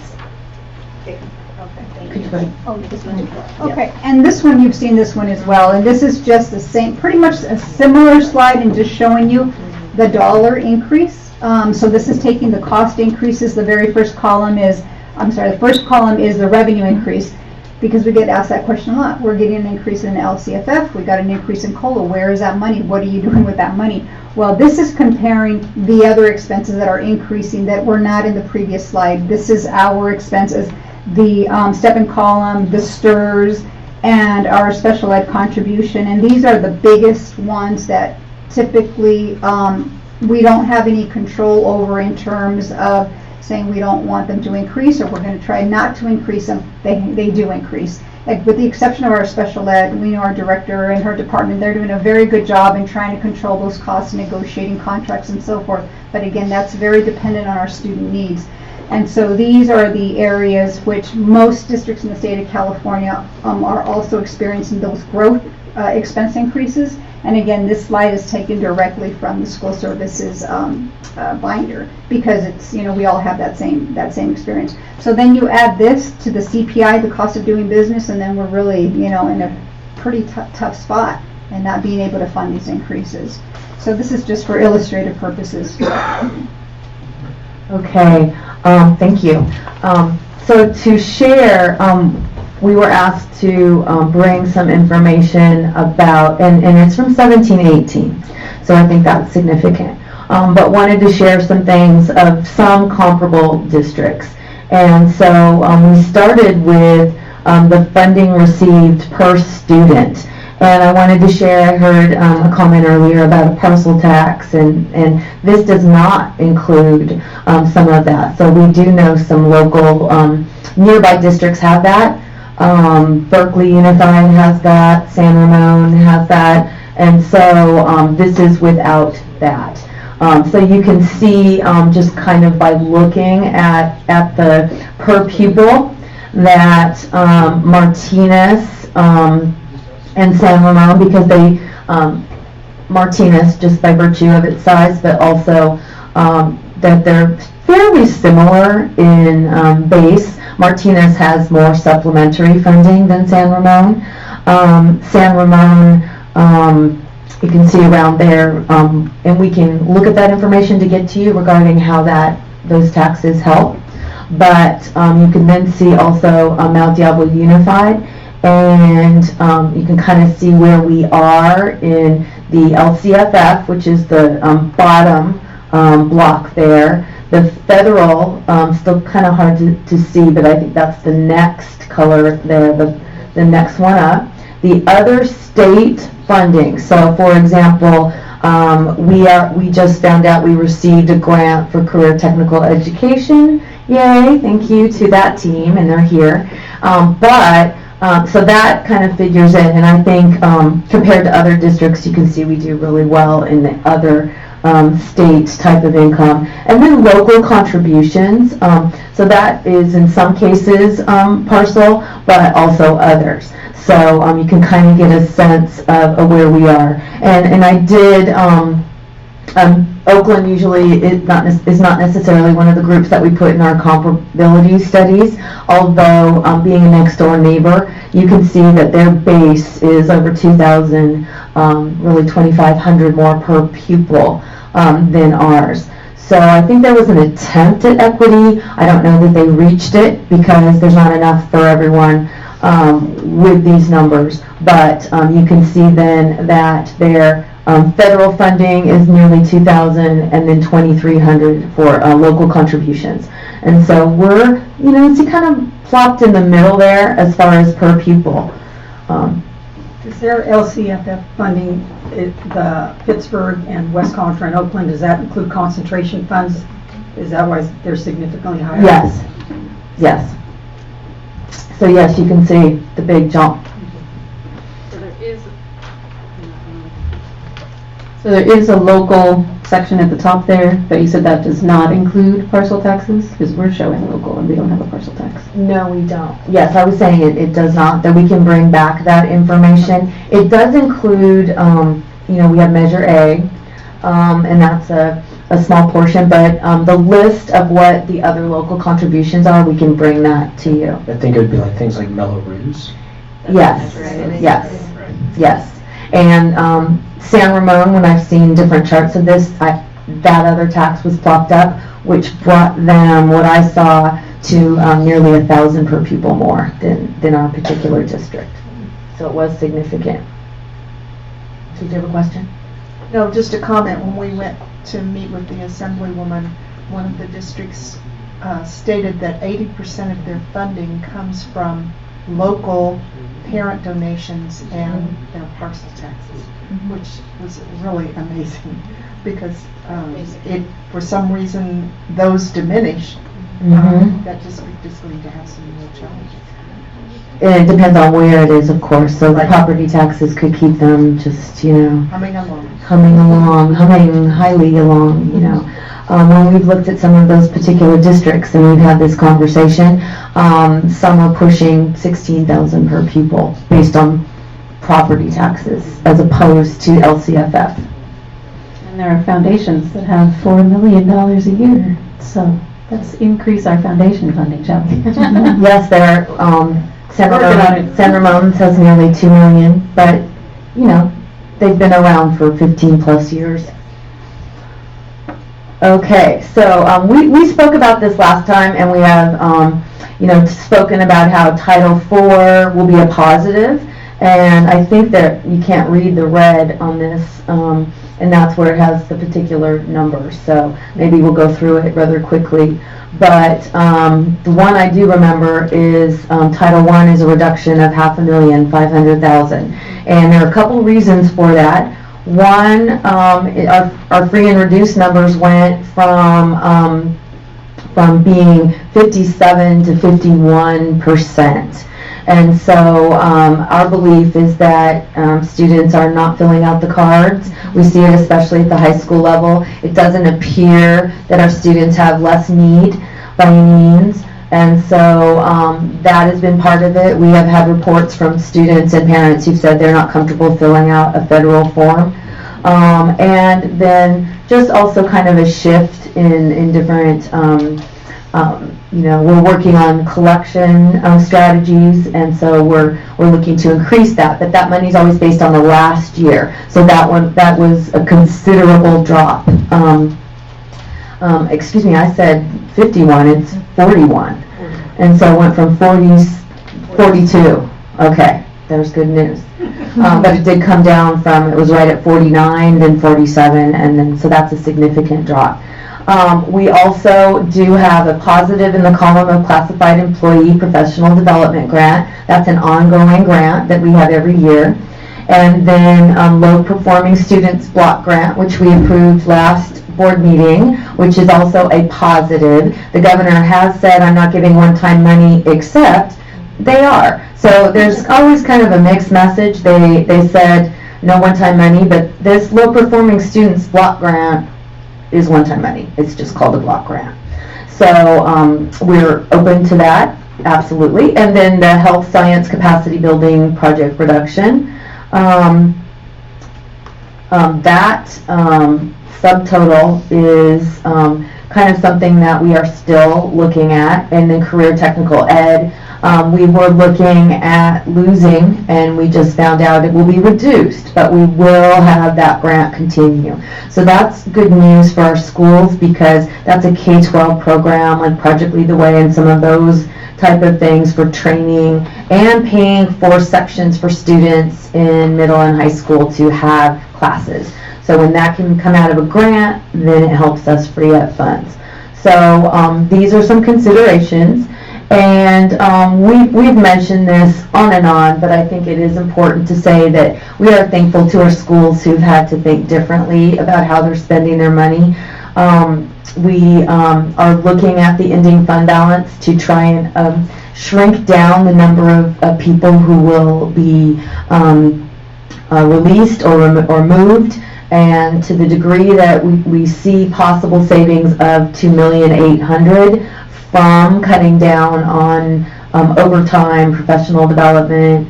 S2: okay, and this one, you've seen this one as well, and this is just the same, pretty much a similar slide and just showing you the dollar increase. So this is taking the cost increases, the very first column is, the first column is the revenue increase, because we get asked that question a lot. We're getting an increase in LCFF, we got an increase in COLA, where is that money? What are you doing with that money? Well, this is comparing the other expenses that are increasing that were not in the previous slide. This is our expenses, the step-in column, the STRS, and our special ed contribution, and these are the biggest ones that typically we don't have any control over in terms of saying we don't want them to increase, or we're going to try not to increase them. They do increase. Like, with the exception of our special ed, we know our director and her department, they're doing a very good job in trying to control those costs, negotiating contracts and so forth. But again, that's very dependent on our student needs. And so these are the areas which most districts in the state of California are also experiencing those growth expense increases. And again, this slide is taken directly from the school services binder, because it's, we all have that same experience. So then you add this to the CPI, the cost of doing business, and then we're really, in a pretty tough spot and not being able to fund these increases. So this is just for illustrative purposes.
S3: Okay, thank you. So to share, we were asked to bring some information about, and it's from 1718, so I think that's significant, but wanted to share some things of some comparable districts. And so we started with the funding received per student. And I wanted to share, I heard a comment earlier about a parcel tax, and this does not include some of that. So we do know some local nearby districts have that. Berkeley Unified has that, San Ramon has that, and so this is without that. So you can see just kind of by looking at the per pupil that Martinez and San Ramon, because they, Martinez, just by virtue of its size, but also that they're fairly similar in base. Martinez has more supplementary funding than San Ramon. San Ramon, you can see around there, and we can look at that information to get to you regarding how those taxes help. But you can then see also Mount Diablo Unified, and you can kind of see where we are in the LCFF, which is the bottom block there. The federal, still kind of hard to see, but I think that's the next color there, the next one up. The other state funding, so for example, we just found out we received a grant for career technical education. Yay, thank you to that team, and they're here. So that kind of figures in, and I think compared to other districts, you can see we do really well in the other state type of income. And then local contributions, so that is in some cases parcel, but also others. So you can kind of get a sense of where we are. And I did Oakland usually is not necessarily one of the groups that we put in our comparability studies, although being a next door neighbor, you can see that their base is over 2,000, really 2,500 more per pupil than ours. So I think there was an attempt at equity. I don't know that they reached it because there's not enough for everyone with these numbers. But you can see then that their federal funding is nearly 2,000 and then 2,300 for local contributions. And so we're, it's kind of plopped in the middle there as far as per pupil.
S5: Is there LCFF funding, the Pittsburgh and West Contra and Oakland, does that include concentration funds? Is that why they're significantly higher?
S3: Yes, yes. So yes, you can see the big jump.
S6: So there is a local section at the top there, but you said that does not include parcel taxes? Because we're showing local and we don't have a parcel tax.
S3: No, we don't. Yes, I was saying it does not, that we can bring back that information. It does include, we have Measure A, and that's a small portion, but the list of what the other local contributions are, we can bring that to you.
S1: I think it would be like things like Mello-Roos.
S3: Yes, yes, yes. And San Ramon, when I've seen different charts of this, that other tax was plopped up, which brought them, what I saw, to nearly 1,000 per pupil more than our particular district. So it was significant. Did you have a question?
S4: No, just a comment. When we went to meet with the Assemblywoman, one of the districts stated that 80% of their funding comes from local parent donations and their parcel taxes, which was really amazing because for some reason those diminish. That district is going to have some real challenges.
S3: And it depends on where it is, of course. So the property taxes could keep them just,
S4: Humming along,
S3: humming highly along, When we've looked at some of those particular districts and we've had this conversation, some are pushing 16,000 per pupil based on property taxes as opposed to LCFF.
S6: And there are foundations that have $4 million a year. So let's increase our foundation funding, shall we?
S3: Yes, there are. San Ramon's has nearly 2 million, but they've been around for 15 plus years. Okay, so we spoke about this last time, and we have spoken about how Title IV will be a positive, and I think that you can't read the red on this, and that's where it has the particular numbers. So maybe we'll go through it rather quickly. But the one I do remember is Title I is a reduction of $550,000, and there are a couple reasons for that. One, our free and reduced numbers went from being 57 to 51%. And so our belief is that students are not filling out the cards. We see it especially at the high school level. It doesn't appear that our students have less need by any means. And so that has been part of it. We have had reports from students and parents who've said they're not comfortable filling out a federal form. And then just also kind of a shift in different, we're working on collection strategies, and so we're looking to increase that. But that money is always based on the last year. So that was a considerable drop. Excuse me, I said 51, it's 41. And so it went from 42. Okay, there's good news. But it did come down from, it was right at 49, then 47, and then, so that's a significant drop. We also do have a positive in the column of classified employee professional development grant. That's an ongoing grant that we have every year. And then low performing students block grant, which we approved last board meeting, which is also a positive. The governor has said, I'm not giving one-time money, except they are. So there's always kind of a mixed message. They said no one-time money, but this low performing students block grant is one-time money. It's just called a block grant. So we're open to that, absolutely. And then the health science capacity building project reduction. That subtotal is kind of something that we are still looking at. And then career technical ed, we were looking at losing, and we just found out it will be reduced, but we will have that grant continue. So that's good news for our schools, because that's a K-12 program like Project Lead the Way and some of those type of things for training, and paying for sections for students in middle and high school to have classes. So when that can come out of a grant, then it helps us free up funds. So these are some considerations. And we've mentioned this on and on, but I think it is important to say that we are thankful to our schools who've had to think differently about how they're spending their money. We are looking at the ending fund balance to try and shrink down the number of people who will be released or moved. And to the degree that we see possible savings of $2,800,000 from cutting down on overtime, professional development,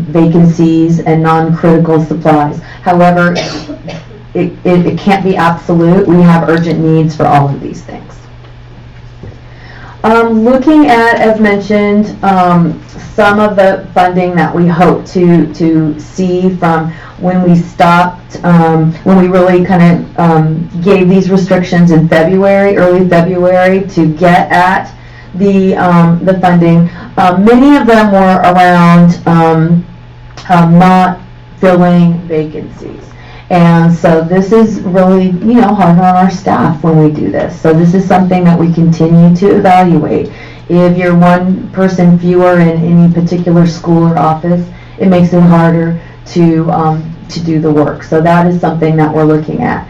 S3: vacancies, and non-critical supplies. However, it can't be absolute. We have urgent needs for all of these things. Looking at, as mentioned, some of the funding that we hope to see from when we stopped, when we really kind of gave these restrictions in February, early February, to get at the funding. Many of them were around not filling vacancies. And so this is really, hard on our staff when we do this. So this is something that we continue to evaluate. If you're one person fewer in any particular school or office, it makes it harder to do the work. So that is something that we're looking at.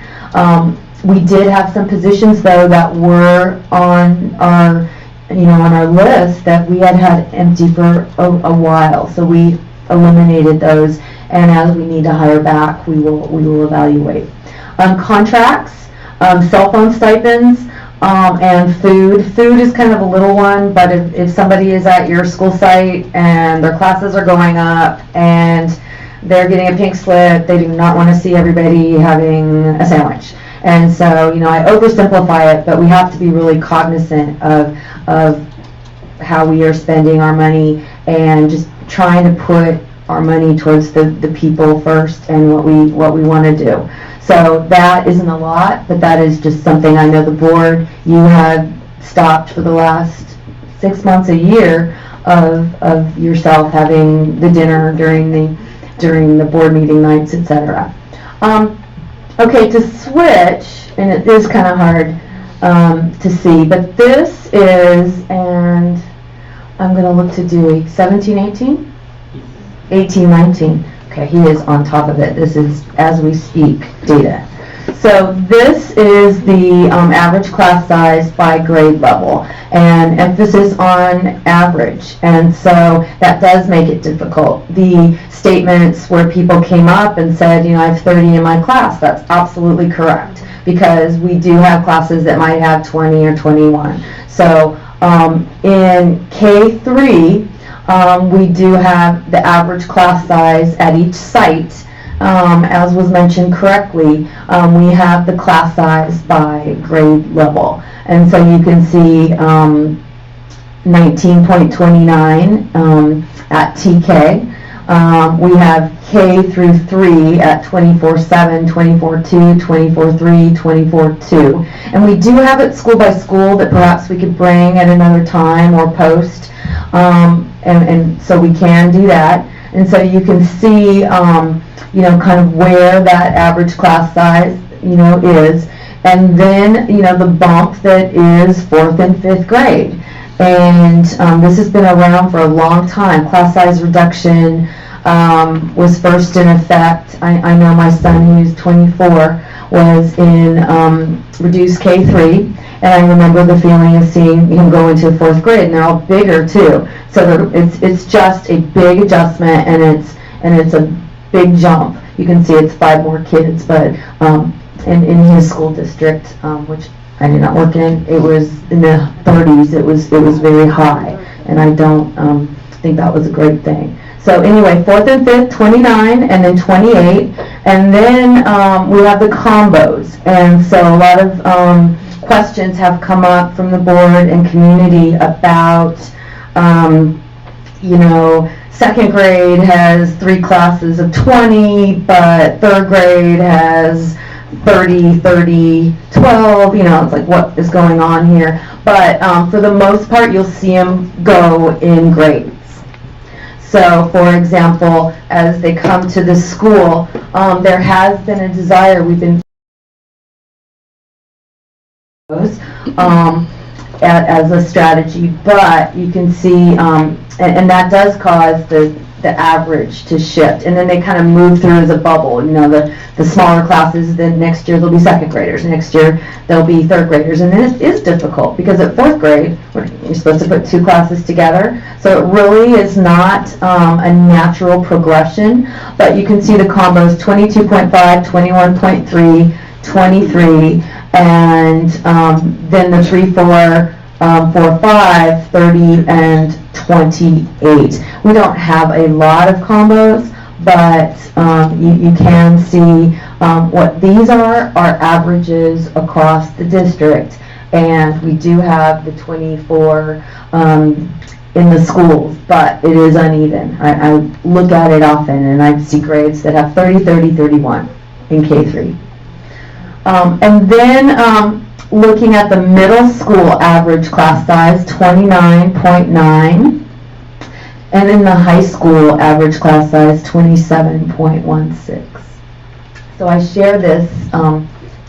S3: We did have some positions though that were on our, on our list that we had empty for a while. So we eliminated those. And as we need to hire back, we will evaluate. Contracts, cell phone stipends, and food. Food is kind of a little one, but if somebody is at your school site and their classes are going up and they're getting a pink slip, they do not want to see everybody having a sandwich. And so, I oversimplify it, but we have to be really cognizant of how we are spending our money and just trying to put our money towards the people first and what we want to do. So that isn't a lot, but that is just something I know the board, you had stopped for the last 6 months, a year of yourself having the dinner during the board meeting nights, etc. Okay, to switch, and it is kind of hard to see, but this is, and I'm going to look to Dewey, 17, 18? 18, 19. Okay, he is on top of it. This is, as we speak, data. So this is the average class size by grade level, and emphasis on average. And so that does make it difficult. The statements where people came up and said, I have 30 in my class, that's absolutely correct, because we do have classes that might have 20 or 21. So in K3, we do have the average class size at each site. As was mentioned correctly, we have the class size by grade level. And so you can see 19.29 at TK. We have K through 3 at 24.7, 24.2, 24.3, 24.2. And we do have it school by school that perhaps we could bring at another time or post. And so we can do that. And so you can see, kind of where that average class size, is. And then, the bump that is 4th and 5th grade. And this has been around for a long time. Class size reduction was first in effect. I know my son, who's 24, was in reduced K3. And I remember the feeling of seeing him go into 4th grade, and they're all bigger too. So it's just a big adjustment, and it's a big jump. You can see it's 5 more kids, but in his school district, which I did not work in, it was in the 30s. It was very high, and I don't think that was a great thing. So anyway, 4th and 5th, 29, and then 28. And then we have the combos. And so a lot of questions have come up from the board and community about, you know, 2nd grade has 3 classes of 20, but 3rd grade has 30, 30, 12, you know, it's like what is going on here. But for the most part, you'll see them go in grades. So, for example, as they come to the school, there has been a desire, we've been as a strategy, but you can see, and that does cause the average to shift, and then they kind of move through as a bubble. You know, the smaller classes, then next year they'll be 2nd graders, next year they'll be 3rd graders, and then it is difficult because at 4th grade you're supposed to put 2 classes together, so it really is not a natural progression. But you can see the combos: 22.5, 21.3, 23, and then the 3, 4, 4, 5, 30, and 28. We don't have a lot of combos, but you can see what these are averages across the district, and we do have the 24 in the schools, but it is uneven. I look at it often, and I see grades that have 30, 30, 31 in K3. And then looking at the middle school average class size, 29.9, and in the high school average class size, 27.16. So I share this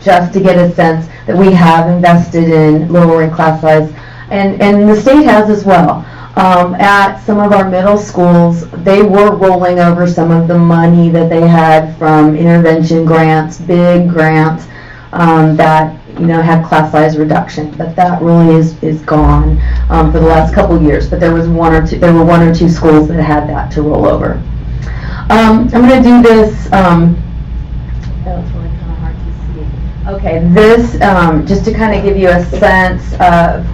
S3: just to get a sense that we have invested in lowering class size, and the state has as well. At some of our middle schools, they were rolling over some of the money that they had from intervention grants, big grants, that, you know, had class size reduction, but that really is gone for the last couple of years. But there were 1 or 2 schools that had that to roll over. I'm going to do this. That's really kind of hard to see. Okay, this just to kind of give you a sense of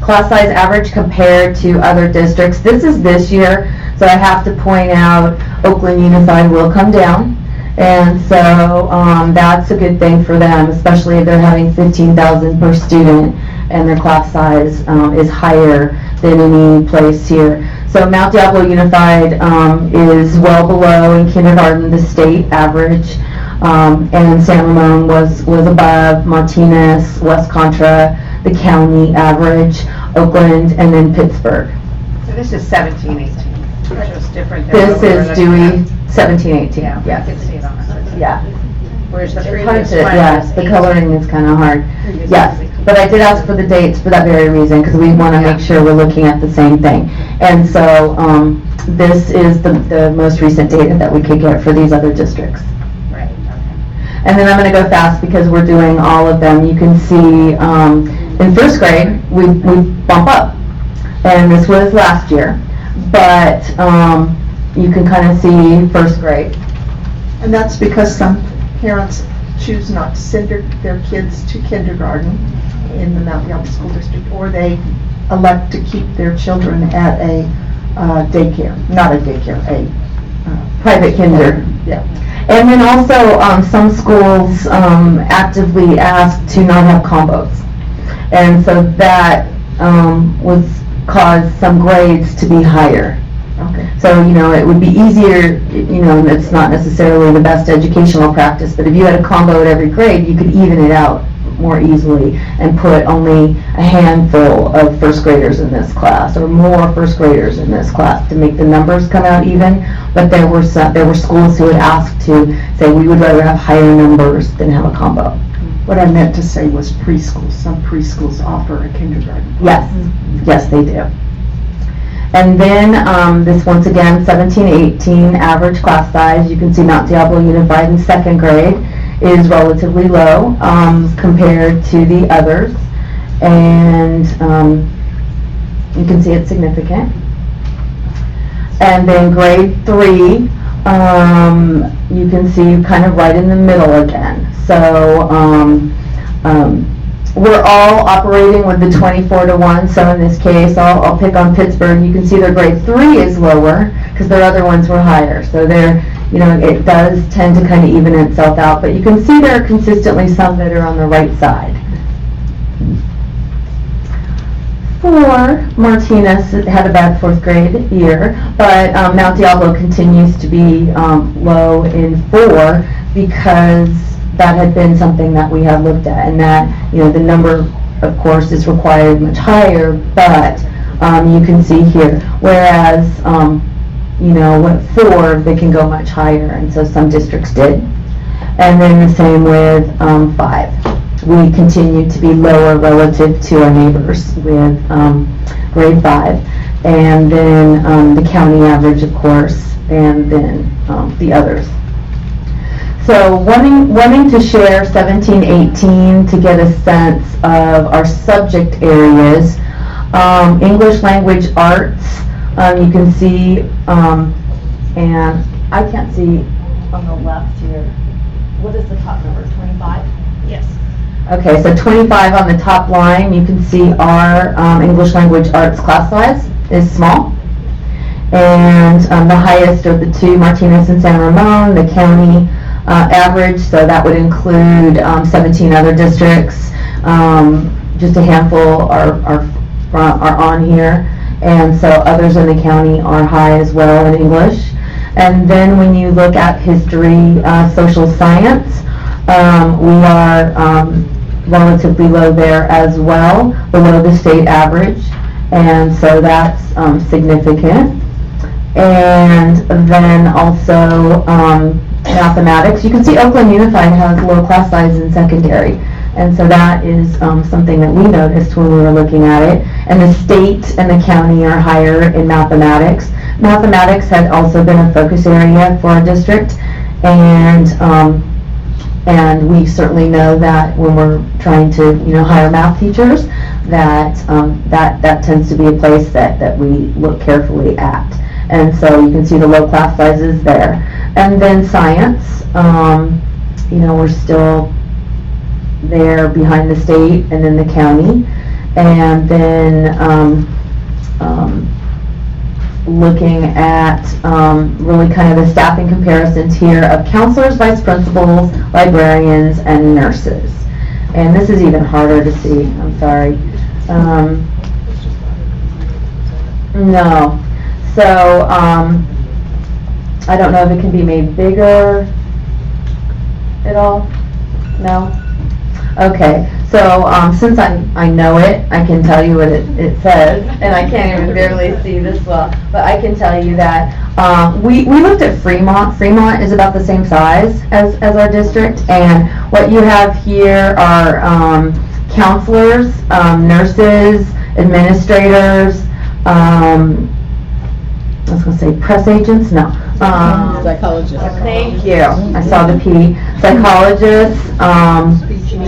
S3: class size average compared to other districts. This is this year, so I have to point out Oakland Unified will come down. And so that's a good thing for them, especially if they're having 15,000 per student and their class size is higher than any place here. So Mount Diablo Unified is well below in kindergarten the state average, and San Ramon was above, Martinez, West Contra, the county average, Oakland, and then Pittsburgh.
S9: So this is 17, 18, which is different than
S3: This
S9: what we were
S3: is
S9: looking
S3: Dewey,
S9: at.
S3: 17, 18,
S9: Yeah,
S3: yes.
S9: I can see it on it.
S3: Yeah.
S9: Whereas the
S3: It's hard
S9: previous
S3: to,
S9: one
S3: yes,
S9: was
S3: the
S9: 18.
S3: coloring is kind of hard. Yes, but I did ask for the dates for that very reason, because we want to make sure we're looking at the same thing. And so this is the most recent data that we could get for these other districts.
S9: Right, okay.
S3: And then I'm going to go fast because we're doing all of them. You can see in 1st grade, we bump up. And this was last year. But you can kind of see 1st grade.
S4: And that's because some parents choose not to send their kids to kindergarten in the Mount Diablo School District, or they elect to keep their children at a daycare, not a daycare, a
S3: Private kinder.
S4: Yeah.
S3: And then also some schools actively ask to not have combos. And so that was caused some grades to be higher.
S4: Okay.
S3: So, you know, it would be easier, you know, it's not necessarily the best educational practice, but if you had a combo at every grade, you could even it out more easily and put only a handful of 1st graders in this class or more 1st graders in this class to make the numbers come out even. But there were schools who would ask to say we would rather have higher numbers than have a combo.
S4: What I meant to say was preschools. Some preschools offer a kindergarten.
S3: Yes, yes they do. And then this once again, 17-18 average class size. You can see Mount Diablo Unified in 2nd grade is relatively low compared to the others, and you can see it's significant. And then grade 3, you can see kind of right in the middle again. So we're all operating with the 24-to-1, so in this case, I'll pick on Pittsburgh. You can see their grade 3 is lower because their other ones were higher. So they're, it does tend to kind of even itself out, but you can see there are consistently some that are on the right side. For Martinez, it had a bad 4th grade year, but Mount Diablo continues to be low in 4 because that had been something that we had looked at, and that, the number, of course, is required much higher, but you can see here, whereas, with 4, they can go much higher, and so some districts did. And then the same with 5. We continue to be lower relative to our neighbors with grade 5, and then the county average, of course, and then the others. So wanting to share 17-18 to get a sense of our subject areas. English language arts, you can see, and I can't see on the left here. What is the top number, 25?
S2: Yes.
S3: Okay, so 25 on the top line, you can see our English language arts class size is small. And the highest are the 2, Martinez and San Ramon, the county average, so that would include 17 other districts. Just a handful are on here, and so others in the county are high as well in English. And then when you look at history, social science, we are relatively low there as well, below the state average, and so that's significant. And then also mathematics. You can see Oakland Unified has low class size in secondary, and so that is something that we noticed when we were looking at it. And the state and the county are higher in mathematics. Mathematics had also been a focus area for our district, and we certainly know that when we're trying to hire math teachers, that that tends to be a place that we look carefully at. And so you can see the low class sizes there. And then science, we're still there behind the state and then the county. And then looking at really kind of the staffing comparisons here of counselors, vice principals, librarians, and nurses. And this is even harder to see, I'm sorry. No. So, I don't know if it can be made bigger at all? No? Okay, so since I know it, I can tell you what it says, and I can't even barely see this well, but I can tell you that we looked at Fremont. Fremont is about the same size as our district, and what you have here are counselors, nurses, administrators, I was going to say press agents, no.
S17: Psychologists.
S3: Thank you. I saw the P. Psychologists,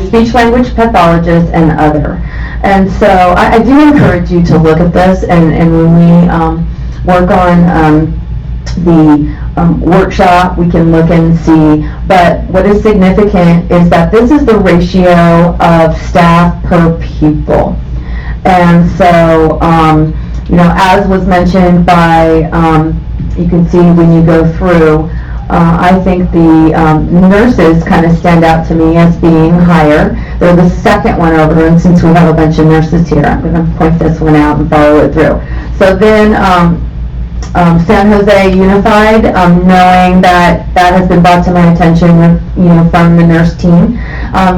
S3: speech language pathologists, and other. And so I do encourage you to look at this, and when we work on the workshop, we can look and see. But what is significant is that this is the ratio of staff per pupil. And so, as was mentioned by, you can see when you go through, I think the nurses kind of stand out to me as being higher. They're the second one over, and since we have a bunch of nurses here, I'm going to point this one out and follow it through. So then, San Jose Unified, knowing that has been brought to my attention, from the nurse team.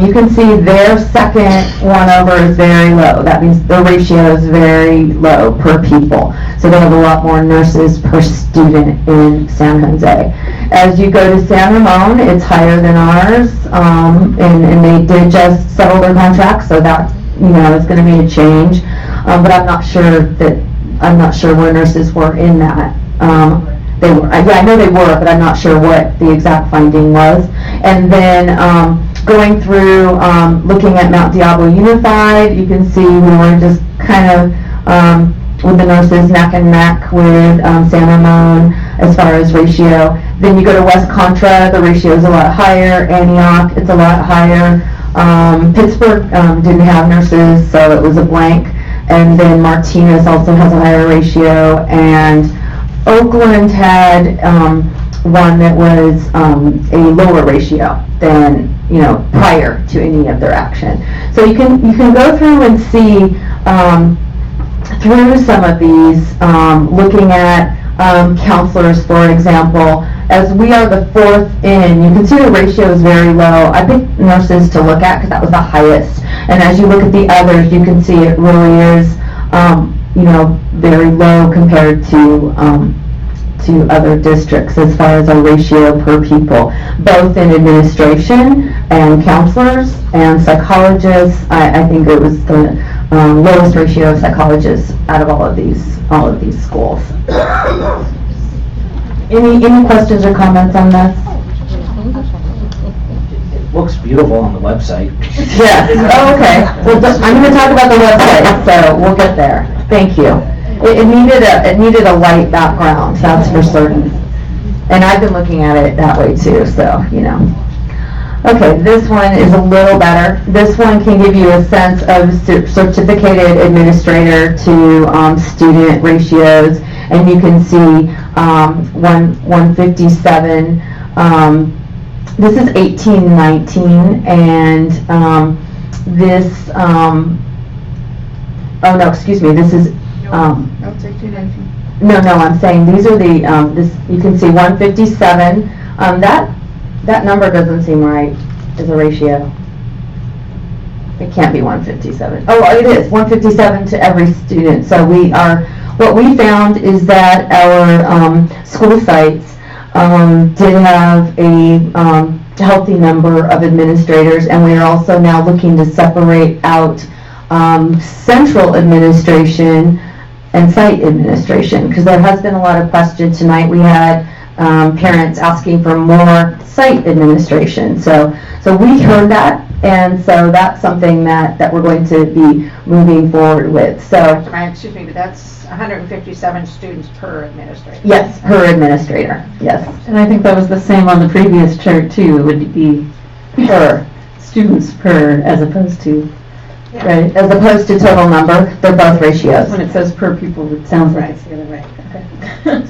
S3: You can see their second one over is very low. That means the ratio is very low per pupil. So they have a lot more nurses per student in San Jose. As you go to San Ramon, it's higher than ours, and they did just settle their contract, so that is going to be a change. But I'm not sure where nurses were in that. They were. I know they were, but I'm not sure what the exact finding was. And then going through, looking at Mount Diablo Unified, you can see we were just kind of with the nurses neck and neck with San Ramon as far as ratio. Then you go to West Contra, the ratio is a lot higher. Antioch, it's a lot higher. Pittsburgh didn't have nurses, so it was a blank. And then Martinez also has a higher ratio, and Oakland had one that was a lower ratio than, prior to any of their action. So you can go through and see through some of these, looking at counselors, for example. As we are the fourth in, you can see the ratio is very low. I picked nurses to look at because that was the highest. And as you look at the others, you can see it really is, very low compared to other districts as far as our ratio per people, both in administration and counselors and psychologists. I think it was the lowest ratio of psychologists out of all of these schools. Any questions or comments on this?
S1: It looks beautiful on the website.
S3: Yes. Oh, okay. Well, I'm going to talk about the website, so we'll get there. Thank you. It needed a light background, that's for certain. And I've been looking at it that way too, so, Okay, this one is a little better. This one can give you a sense of certificated administrator to student ratios, and you can see 157. This is 1819, and this, oh no, excuse me, this is,
S4: That's 1819.
S3: no, I'm saying these are the, you can see 157. That number doesn't seem right as a ratio. It can't be 157. Oh, it is 157 to every student. So what we found is that our school sites did have a healthy number of administrators, and we are also now looking to separate out central administration and site administration, because there has been a lot of question tonight. We had parents asking for more site administration. So we heard that, and so that's something that we're going to be moving forward with. So
S9: Excuse me, but that's 157 students per administrator.
S3: yes, per administrator, yes.
S6: And I think that was the same on the previous chart too. It would be
S3: Per,
S6: students per as opposed to, right?
S3: as opposed to total number, they're both ratios.
S6: When it says per pupil, it sounds like it's the other way. Okay.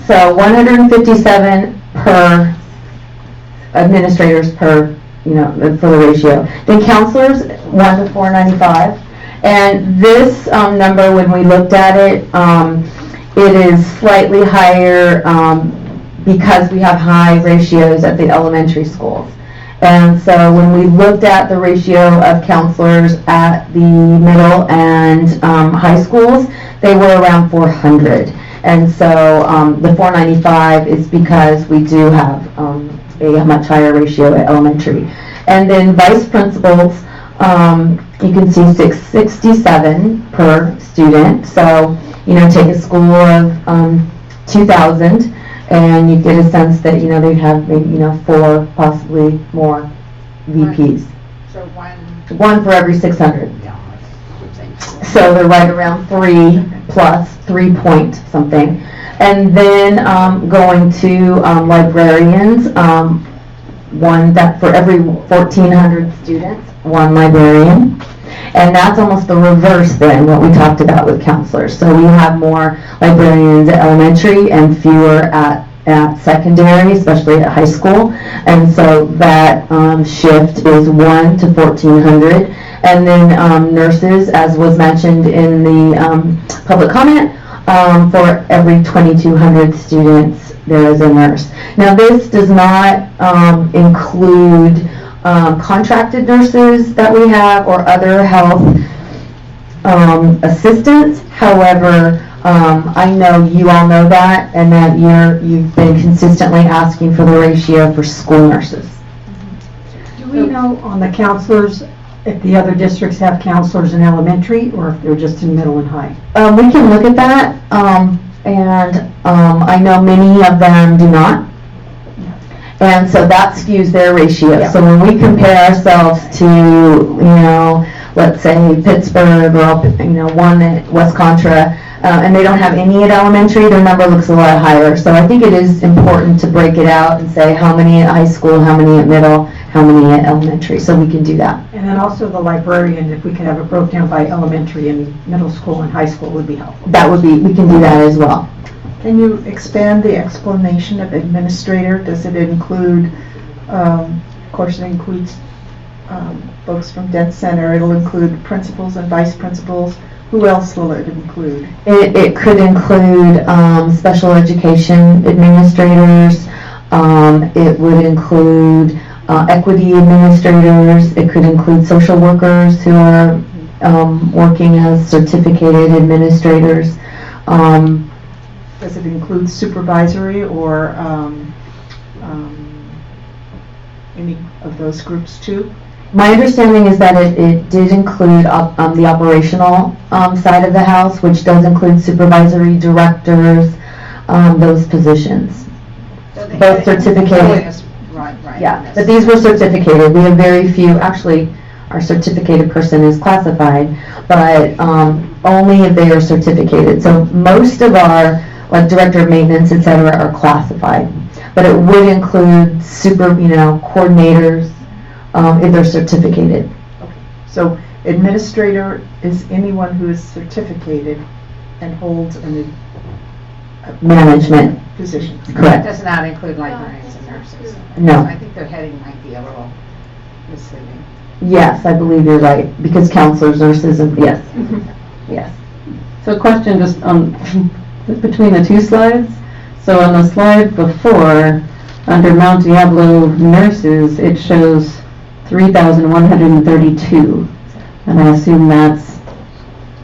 S3: So 157 per administrators per, for the ratio. Then counselors, 1 to 495. And this number, when we looked at it, it is slightly higher because we have high ratios at the elementary schools. And so when we looked at the ratio of counselors at the middle and high schools, they were around 400. And so the 495 is because we do have a much higher ratio at elementary. And then vice principals, you can see 667 per student. So, take a school of 2,000, and you get a sense that, they'd have maybe, 4, possibly more VPs.
S9: So
S3: One for every 600. So they're right around 3 plus 3 point something. And then going to librarians, one that for every 1,400 students, one librarian. And that's almost the reverse then, what we talked about with counselors. So we have more librarians at elementary and fewer at secondary, especially at high school. And so that shift is 1 to 1,400. And then nurses, as was mentioned in the public comment, for every 2,200 students, there is a nurse. Now, this does not include contracted nurses that we have or other health assistants. However, I know you all know that, and that you've been consistently asking for the ratio for school nurses.
S5: Do we know on the counselors, if the other districts have counselors in elementary, or if they're just in middle and high?
S3: We can look at that, and I know many of them do not. And so that skews their ratio.
S5: Yeah.
S3: So when we compare ourselves to,
S10: let's say Pittsburgh or, one at West Contra, and they don't have any at elementary, their number looks a lot higher. So I think it is important to break it out and say how many at high school, how many at middle, how many at elementary, so we can do that.
S5: And then also the librarian, if we could have it broke down by elementary and middle school and high school would be helpful.
S10: That would be, we can do that as well.
S4: Can you expand the explanation of administrator? Does it include, of course it includes folks from Dent Center, it'll include principals and vice principals. Who else will it include?
S10: It could include special education administrators, it would include equity administrators, it could include social workers who are working as certificated administrators.
S4: Does it include supervisory or any of those groups too?
S10: My understanding is that it did include the operational side of the house, which does include supervisory directors, those positions. Both certificated.
S9: Right.
S10: Yeah, but these were certificated. We have very few, actually, our certificated person is classified, but only if they are certificated. So most of our, like director of maintenance, et cetera, are classified. But it would include coordinators, if they're certificated.
S4: So administrator is anyone who is certificated and holds a
S10: Management.
S4: position.
S10: Correct.
S9: Does not include librarians and nurses.
S10: No.
S9: I think their heading might be a little misleading.
S10: Yes, I believe you're right, because counselors, nurses, and yes, yes.
S6: So question just between the two slides. So on the slide before, under Mount Diablo nurses, it shows 3,132. And I assume that's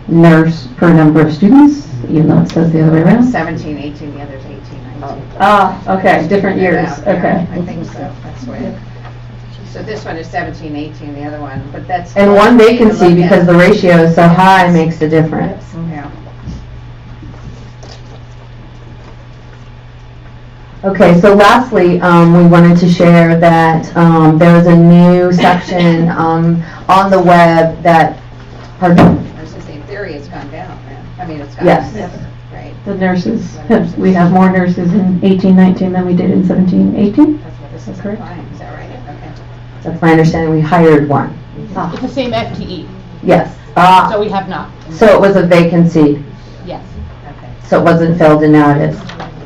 S6: nurse per number of students, even though it says the other way around?
S9: 17, 18, the other's 18, 19.
S6: Okay, different years, okay.
S9: I think so, that's the way. So this one is 17, 18, the other one, but that's.
S10: And one vacancy, because the ratio is so high, makes a difference.
S9: Yeah.
S10: Okay, so lastly, we wanted to share that there is a new section on the web that, pardon?
S9: I was just saying, in theory, it's gone down, right? I mean, it's
S10: Yes.
S9: gotten better, right?
S6: The nurses, we have more nurses in 18-19 than we did in 17-18?
S9: That's what this is implying, is that right? Okay.
S10: That's my understanding, we hired one.
S17: It's the same FTE,
S10: Yes.
S17: so we have not.
S10: So it was a vacancy,
S17: Yes.
S9: Okay.
S10: so it wasn't filled and now it is.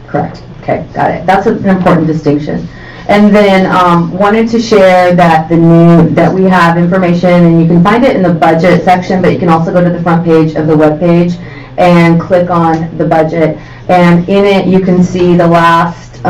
S10: Correct. Okay, got it. That's an important distinction. And then wanted to share that that we have information, and you can find it in the budget section, but you can also go to the front page of the webpage and click on the budget. And in it, you can see the last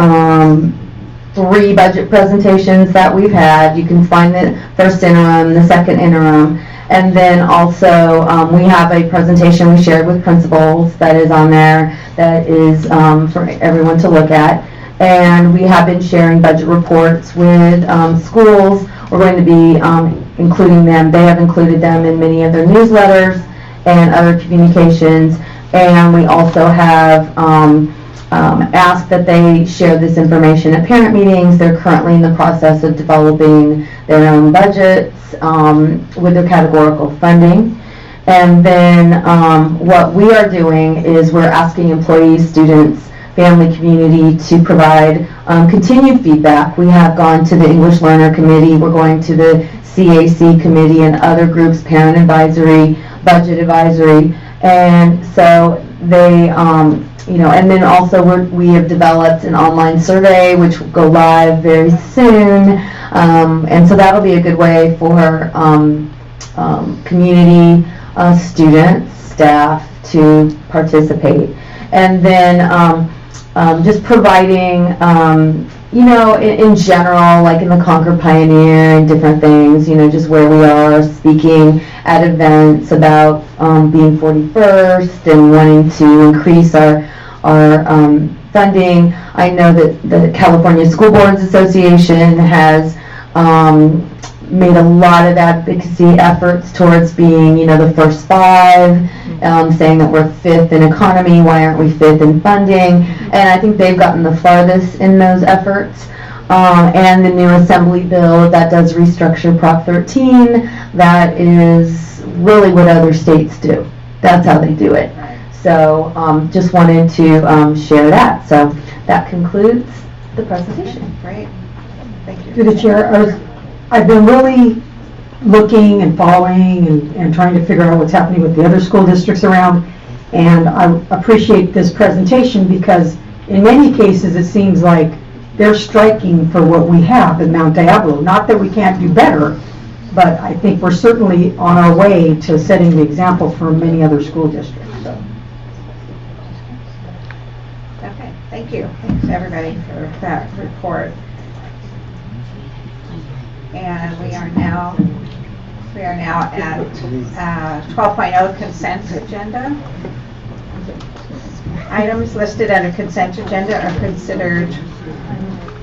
S10: 3 budget presentations that we've had. You can find the first interim, the second interim, and then also we have a presentation we shared with principals that is on there that is for everyone to look at. And we have been sharing budget reports with schools. We're going to be including them. They have included them in many of their newsletters and other communications. And we also have asked that they share this information at parent meetings. They're currently in the process of developing their own budgets with their categorical funding. And then what we are doing is we're asking employees, students, family, community to provide continued feedback. We have gone to the English Learner Committee, we're going to the CAC Committee and other groups, Parent Advisory, Budget Advisory, and so they, and then also we have developed an online survey which will go live very soon, and so that'll be a good way for community, students, staff to participate. And then just providing, in general, like in the Concord Pioneer and different things, just where we are speaking at events about being 41st and wanting to increase our funding. I know that the California School Boards Association has made a lot of advocacy efforts towards being, the first 5, saying that we're 5th in economy, why aren't we 5th in funding? And I think they've gotten the farthest in those efforts. And the new Assembly bill that does restructure Prop 13, that is really what other states do. That's how they do it. So, just wanted to, share that. So that concludes the presentation.
S2: Great. Thank you.
S5: Through the chair, I've been really looking and following and trying to figure out what's happening with the other school districts around. And I appreciate this presentation because in many cases, it seems like they're striking for what we have in Mount Diablo. Not that we can't do better, but I think we're certainly on our way to setting the example for many other school districts. So.
S2: Okay, thank you. Thanks everybody for that report. And we are now at 12.0 consent agenda. Items listed under consent agenda are considered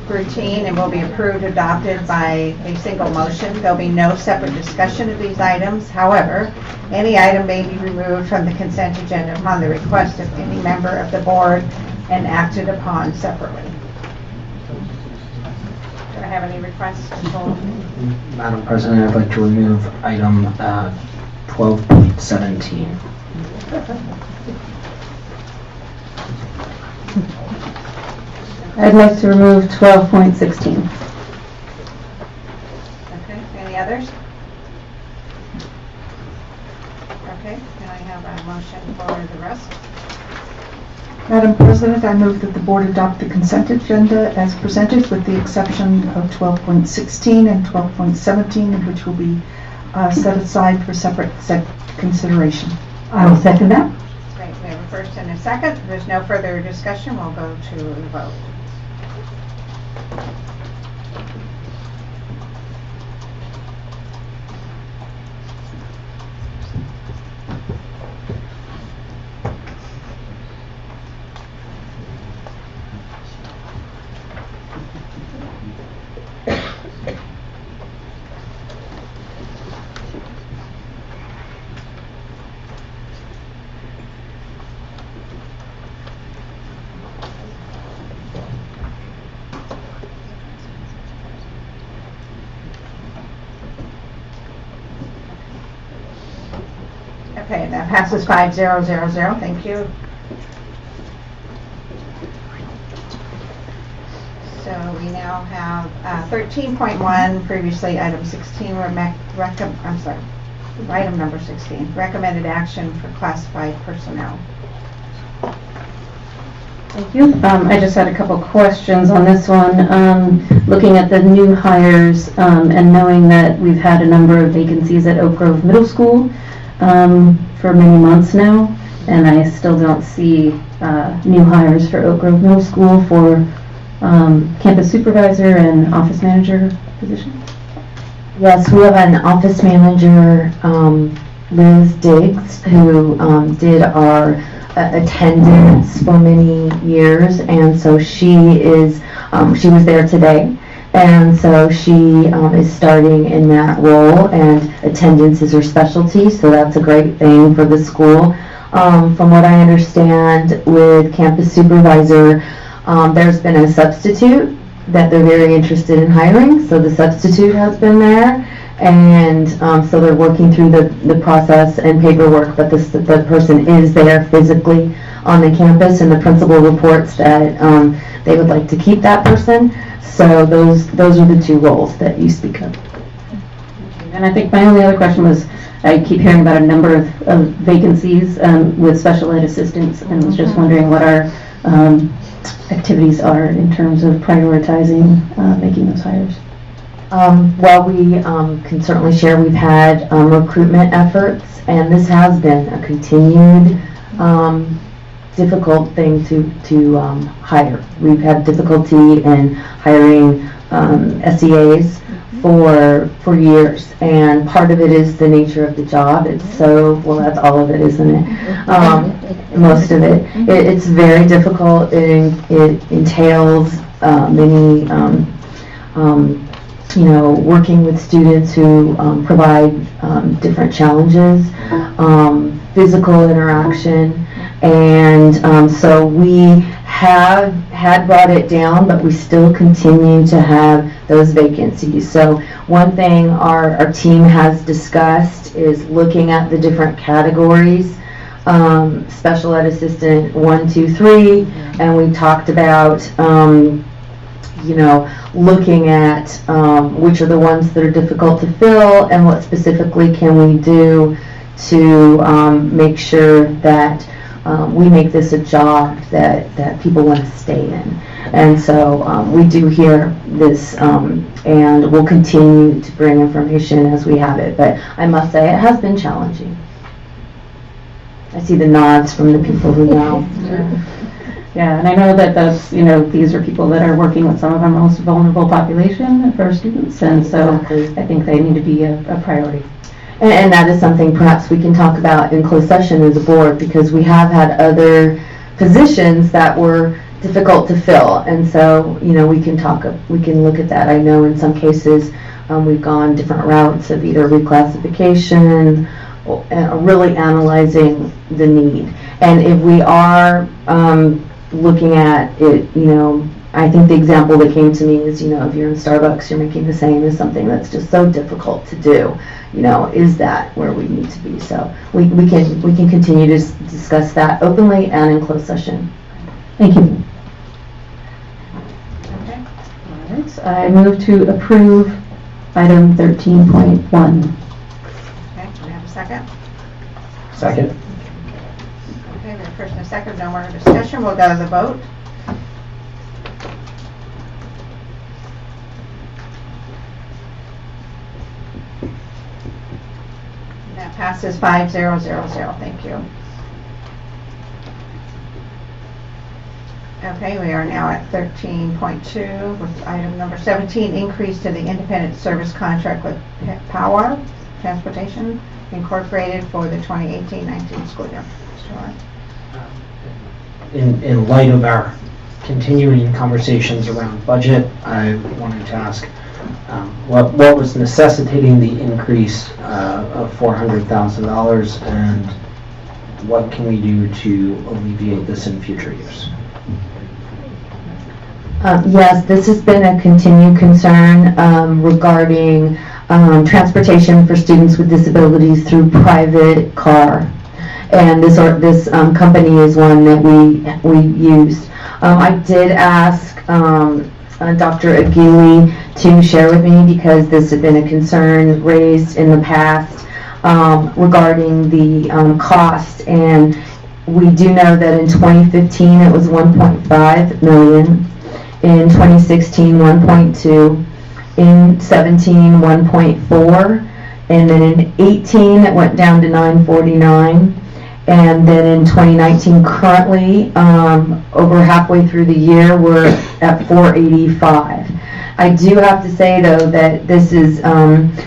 S2: routine and will be approved, adopted by a single motion. There'll be no separate discussion of these items. However, any item may be removed from the consent agenda upon the request of any member of the board and acted upon separately. Do I have any requests?
S1: Madam President, I'd like to remove item 12.17.
S6: I'd like to remove 12.16.
S2: Okay, any others? Okay, can I have a motion for the rest?
S4: Madam President, I move that the board adopt the consent agenda as presented with the exception of 12.16 and 12.17, which will be set aside for separate consideration.
S5: I will second that.
S2: Great, we have a first and a second. If there's no further discussion, we'll go to the vote. Okay, that passes 5-0-0-0. Thank you. So we now have 13.1, previously item 16, item number 16, recommended action for classified personnel.
S6: Thank you. I just had a couple questions on this one. Looking at the new hires and knowing that we've had a number of vacancies at Oak Grove Middle School for many months now, and I still don't see new hires for Oak Grove Middle School for campus supervisor and office manager position.
S10: Yes, we have an office manager, Liz Diggs, who did our attendance for many years, and so she was there today. And so she is starting in that role, and attendance is her specialty, so that's a great thing for the school. From what I understand with campus supervisor, there's been a substitute that they're very interested in hiring, so the substitute has been there, and so they're working through the process and paperwork, but the person is there physically on the campus, and the principal reports that they would like to keep that person. So those are the two roles that you speak of.
S6: And I think my only other question was, I keep hearing about a number of vacancies with special ed assistants, and was just wondering what our activities are in terms of prioritizing making those hires.
S10: Well, we can certainly share we've had recruitment efforts, and this has been a continued difficult thing to hire. We've had difficulty in hiring SEAs for years, and part of it is the nature of the job. It's well, that's all of it, isn't it? Most of it. It's very difficult. It entails many, working with students who provide different challenges, physical interaction, and so we had brought it down, but we still continue to have those vacancies. So one thing our team has discussed is looking at the different categories, special ed assistant 1, 2, 3, and we talked about, looking at which are the ones that are difficult to fill and what specifically can we do to make sure that we make this a job that people want to stay in. And so we do hear this, and we'll continue to bring information as we have it. But I must say, it has been challenging. I see the nods from the people who know.
S6: Yeah, and I know that that's, these are people that are working with some of our most vulnerable population for our students, and so I think they need to be a priority.
S10: And that is something perhaps we can talk about in closed session as a board, because we have had other positions that were difficult to fill, and so, we can look at that. I know in some cases, we've gone different routes of either reclassification, really analyzing the need. And if we are looking at it, I think the example that came to me is, if you're in Starbucks, you're making the same as something that's just so difficult to do. Is that where we need to be? So we can continue to discuss that openly and in closed session.
S6: Thank you.
S2: Okay.
S6: All right, I move to approve item 13.1.
S2: Okay, do we have a second?
S1: Second.
S2: Okay, we have first and a second, no more discussion, we'll go to the vote. That passes 5-0-0-0, thank you. Okay, we are now at 13.2 with item number 17, increase to the independent service contract with Power Transportation Incorporated for the 2018-19 school year. Mr. Warren.
S1: In light of our continuing conversations around budget, I wanted to ask what was necessitating the increase of $400,000, and what can we do to alleviate this in future years?
S10: Yes, this has been a continued concern regarding transportation for students with disabilities through private car. And this company is one that we used. I did ask Dr. Aguili to share with me, because this had been a concern raised in the past regarding the cost. And we do know that in 2015 it was $1.5 million. In 2016, 1.2, in 17, 1.4, and then in 18, it went down to 949, and then in 2019, currently, over halfway through the year, we're at 485. I do have to say, though, that this is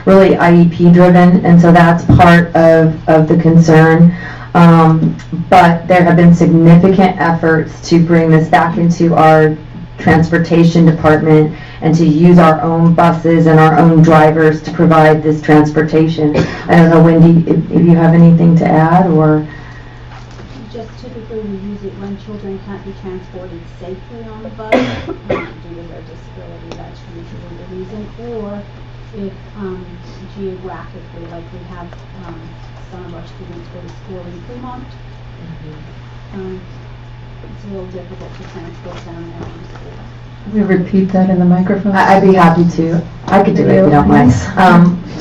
S10: really IEP driven, and so that's part of the concern. But there have been significant efforts to bring this back into our transportation department and to use our own buses and our own drivers to provide this transportation. I don't know, Wendy, if you have anything to add, or?
S11: Just typically we use it when children can't be transported safely on the bus due to their disability. That's usually the reason. Or if geographically, like we have some of our students go to school in Fremont. It's a little difficult to transport them there from school.
S6: Can we repeat that in the microphone?
S10: I'd be happy to. I could do it if you don't mind.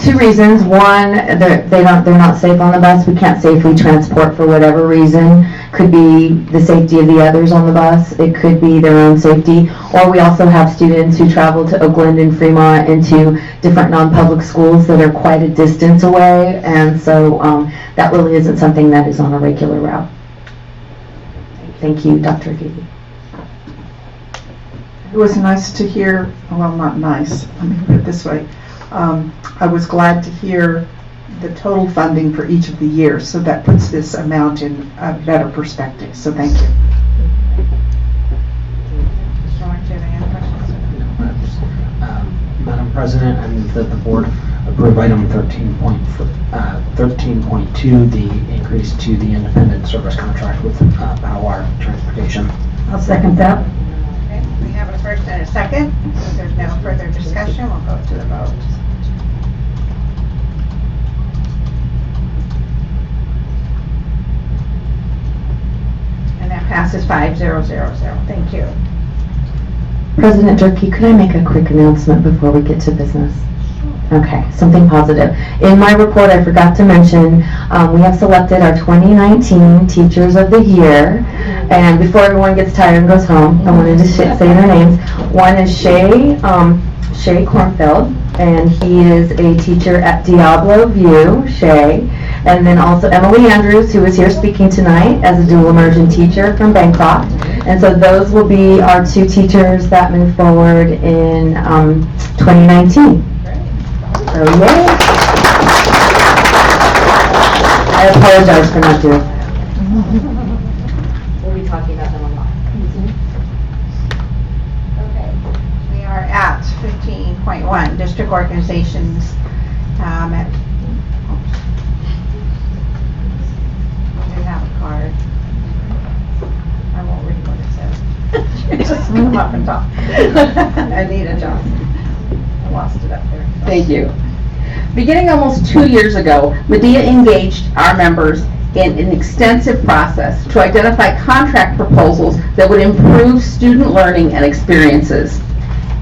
S10: 2 reasons. One, they're not safe on the bus. We can't safely transport for whatever reason. Could be the safety of the others on the bus. It could be their own safety. Or we also have students who travel to Oakland and Fremont into different non-public schools that are quite a distance away. And so that really isn't something that is on a regular route. Thank you, Dr. Gigi.
S4: It was nice to hear, well, not nice, let me put it this way. I was glad to hear the total funding for each of the years, so that puts this amount in a better perspective, so thank you.
S2: Mr. Warren, do you have any other questions?
S1: Madam President, I move that the board approve item 13.2, the increase to the independent service contract with Power Transportation
S5: I'll second that.
S2: Okay, we have a first and a second. If there's no further discussion, we'll go to the vote. And that passes 5-0-0-0. Thank you.
S10: President Durkee, could I make a quick announcement before we get to business? Okay, something positive. In my report, I forgot to mention, we have selected our 2019 Teachers of the Year. And before everyone gets tired and goes home, I wanted to say their names. One is Shay Kornfeld, and he is a teacher at Diablo View, Shay. And then also Emily Andrews, who is here speaking tonight as a dual immersion teacher from Bancroft. And so those will be our two teachers that move forward in 2019. So yay! I apologize for not doing that. We'll be talking about them a lot.
S2: Okay, we are at 15.1, district organizations. We do have a card. I won't read what it says. Just come up and talk. Anita Johnson. I lost it up there.
S17: Thank you. Beginning almost 2 years ago, Medea engaged our members in an extensive process to identify contract proposals that would improve student learning and experiences.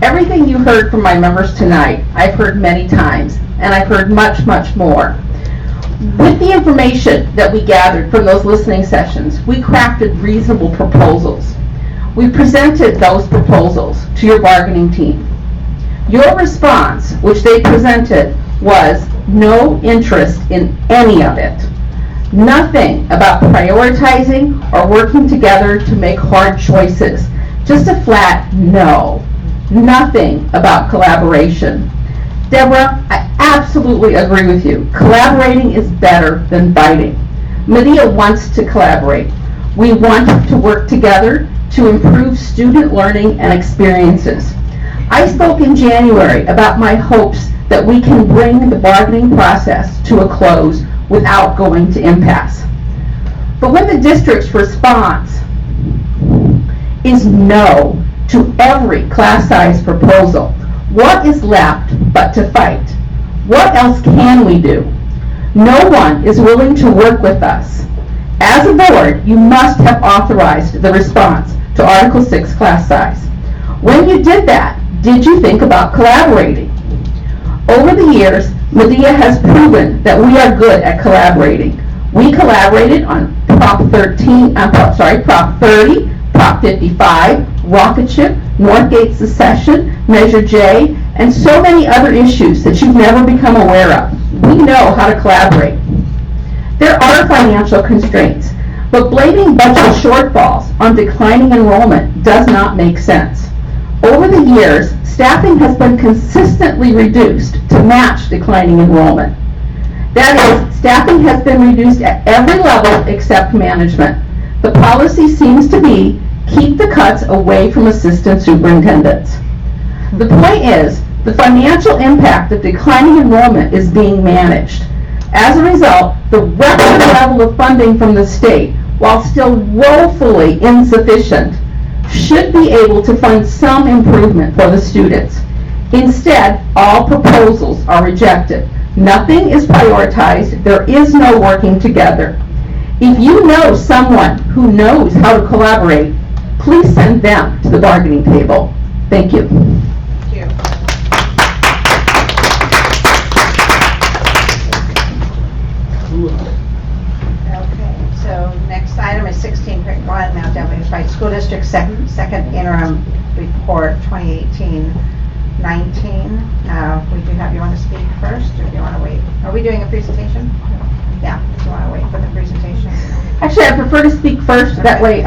S17: Everything you heard from my members tonight, I've heard many times, and I've heard much, much more. With the information that we gathered from those listening sessions, we crafted reasonable proposals. We presented those proposals to your bargaining team. Your response, which they presented, was no interest in any of it. Nothing about prioritizing or working together to make hard choices. Just a flat no. Nothing about collaboration. Deborah, I absolutely agree with you. Collaborating is better than fighting. Medea wants to collaborate. We want to work together to improve student learning and experiences. I spoke in January about my hopes that we can bring the bargaining process to a close without going to impasse. But when the district's response is no to every class size proposal, what is left but to fight? What else can we do? No one is willing to work with us. As a board, you must have authorized the response to Article 6 class size. When you did that, did you think about collaborating? Over the years, Medea has proven that we are good at collaborating. We collaborated on Prop 30, Prop 55, Rocket Ship, Northgate secession, Measure J, and so many other issues that you've never become aware of. We know how to collaborate. There are financial constraints, but blaming budget shortfalls on declining enrollment does not make sense. Over the years, staffing has been consistently reduced to match declining enrollment. That is, staffing has been reduced at every level except management. The policy seems to be keep the cuts away from assistant superintendents. The point is, the financial impact of declining enrollment is being managed. As a result, the record level of funding from the state, while still woefully insufficient, should be able to fund some improvement for the students. Instead, all proposals are rejected. Nothing is prioritized. There is no working together. If you know someone who knows how to collaborate, please send them to the bargaining table. Thank you.
S2: Thank you. Okay, so next item is 16.1, Mount Demo Unified School District second interim report 2018-19. We do have, you want to speak first, or do you want to wait? Are we doing a presentation? Yeah, do you want to wait for the presentation?
S17: Actually, I prefer to speak first. That way,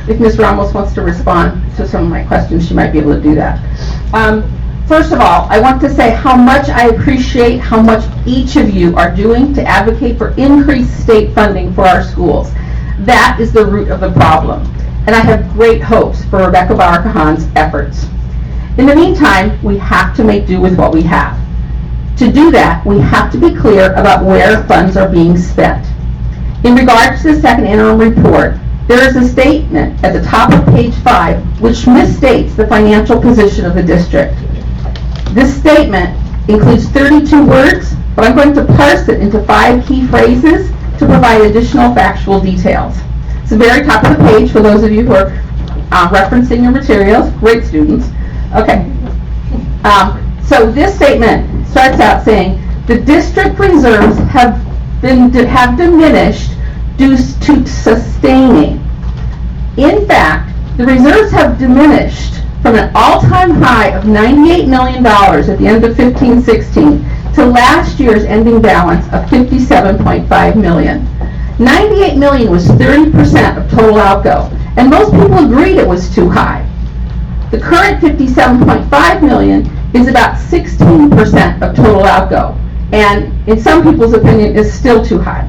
S17: if Ms. Ramos wants to respond to some of my questions, she might be able to do that. First of all, I want to say how much I appreciate how much each of you are doing to advocate for increased state funding for our schools. That is the root of the problem, and I have great hopes for Rebecca Barkahan's efforts. In the meantime, we have to make do with what we have. To do that, we have to be clear about where funds are being spent. In regards to the second interim report, There is a statement at the top of page 5 which misstates the financial position of the district. This statement includes 32 words, but I'm going to parse it into 5 key phrases to provide additional factual details. It's the very top of the page for those of you who are referencing your materials. Great students. Okay. So this statement starts out saying, the district reserves have diminished due to sustaining. In fact, the reserves have diminished from an all-time high of $98 million at the end of 15-16 to last year's ending balance of $57.5 million. $98 million was 30% of total outgo, and most people agreed it was too high. The current $57.5 million is about 16% of total outgo, and in some people's opinion is still too high.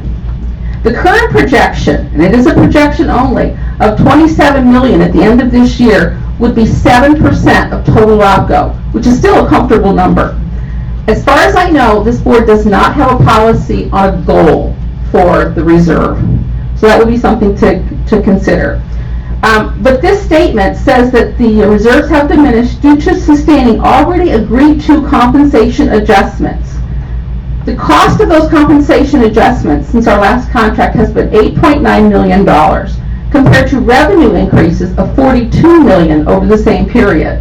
S17: The current projection, and it is a projection only, of $27 million at the end of this year would be 7% of total outgo, which is still a comfortable number. As far as I know, this board does not have a policy on a goal for the reserve. So that would be something to consider. But this statement says that the reserves have diminished due to sustaining already agreed to compensation adjustments. The cost of those compensation adjustments since our last contract has been $8.9 million, compared to revenue increases of $42 million over the same period.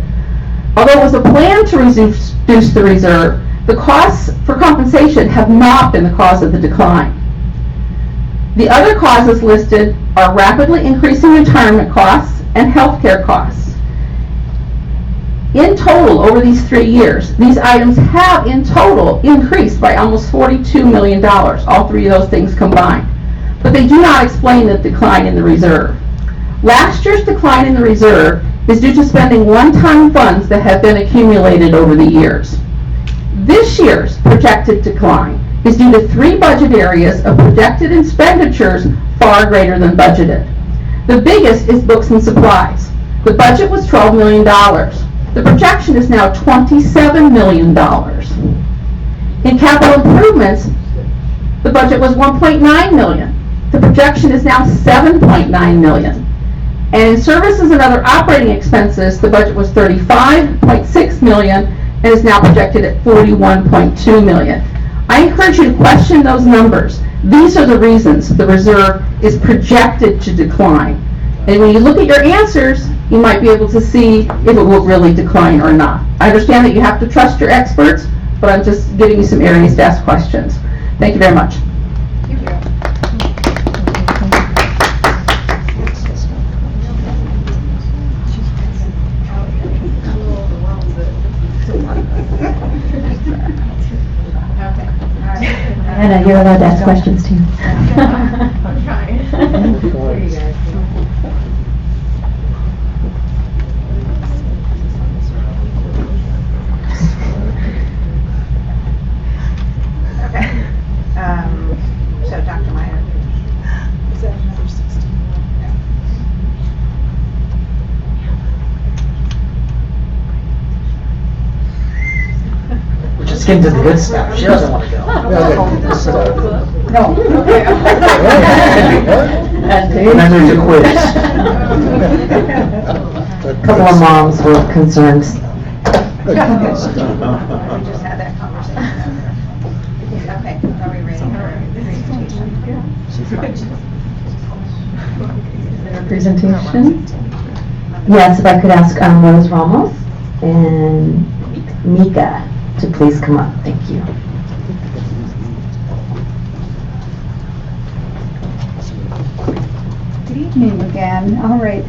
S17: Although it was a plan to reduce the reserve, the costs for compensation have not been the cause of the decline. The other causes listed are rapidly increasing retirement costs and healthcare costs. In total, over these 3 years, these items have in total increased by almost $42 million, all 3 of those things combined. But they do not explain the decline in the reserve. Last year's decline in the reserve is due to spending one-time funds that have been accumulated over the years. This year's projected decline is due to 3 budget areas of projected expenditures far greater than budgeted. The biggest is books and supplies. The budget was $12 million. The projection is now $27 million. In capital improvements, the budget was $1.9 million. The projection is now $7.9 million. And in services and other operating expenses, the budget was $35.6 million and is now projected at $41.2 million. I encourage you to question those numbers. These are the reasons the reserve is projected to decline. And when you look at your answers, you might be able to see if it will really decline or not. I understand that you have to trust your experts, but I'm just giving you some areas to ask questions. Thank you very much.
S21: Anna, you're allowed to ask questions too.
S7: I'm trying.
S2: Okay. So Dr. Meyer. Is that another 16?
S1: We're just getting to the good stuff. She doesn't want to go.
S2: No.
S1: And then there's a quiz.
S3: A couple of moms were concerned.
S2: We just had that conversation. Okay, are we ready for the presentation?
S21: Presentation? Yes, if I could ask Rose Ramos and Mika to please come up. Thank you.
S13: Good evening again. All right.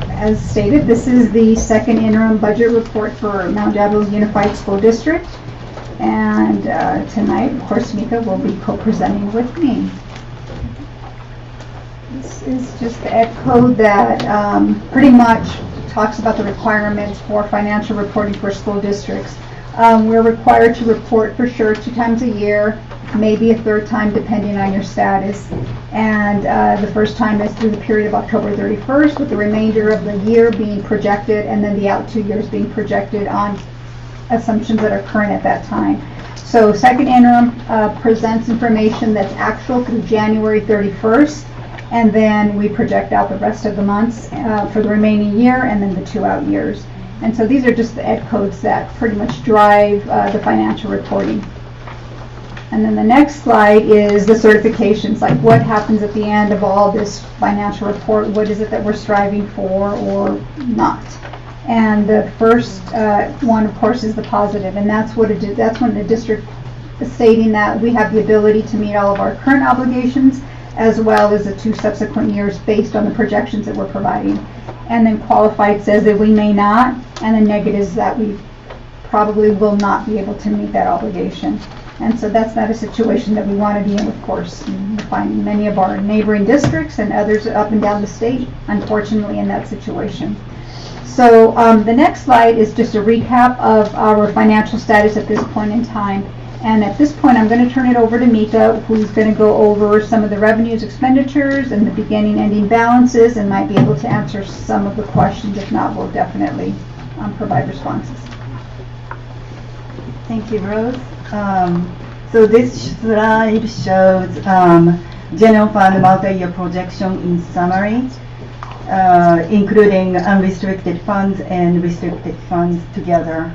S13: As stated, this is the second interim budget report for Mount Diablo Unified School District. And tonight, of course, Mika will be co-presenting with me. This is just the ed code that pretty much talks about the requirements for financial reporting for school districts. We're required to report for sure 2 times a year, maybe a 3rd time depending on your status. And the first time is through the period of October 31st, with the remainder of the year being projected, and then the out 2 years being projected on assumptions that are current at that time. So second interim presents information that's actual through January 31st, And then we project out the rest of the months for the remaining year and then the 2 out years. And so these are just the ed codes that pretty much drive the financial reporting. And then the next slide is the certifications, like what happens at the end of all this financial report, what is it that we're striving for or not. And the first one, of course, is the positive, and that's when the district is stating that we have the ability to meet all of our current obligations as well as the 2 subsequent years based on the projections that we're providing. And then qualified says that we may not, and the negatives that we probably will not be able to meet that obligation. And so that's not a situation that we want to be in, of course. And we're finding many of our neighboring districts and others up and down the state, unfortunately, in that situation. So the next slide is just a recap of our financial status at this point in time. And at this point, I'm going to turn it over to Mika, who's going to go over some of the revenues, expenditures, and the beginning, ending balances, and might be able to answer some of the questions. If not, we'll definitely provide responses.
S14: Thank you, Rose. So this slide shows general fund multi-year projection in summary, including unrestricted funds and restricted funds together.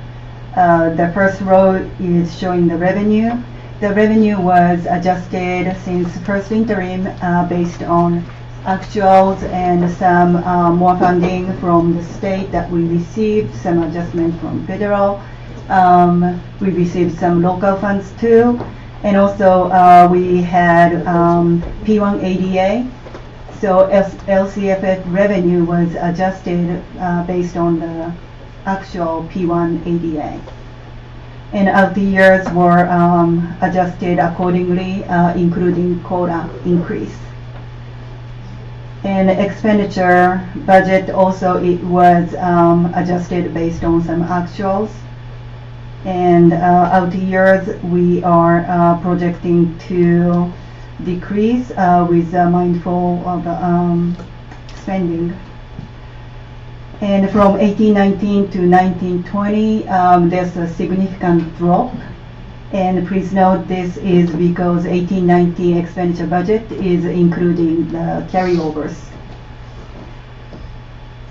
S14: The first row is showing the revenue. The revenue was adjusted since first interim based on actuals and some more funding from the state that we received, some adjustment from federal. We received some local funds too, and also we had P1 ADA. So LCFF revenue was adjusted based on the actual P1 ADA. And out the years were adjusted accordingly, including quota increase. And expenditure budget also, it was adjusted based on some actuals. And out the years we are projecting to decrease with mindful of spending. And from 1819 to 1920, there's a significant drop. And please note this is because 1819 expenditure budget is including the carryovers.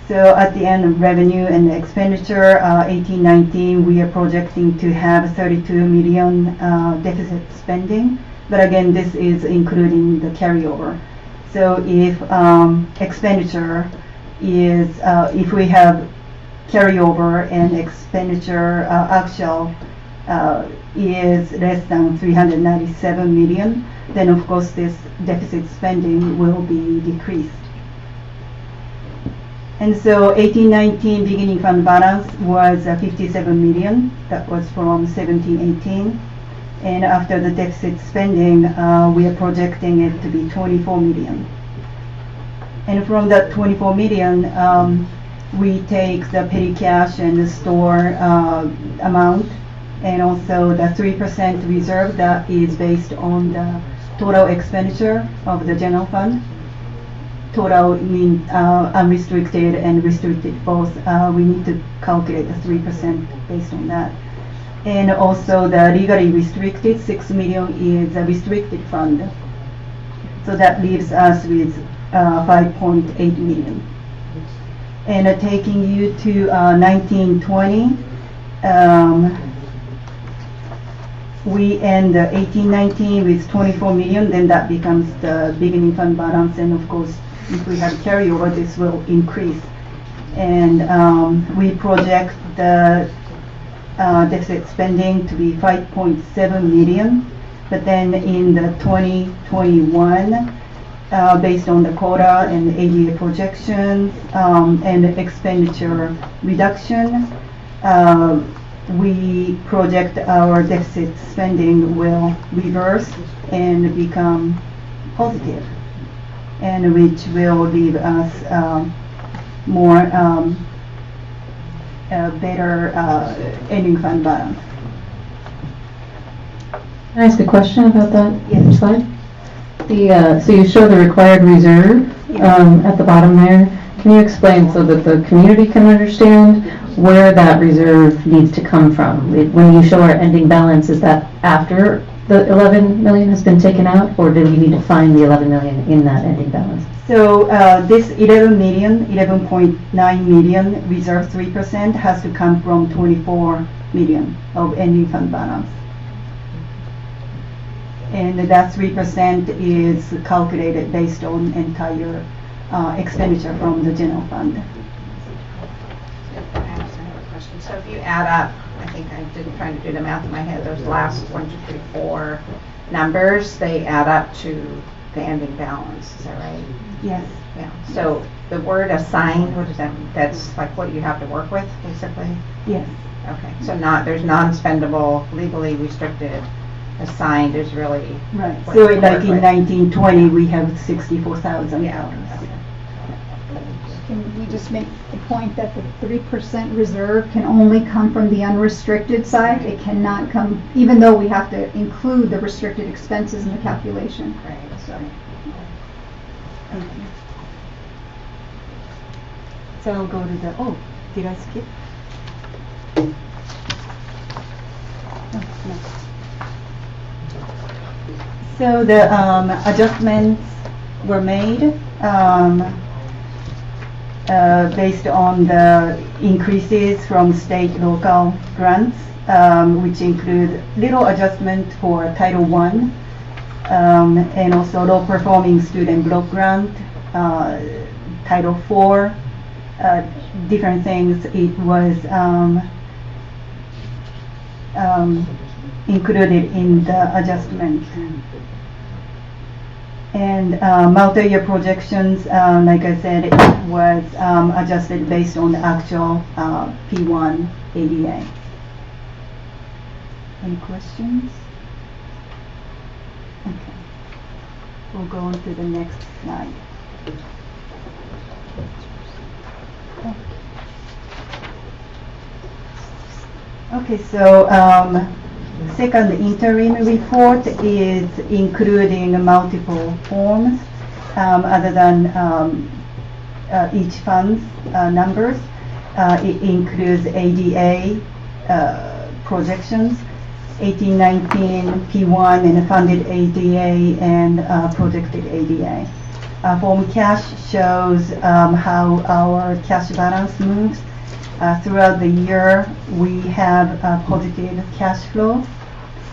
S14: So at the end of revenue and expenditure, 1819, we are projecting to have 32 million deficit spending. But again, this is including the carryover. So if expenditure is, if we have carryover and expenditure actual is less than 397 million, then of course this deficit spending will be decreased. And so 1819 beginning fund balance was 57 million. That was from 1718. And after the deficit spending, we are projecting it to be 24 million. And from that 24 million, we take the petty cash and the store amount, and also the 3% reserve that is based on the total expenditure of the general fund. Total means unrestricted and restricted both. We need to calculate the 3% based on that. And also the legally restricted 6 million is a restricted fund. So that leaves us with 5.8 million. And taking you to 1920, we end 1819 with 24 million, then that becomes the beginning fund balance, and of course if we have carryover this will increase. And we project the deficit spending to be 5.7 million, but then in the 2021, based on the quota and ADA projections and expenditure reduction, we project our deficit spending will reverse and become positive, and which will leave us more better ending fund balance.
S6: Can I ask a question about that slide? So you show the required reserve at the bottom there. Can you explain so that the community can understand where that reserve needs to come from? When you show our ending balance, is that after the 11 million has been taken out, or do we need to find the 11 million in that ending balance?
S14: So this 11.9 million reserve 3% has to come from 24 million of ending fund balance. And that 3% is calculated based on entire expenditure from the general fund.
S2: So if you add up, I think I didn't try to do the math in my head, those last 1, 2, 3, 4 numbers, they add up to the ending balance, is that right?
S14: Yes.
S2: Yeah, so the word assigned, what does that mean? That's like what you have to work with, basically?
S14: Yes.
S2: Okay, so there's non-spendable, legally restricted, assigned is really.
S14: Right.
S2: what
S14: So
S2: you
S14: like
S2: work
S14: in
S2: with.
S14: 1920, we have $64,000.
S13: Can we just make the point that the 3% reserve can only come from the unrestricted side? It cannot come, even though we have to include the restricted expenses in the calculation.
S2: Right, so.
S14: So I'll go to the, oh, did I skip? Oh, no. So the adjustments were made based on the increases from state local grants, which include little adjustment for Title I, and also low performing student block grant, Title IV, different things. It was included in the adjustment. And multi-year projections, like I said, it was adjusted based on the actual P1 ADA. Any questions? Okay. We'll go on to the next slide. Okay, so second interim report is including multiple forms other than each fund's numbers. It includes ADA projections, 18-19 P1 and funded ADA and projected ADA. Form cash shows how our cash balance moves. Throughout the year, we have a positive cash flow,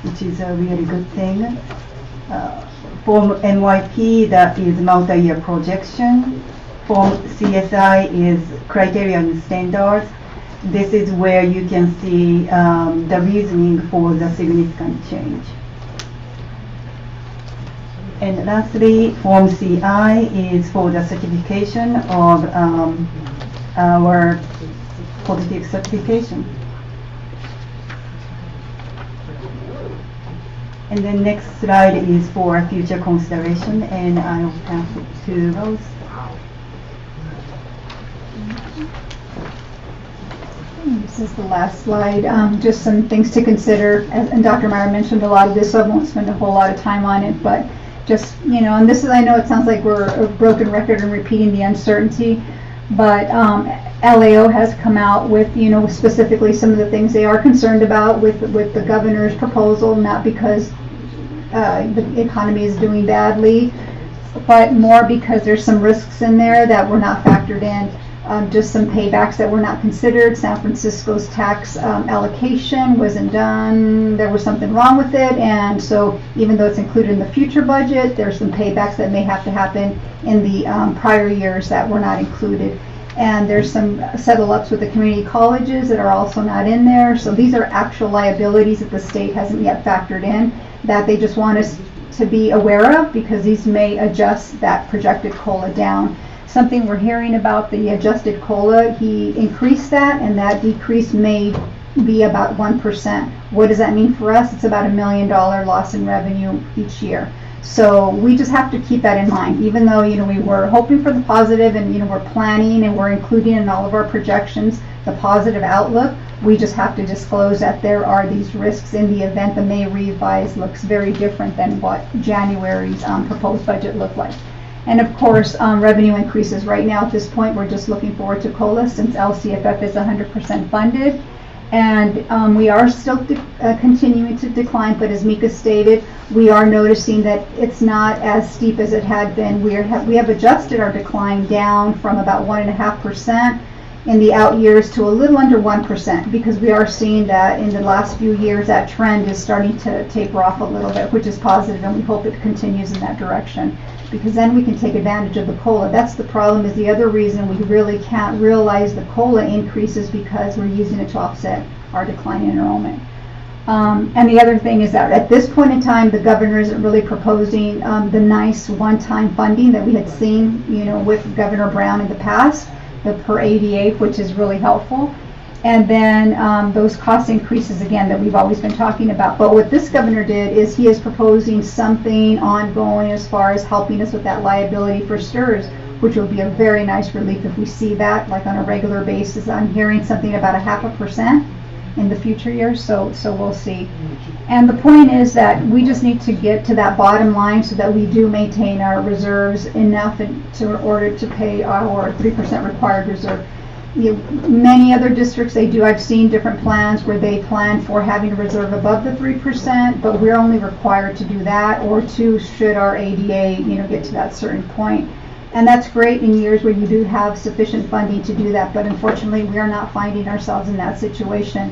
S14: which is a really good thing. Form MYP, that is multi-year projection. Form CSI is criteria and standards. This is where you can see the reasoning for the significant change. And lastly, Form CI is for the certification of our positive certification. And then next slide is for future consideration, and I'll pass it to Rose.
S13: This is the last slide. Just some things to consider, and Dr. Meyer mentioned a lot of this, so I won't spend a whole lot of time on it, but just, and this is, I know it sounds like we're a broken record and repeating the uncertainty, but LAO has come out with, specifically some of the things they are concerned about with the governor's proposal, not because the economy is doing badly, but more because there's some risks in there that were not factored in. Just some paybacks that were not considered. San Francisco's tax allocation wasn't done. There was something wrong with it, and so even though it's included in the future budget, there's some paybacks that may have to happen in the prior years that were not included. And there's some settle-ups with the community colleges that are also not in there. So these are actual liabilities that the state hasn't yet factored in, that they just want us to be aware of, because these may adjust that projected COLA down. Something we're hearing about the adjusted COLA, he increased that, and that decrease may be about 1%. What does that mean for us? It's about $1 million loss in revenue each year. So we just have to keep that in mind, even though, we were hoping for the positive, and, we're planning and we're including in all of our projections the positive outlook. We just have to disclose that there are these risks in the event the May revise looks very different than what January's proposed budget looked like. And of course, revenue increases. Right now at this point, we're just looking forward to COLA, since LCFF is 100% funded. And we are still continuing to decline, but as Mika stated, we are noticing that it's not as steep as it had been. We have adjusted our decline down from about 1.5% in the out years to a little under 1%, because we are seeing that in the last few years that trend is starting to taper off a little bit, which is positive, and we hope it continues in that direction, because then we can take advantage of the COLA. That's the problem, is the other reason we really can't realize the COLA increases because we're using it to offset our decline in enrollment. And the other thing is that at this point in time, the governor isn't really proposing the nice one-time funding that we had seen, with Governor Brown in the past, the per ADA, which is really helpful. And then those cost increases again that we've always been talking about. But what this governor did is he is proposing something ongoing as far as helping us with that liability for STRS, which will be a very nice relief if we see that like on a regular basis. I'm hearing something about 0.5% in the future years, so we'll see. And the point is that we just need to get to that bottom line so that we do maintain our reserves enough in order to pay our 3% required reserve. Many other districts, I've seen different plans where they plan for having a reserve above the 3%, but we're only required to do that or two should our ADA, get to that certain point. And that's great in years where you do have sufficient funding to do that, but unfortunately we are not finding ourselves in that situation.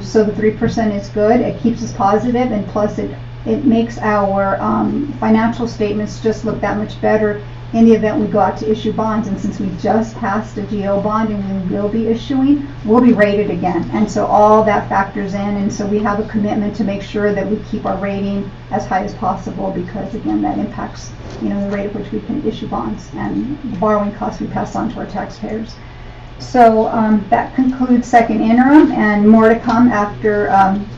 S13: So the 3% is good, it keeps us positive, and plus it makes our financial statements just look that much better in the event we go out to issue bonds. And since we just passed a GO bond and we will be issuing, we'll be rated again. And so all that factors in, and so we have a commitment to make sure that we keep our rating as high as possible, because again, that impacts the rate at which we can issue bonds and the borrowing costs we pass on to our taxpayers. So that concludes second interim, and more to come after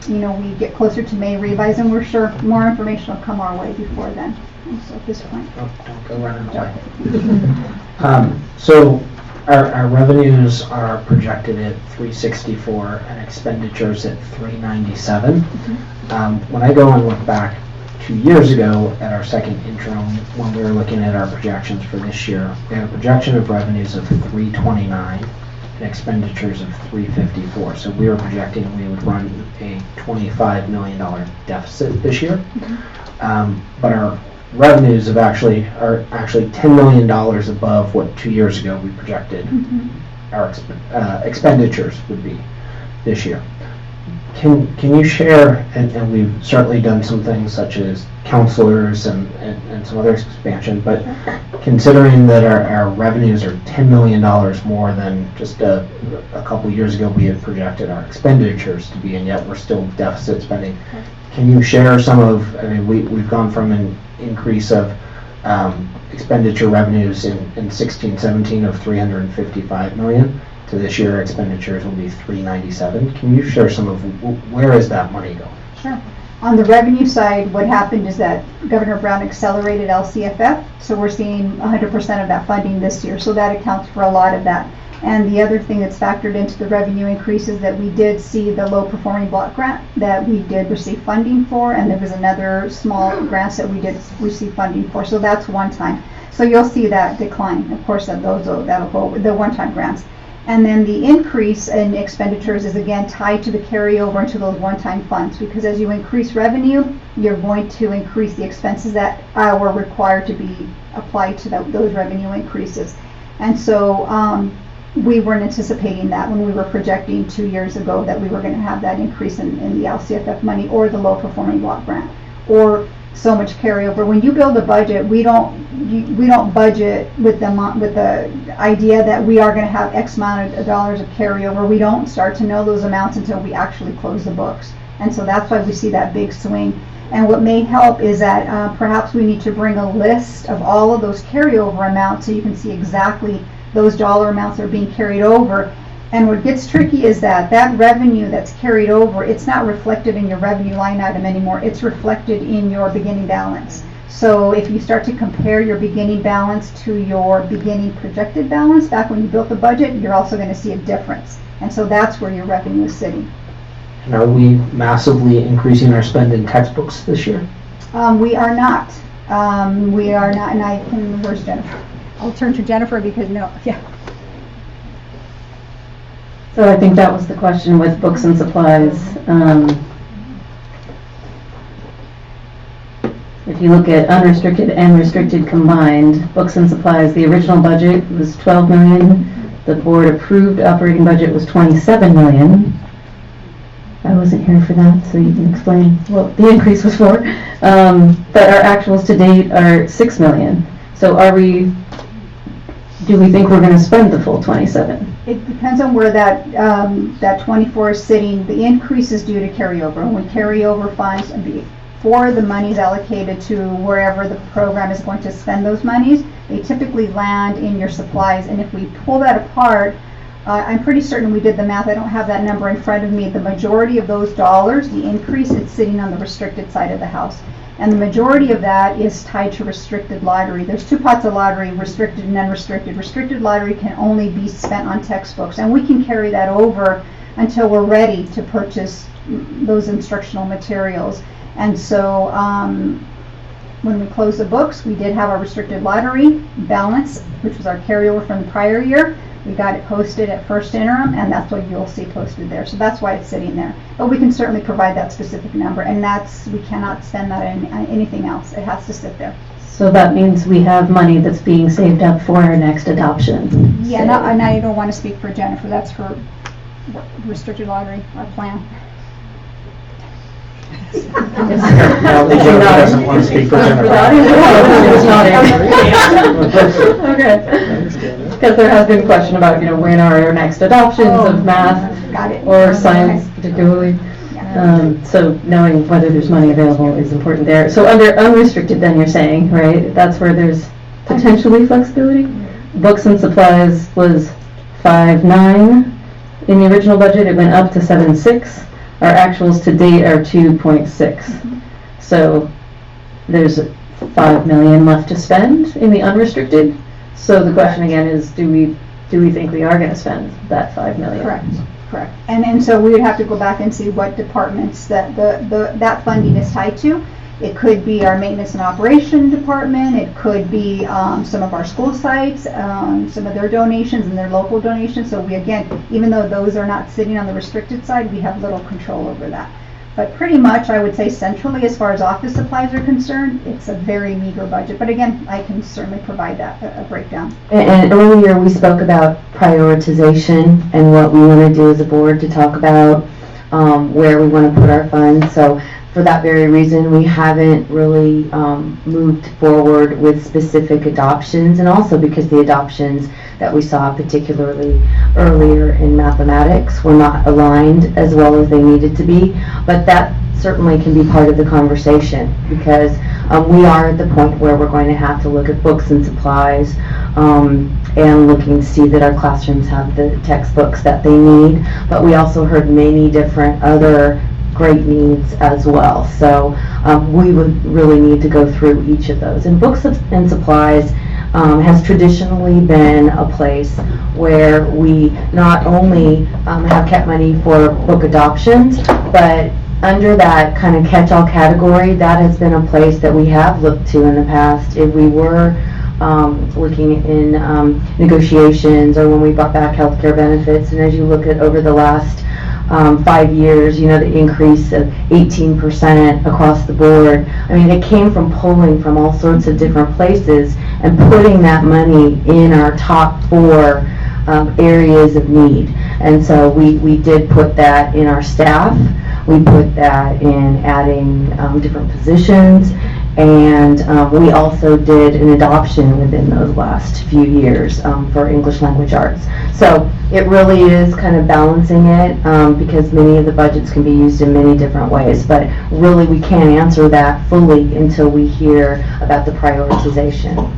S13: we get closer to May revise, and we're sure more information will come our way before then. So at this point,
S1: don't go running away. So our revenues are projected at 364 and expenditures at 397. When I go and look back 2 years ago at our second interim, when we were looking at our projections for this year, we had a projection of revenues of 329 and expenditures of 354. So we were projecting we would run a $25 million deficit this year. But our revenues are actually $10 million above what 2 years ago we projected our expenditures would be this year. Can you share, and we've certainly done some things such as counselors and some other expansion, but considering that our revenues are $10 million more than just a couple years ago we had projected our expenditures to be, and yet we're still deficit spending. Can you share some of, we've gone from an increase of expenditure revenues in 16-17 of 355 million to this year expenditures will be 397. Can you share some of where is that money going?
S13: Sure. On the revenue side, what happened is that Governor Brown accelerated LCFF, so we're seeing 100% of that funding this year, so that accounts for a lot of that. And the other thing that's factored into the revenue increase is that we did see the low performing block grant that we did receive funding for, and there was another small grants that we did receive funding for, so that's one time. So you'll see that decline, of course, that'll go the one-time grants. And then the increase in expenditures is again tied to the carryover into those one-time funds, because as you increase revenue, you're going to increase the expenses that are required to be applied to those revenue increases. And so we weren't anticipating that when we were projecting 2 years ago that we were going to have that increase in the LCFF money or the low performing block grant or so much carryover. When you build a budget, we don't budget with the idea that we are going to have X amount of dollars of carryover. We don't start to know those amounts until we actually close the books, and so that's why we see that big swing. And what may help is that perhaps we need to bring a list of all of those carryover amounts so you can see exactly those dollar amounts are being carried over. And what gets tricky is that revenue that's carried over, it's not reflected in your revenue line item anymore. It's reflected in your beginning balance. So if you start to compare your beginning balance to your beginning projected balance back when you built the budget, you're also going to see a difference. And so that's where your revenue is sitting.
S1: And are we massively increasing our spend in textbooks this year?
S13: We are not. And where's Jennifer? I'll turn to Jennifer because yeah.
S6: So I think that was the question with books and supplies. If you look at unrestricted and restricted combined, books and supplies, the original budget was 12 million. The board approved operating budget was 27 million. I wasn't here for that, so you can explain what the increase was for. But our actuals to date are 6 million. So do we think we're going to spend the full 27?
S13: It depends on where that 24 is sitting. The increase is due to carryover. When carryover funds, before the money's allocated to wherever the program is going to spend those monies, they typically land in your supplies. And if we pull that apart, I'm pretty certain we did the math. I don't have that number in front of me. The majority of those dollars, the increase, it's sitting on the restricted side of the house. And the majority of that is tied to restricted lottery. There's two pots of lottery, restricted and unrestricted. Restricted lottery can only be spent on textbooks, and we can carry that over until we're ready to purchase those instructional materials. And so when we closed the books, we did have our restricted lottery balance, which was our carryover from the prior year. We got it posted at first interim, and that's what you'll see posted there. So that's why it's sitting there. But we can certainly provide that specific number, and we cannot spend that on anything else. It has to sit there.
S6: So that means we have money that's being saved up for our next adoption.
S13: Yeah, and I don't want to speak for Jennifer. That's her restricted lottery, our plan.
S1: Jennifer doesn't want to speak for Jennifer.
S6: Okay. Because there has been a question about, when are our next adoptions of math or science particularly. So knowing whether there's money available is important there. So under unrestricted then you're saying, right, that's where there's potentially flexibility? Books and supplies was 5.9 in the original budget. It went up to 7.6. Our actuals to date are 2.6. So there's 5 million left to spend in the unrestricted. So the question again is, do we think we are going to spend that 5 million?
S13: Correct. And so we would have to go back and see what departments that funding is tied to. It could be our maintenance and operation department. It could be some of our school sites, some of their donations and their local donations. So we, again, even though those are not sitting on the restricted side, we have little control over that. But pretty much, I would say centrally, as far as office supplies are concerned, it's a very meager budget. But again, I can certainly provide that, a breakdown.
S8: And earlier we spoke about prioritization and what we want to do as a board to talk about where we want to put our funds. So for that very reason, we haven't really moved forward with specific adoptions, and also because the adoptions that we saw, particularly earlier in mathematics, were not aligned as well as they needed to be. But that certainly can be part of the conversation, because we are at the point where we're going to have to look at books and supplies and looking to see that our classrooms have the textbooks that they need. But we also heard many different other great needs as well. So we would really need to go through each of those. And books and supplies has traditionally been a place where we not only have kept money for book adoptions, but under that kind of catch-all category, that has been a place that we have looked to in the past. If we were looking in negotiations, or when we brought back healthcare benefits, and as you look at over the last 5 years, the increase of 18% across the board. I mean, it came from pulling from all sorts of different places and putting that money in our top 4 areas of need. And so we did put that in our staff. We put that in adding different positions. And we also did an adoption within those last few years for English language arts. So it really is kind of balancing it because many of the budgets can be used in many different ways. But really we can't answer that fully until we hear about the prioritization.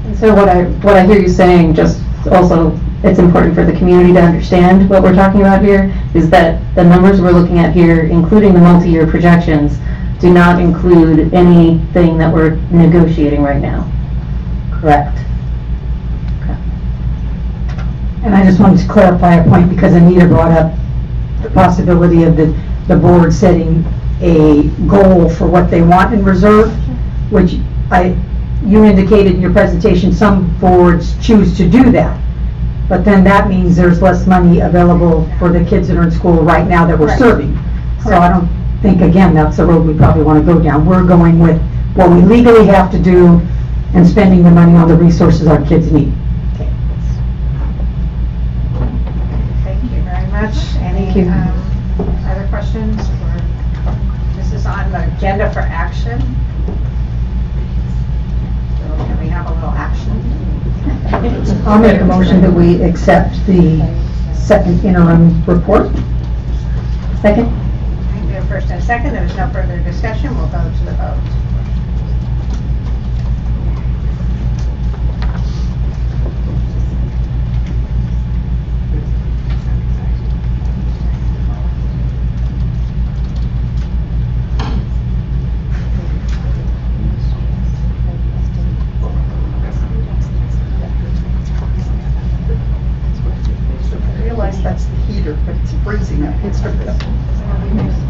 S6: And so what I hear you saying, just also it's important for the community to understand what we're talking about here, is that the numbers we're looking at here, including the multi-year projections, do not include anything that we're negotiating right now.
S8: Correct.
S6: Okay.
S5: And I just wanted to clarify a point, because Anita brought up the possibility of the board setting a goal for what they want in reserve, which you indicated in your presentation some boards choose to do that. but then that means there's less money available for the kids that are in school right now that we're
S13: Correct.
S5: serving. So I don't think, again, that's the road we probably want to go down. We're going with what we legally have to do and spending the money on the resources our kids need.
S2: Thank you very much. Any other questions? This is on the agenda for action. So can we have a little action?
S5: I'll make a motion that we accept the second interim report.
S10: Second?
S2: We have first and second. There's no further discussion. We'll go to the vote.
S4: I realize that's the heater, but it's freezing up. It's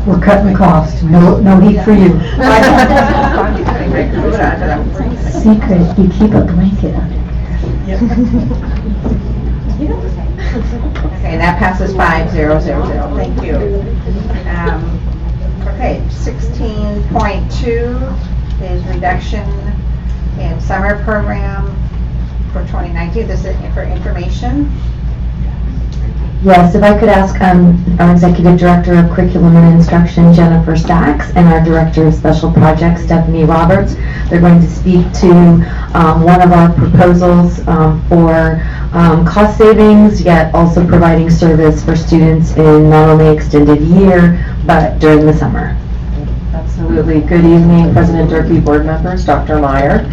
S5: We're cutting costs. No heat for you.
S12: Secret, you keep a blanket under.
S2: Okay, and that passes 5-0-0-0. Thank you. Okay, 16.2 is reduction in summer program for 2019. This is for information.
S10: Yes, if I could ask our Executive Director of Curriculum and Instruction, Jennifer Sachs, and our Director of Special Projects, Stephanie Roberts. They're going to speak to one of our proposals for cost savings, yet also providing service for students in not only extended year, but during the summer.
S15: Absolutely. Good evening, President Durkee, board members, Dr. Meyer.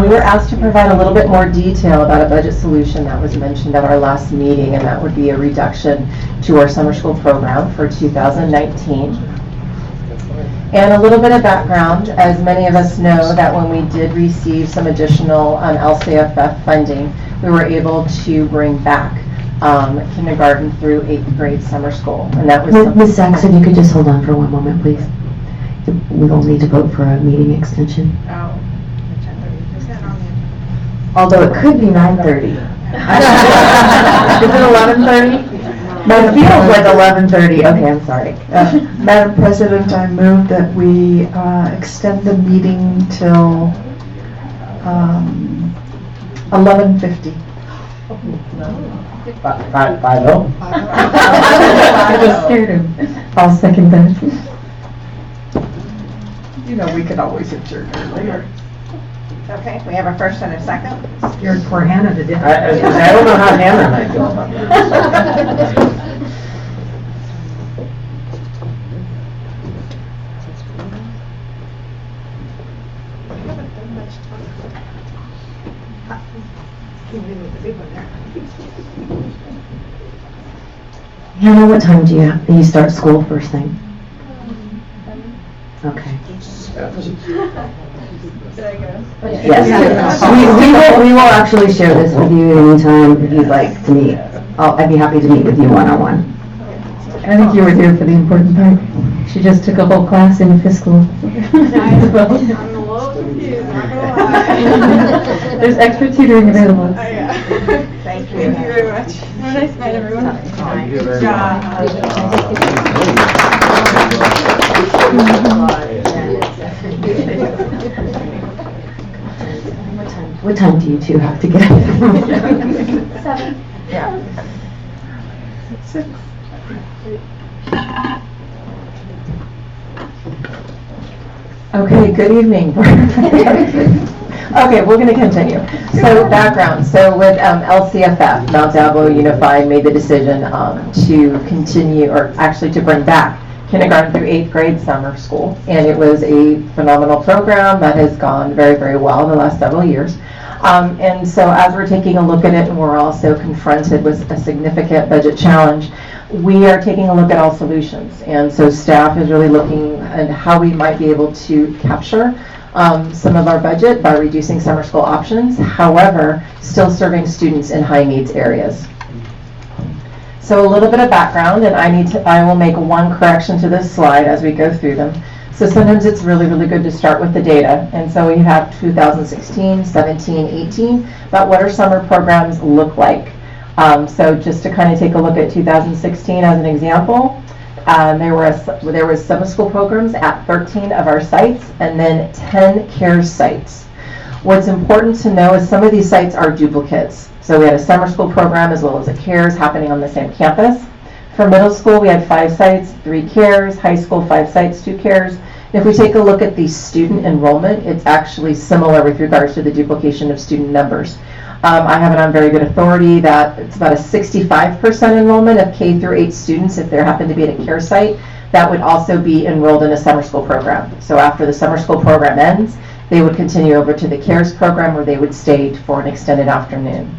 S15: We were asked to provide a little bit more detail about a budget solution that was mentioned at our last meeting, and that would be a reduction to our summer school program for 2019. And a little bit of background, as many of us know that when we did receive some additional LCFF funding, we were able to bring back kindergarten through 8th grade summer school. And that was
S10: Ms. Sachs, if you could just hold on for one moment, please. We will need to vote for a meeting extension.
S2: Oh, is that on the?
S10: Although it could be 9:30. Is it 11:30? It feels like 11:30. Okay, I'm sorry.
S4: Madam President, I move that we extend the meeting till 11:50.
S1: 5-0.
S5: I just scared him. I'll second that.
S4: You know, we could always adjourn earlier.
S2: Okay, we have a first and a second.
S5: Scared poor Hannah to death.
S1: I don't know how Hannah and I feel about that.
S10: Hannah, what time do you start school first thing? Okay. Yes. We will actually share this with you anytime if you'd like to meet. I'd be happy to meet with you one-on-one.
S6: I think you were here for the important part. She just took a whole class in fiscal. There's extra tutoring available.
S2: Thank you.
S7: Thank you very much. Have a nice night, everyone.
S1: Thank you very
S10: What time do you two have to get?
S7: 7.
S10: Yeah.
S4: 6.
S15: Okay, good evening. Okay, we're going to continue. So background, so with LCFF, Mount Diablo Unified made the decision to continue, or actually to bring back kindergarten through 8th grade summer school. And it was a phenomenal program that has gone very, very well in the last several years. And so as we're taking a look at it, and we're also confronted with a significant budget challenge, we are taking a look at all solutions. And so staff is really looking at how we might be able to capture some of our budget by reducing summer school options, however, still serving students in high needs areas. So a little bit of background, and I will make one correction to this slide as we go through them. So sometimes it's really, really good to start with the data. And so we have 2016, 17, 18, about what our summer programs look like. So just to kind of take a look at 2016 as an example, there was summer school programs at 13 of our sites and then 10 CARES sites. What's important to know is some of these sites are duplicates. So we had a summer school program as well as a CARES happening on the same campus. For middle school, we had 5 sites, 3 CARES, high school 5 sites, 2 CARES. If we take a look at the student enrollment, it's actually similar with regards to the duplication of student numbers. I have it on very good authority that it's about a 65% enrollment of K through 8 students if there happen to be at a CARES site that would also be enrolled in a summer school program. So after the summer school program ends, they would continue over to the CARES program where they would stay for an extended afternoon.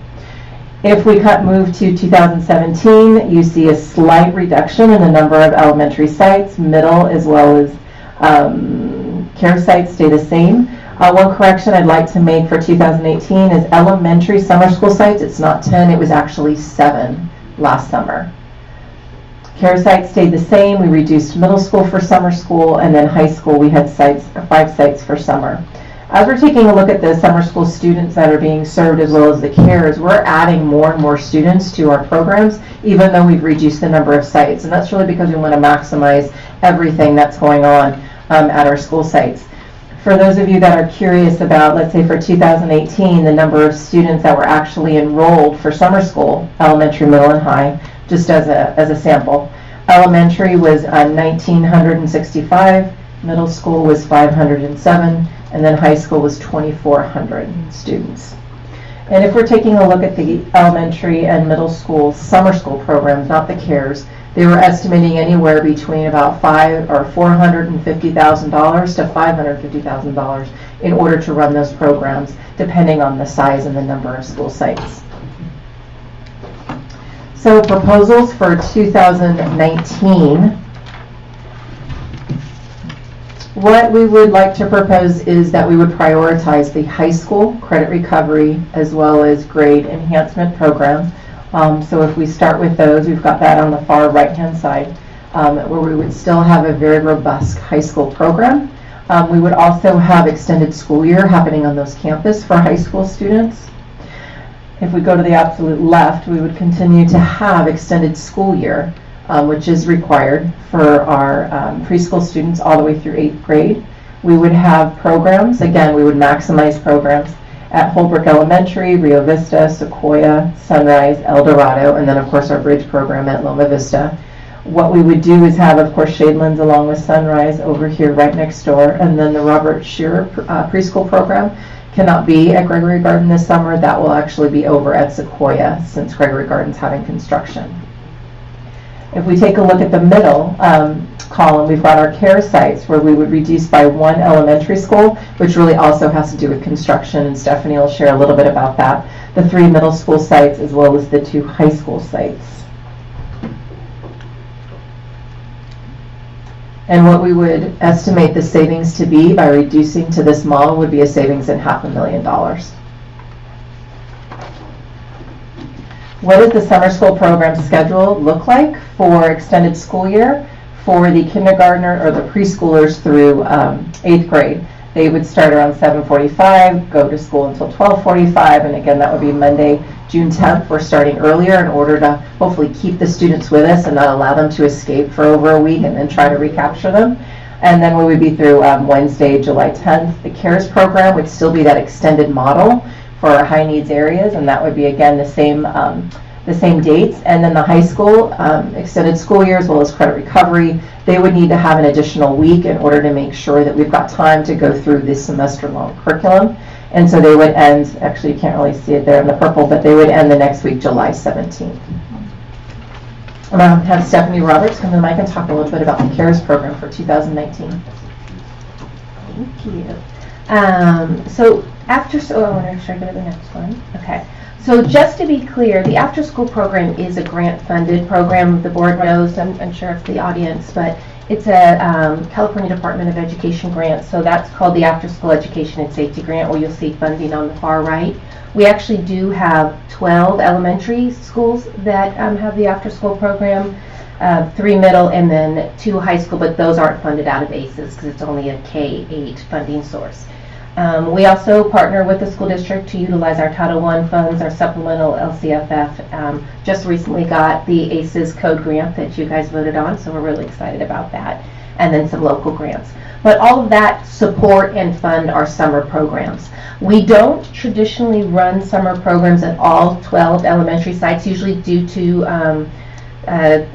S15: If we move to 2017, you see a slight reduction in the number of elementary sites, middle as well as CARES sites stay the same. One correction I'd like to make for 2018 is elementary summer school sites, it's not 10, it was actually 7 last summer. CARES sites stayed the same, we reduced middle school for summer school, and then high school we had 5 sites for summer. As we're taking a look at the summer school students that are being served as well as the CARES, we're adding more and more students to our programs, even though we've reduced the number of sites. And that's really because we want to maximize everything that's going on at our school sites. For those of you that are curious about, let's say for 2018, the number of students that were actually enrolled for summer school, elementary, middle, and high, just as a sample. Elementary was 1,965, middle school was 507, and then high school was 2,400 students. And if we're taking a look at the elementary and middle school summer school programs, not the CARES, they were estimating anywhere between about $450,000 to $550,000 in order to run those programs, depending on the size and the number of school sites. So proposals for 2019. What we would like to propose is that we would prioritize the high school credit recovery as well as grade enhancement program. So if we start with those, we've got that on the far right-hand side, where we would still have a very robust high school program. We would also have extended school year happening on those campuses for high school students. If we go to the absolute left, we would continue to have extended school year, which is required for our preschool students all the way through 8th grade. We would have programs, again, we would maximize programs at Holbrook Elementary, Rio Vista, Sequoia, Sunrise, El Dorado, and then of course our bridge program at Loma Vista. What we would do is have, of course, Shadelands along with Sunrise over here right next door, and then the Robert Shearer preschool program cannot be at Gregory Garden this summer. That will actually be over at Sequoia since Gregory Garden's having construction. If we take a look at the middle column, we've got our CARES sites where we would reduce by 1 elementary school, which really also has to do with construction, and Stephanie will share a little bit about that. The 3 middle school sites as well as the 2 high school sites. And what we would estimate the savings to be by reducing to this model would be a savings in $500,000. What does the summer school program schedule look like for extended school year for the kindergartner or the preschoolers through 8th grade? They would start around 7:45, go to school until 12:45, and again, that would be Monday, June 10th. We're starting earlier in order to hopefully keep the students with us and not allow them to escape for over a week and then try to recapture them. And then we would be through Wednesday, July 10th. The CARES program would still be that extended model for our high needs areas, and that would be again the same dates. And then the high school extended school year as well as credit recovery, they would need to have an additional week in order to make sure that we've got time to go through this semester long curriculum. And so they would end, actually you can't really see it there in the purple, but they would end the next week, July 17th. I'm going to have Stephanie Roberts come to the mic and talk a little bit about the CARES program for 2019.
S12: Thank you. So I want to make sure I go to the next one. Okay. So just to be clear, the after-school program is a grant-funded program. The board knows, I'm sure of the audience, but it's a California Department of Education grant. So that's called the After-School Education and Safety Grant, where you'll see funding on the far right. We actually do have 12 elementary schools that have the after-school program, 3 middle, and then 2 high school, but those aren't funded out of ACES because it's only a K-8 funding source.
S10: We also partner with the school district to utilize our Title I funds, our supplemental LCFF. Just recently got the ACES code grant that you guys voted on, so we're really excited about that, and then some local grants. But all of that support and fund our summer programs. We don't traditionally run summer programs at all 12 elementary sites, usually due to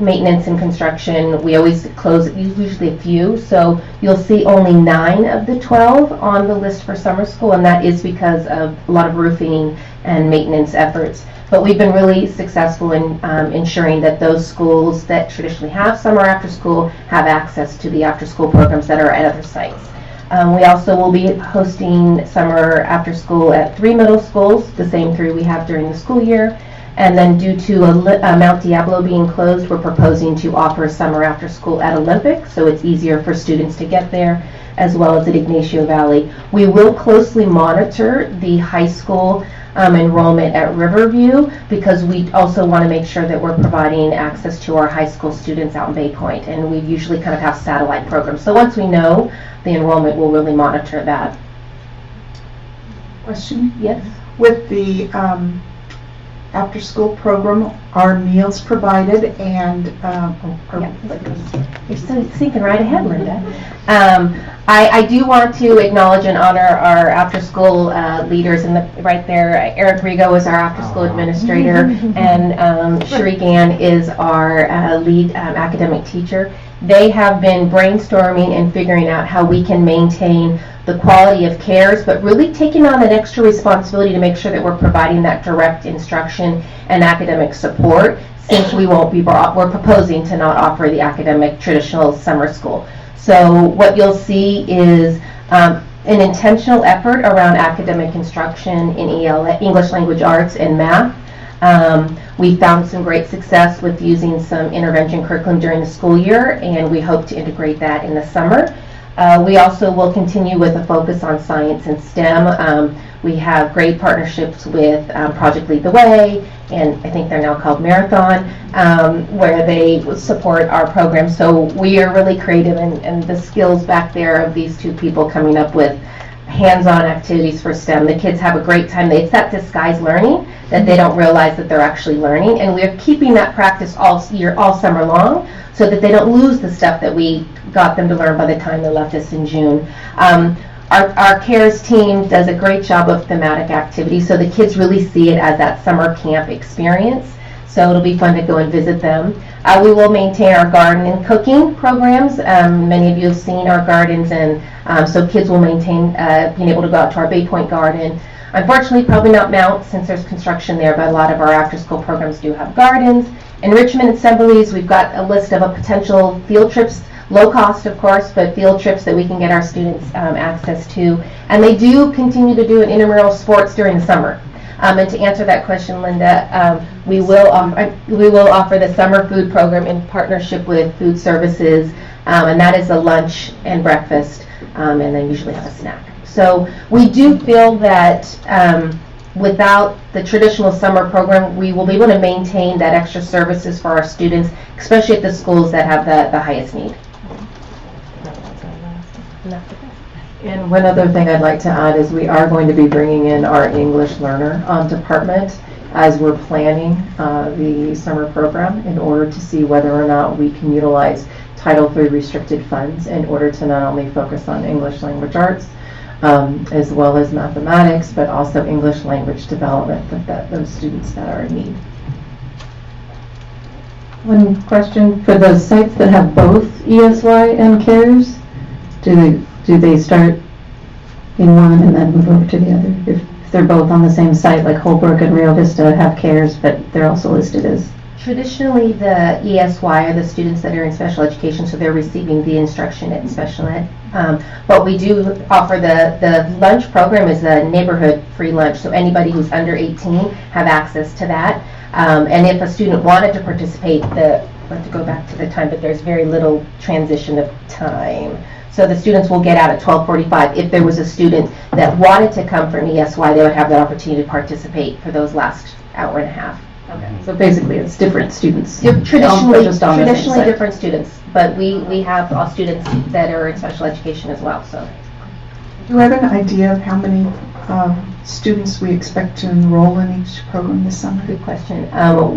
S10: maintenance and construction. We always close usually a few, so you'll see only 9 of the 12 on the list for summer school, and that is because of a lot of roofing and maintenance efforts. But we've been really successful in ensuring that those schools that traditionally have summer after school have access to the after school programs that are at other sites. We also will be hosting summer after school at 3 middle schools, the same 3 we have during the school year. And then due to Mount Diablo being closed, we're proposing to offer summer after school at Olympic, so it's easier for students to get there, as well as at Ignacio Valley. We will closely monitor the high school enrollment at Riverview, because we also want to make sure that we're providing access to our high school students out in Bay Point, and we usually kind of have satellite programs. So once we know the enrollment, we'll really monitor that.
S4: Question?
S10: Yes?
S4: With the after-school program, are meals provided and
S10: You're still thinking right ahead, Linda. I do want to acknowledge and honor our after-school leaders, and right there, Eric Rigo is our after-school administrator, and Cherie Gann is our lead academic teacher. They have been brainstorming and figuring out how we can maintain the quality of cares, but really taking on an extra responsibility to make sure that we're providing that direct instruction and academic support, since we're proposing to not offer the academic traditional summer school. So what you'll see is an intentional effort around academic instruction in English language arts and math. We found some great success with using some intervention curriculum during the school year, and we hope to integrate that in the summer. We also will continue with a focus on science and STEM. We have great partnerships with Project Lead the Way, and I think they're now called Marathon, where they support our program. So we are really creative, and the skills back there of these 2 people coming up with hands-on activities for STEM. The kids have a great time. It's that disguised learning that they don't realize that they're actually learning, and we're keeping that practice all summer long, so that they don't lose the stuff that we got them to learn by the time they left us in June. Our CARES team does a great job of thematic activities, so the kids really see it as that summer camp experience. So it'll be fun to go and visit them. We will maintain our garden and cooking programs. Many of you have seen our gardens, and so kids will maintain being able to go out to our Bay Point garden. Unfortunately, probably not Mount, since there's construction there, but a lot of our after-school programs do have gardens. Enrichment assemblies, we've got a list of potential field trips, low cost of course, but field trips that we can get our students access to. And they do continue to do an intramural sports during the summer. And to answer that question, Linda, we will offer the summer food program in partnership with Food Services, and that is a lunch and breakfast, and then usually have a snack. So we do feel that without the traditional summer program, we will be able to maintain that extra services for our students, especially at the schools that have the highest need.
S15: And one other thing I'd like to add is we are going to be bringing in our English learner department as we're planning the summer program, in order to see whether or not we can utilize Title III restricted funds in order to not only focus on English language arts, as well as mathematics, but also English language development for those students that are in need.
S6: One question, for those sites that have both ESY and CARES, do they start in one and then move over to the other? If they're both on the same site, like Holbrook and Rio Vista have CARES, but they're also listed as...
S10: Traditionally, the ESY are the students that are in special education, so they're receiving the instruction at special ed. But we do offer the lunch program is a neighborhood free lunch, so anybody who's under 18 have access to that. And if a student wanted to participate, I'd have to go back to the time, but there's very little transition of time. So the students will get out at 12:45. If there was a student that wanted to come from ESY, they would have the opportunity to participate for those last hour and a half.
S6: Okay, so basically it's different students.
S10: Traditionally
S6: just on the same
S10: traditionally
S6: site.
S10: different students, but we have all students that are in special education as well, so.
S4: Do you have an idea of how many students we expect to enroll in each program this summer?
S10: Good question.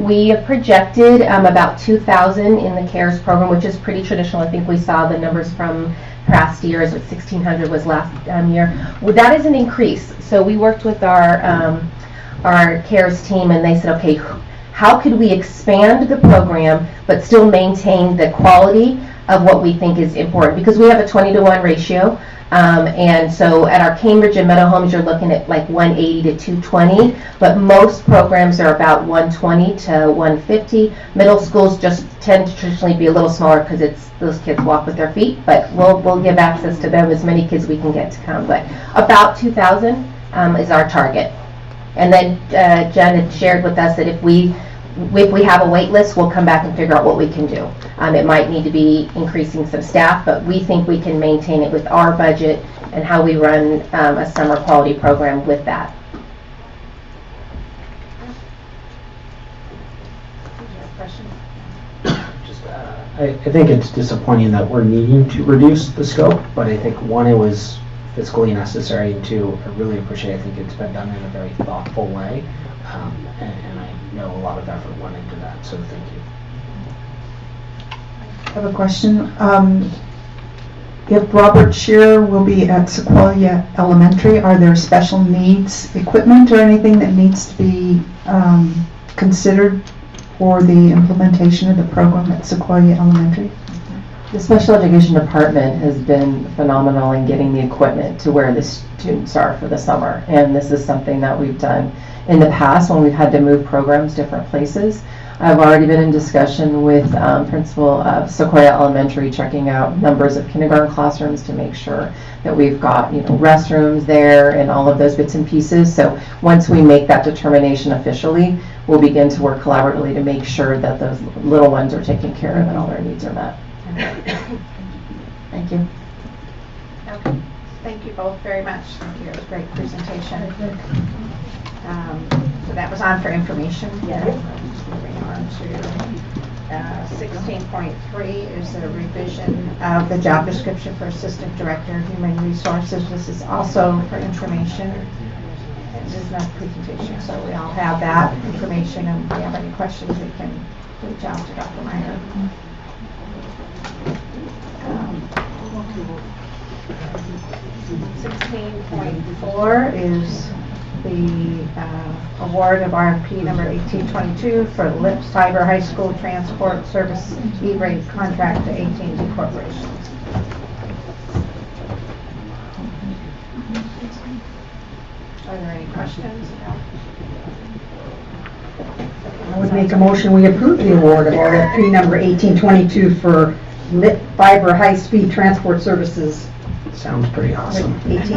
S10: We have projected about 2,000 in the CARES program, which is pretty traditional. I think we saw the numbers from past years, what 1,600 was last year. Well, that is an increase. So we worked with our CARES team, and they said, okay, how could we expand the program but still maintain the quality of what we think is important? Because we have a 20-to-1 ratio. And so at our Cambridge and Meadow Homes, you're looking at like 180 to 220, but most programs are about 120 to 150. Middle schools just tend to traditionally be a little smaller because those kids walk with their feet, but we'll give access to them, as many kids we can get to come. But about 2,000 is our target. And then Jen had shared with us that if we have a wait list, we'll come back and figure out what we can do. It might need to be increasing some staff, but we think we can maintain it with our budget and how we run a summer quality program with that.
S1: I think it's disappointing that we're needing to reduce the scope, but I think one, it was fiscally necessary, and two, I really appreciate, I think it's been done in a very thoughtful way, and I know a lot of effort went into that, so thank you.
S4: I have a question. If Robert Shearer will be at Sequoia Elementary, are there special needs equipment or anything that needs to be considered for the implementation of the program at Sequoia Elementary?
S15: The special education department has been phenomenal in getting the equipment to where the students are for the summer. And this is something that we've done in the past when we've had to move programs different places. I've already been in discussion with principal of Sequoia Elementary, checking out numbers of kindergarten classrooms to make sure that we've got, restrooms there and all of those bits and pieces. So once we make that determination officially, we'll begin to work collaboratively to make sure that those little ones are taken care of and all their needs are met. Thank you.
S2: Okay. Thank you both very much. Thank you. It was a great presentation. So that was on for information. Yeah. Moving on to 16.3 is the revision of the job description for Assistant Director of Human Resources. This is also for information. This is not a presentation, so we all have that information, and if we have any questions, we can reach out to Dr. Meyer. 16.4 is the award of RFP number 1822 for Lips Fiber High School Transport Service E-rate contract to AT&T Corporation. Are there any questions?
S5: I would make a motion, we approve the award of RFP number 1822 for Lit Fiber High Speed Transport Services.
S1: Sounds pretty awesome.
S5: AT&T.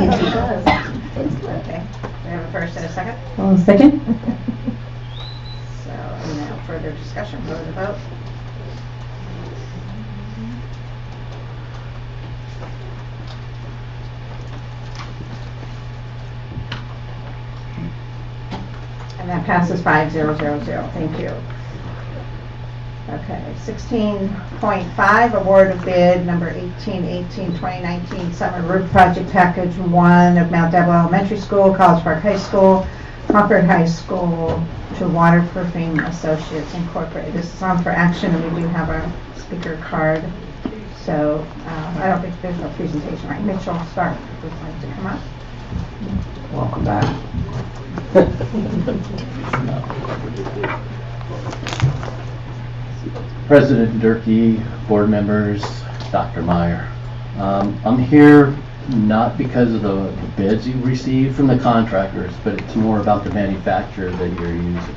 S2: Okay. We have a first and a second?
S10: Second.
S2: So, no further discussion, go to the vote. And that passes 5-0-0-0. Thank you. Okay, 16.5, award of bid number 1818-2019 Summer Roof Project Package 1 of Mount Diablo Elementary School, College Park High School, Concord High School to Waterproofing Associates Incorporated. This is on for action, and we do have a speaker card. So I don't think there's no presentation, right? Mitchell, I'll start if you'd like to come up.
S1: Welcome back.
S16: President Durkee, board members, Dr. Meyer. I'm here not because of the bids you received from the contractors, but it's more about the manufacturer that you're using.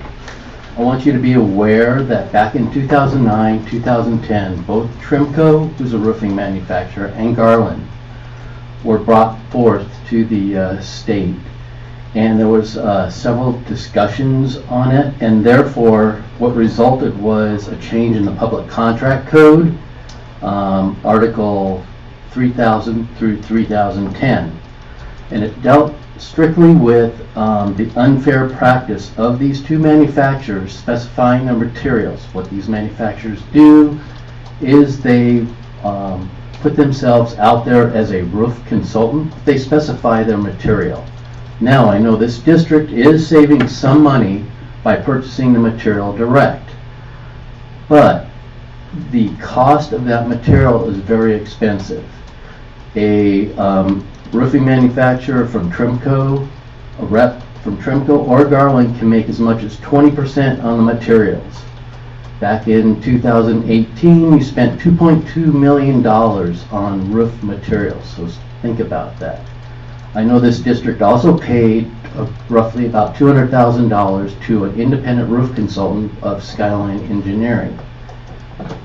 S16: I want you to be aware that back in 2009, 2010, both Trimco, who's a roofing manufacturer, and Garland were brought forth to the state, and there was several discussions on it, and therefore what resulted was a change in the public contract code, Article 3000 through 3010, and it dealt strictly with the unfair practice of these two manufacturers specifying their materials. What these manufacturers do is they put themselves out there as a roof consultant, they specify their material. Now, I know this district is saving some money by purchasing the material direct, but the cost of that material is very expensive. A roofing manufacturer from Trimco, a rep from Trimco or Garland can make as much as 20% on the materials. Back in 2018, you spent $2.2 million on roof materials, so think about that. I know this district also paid roughly about $200,000 to an independent roof consultant of Skyline Engineering.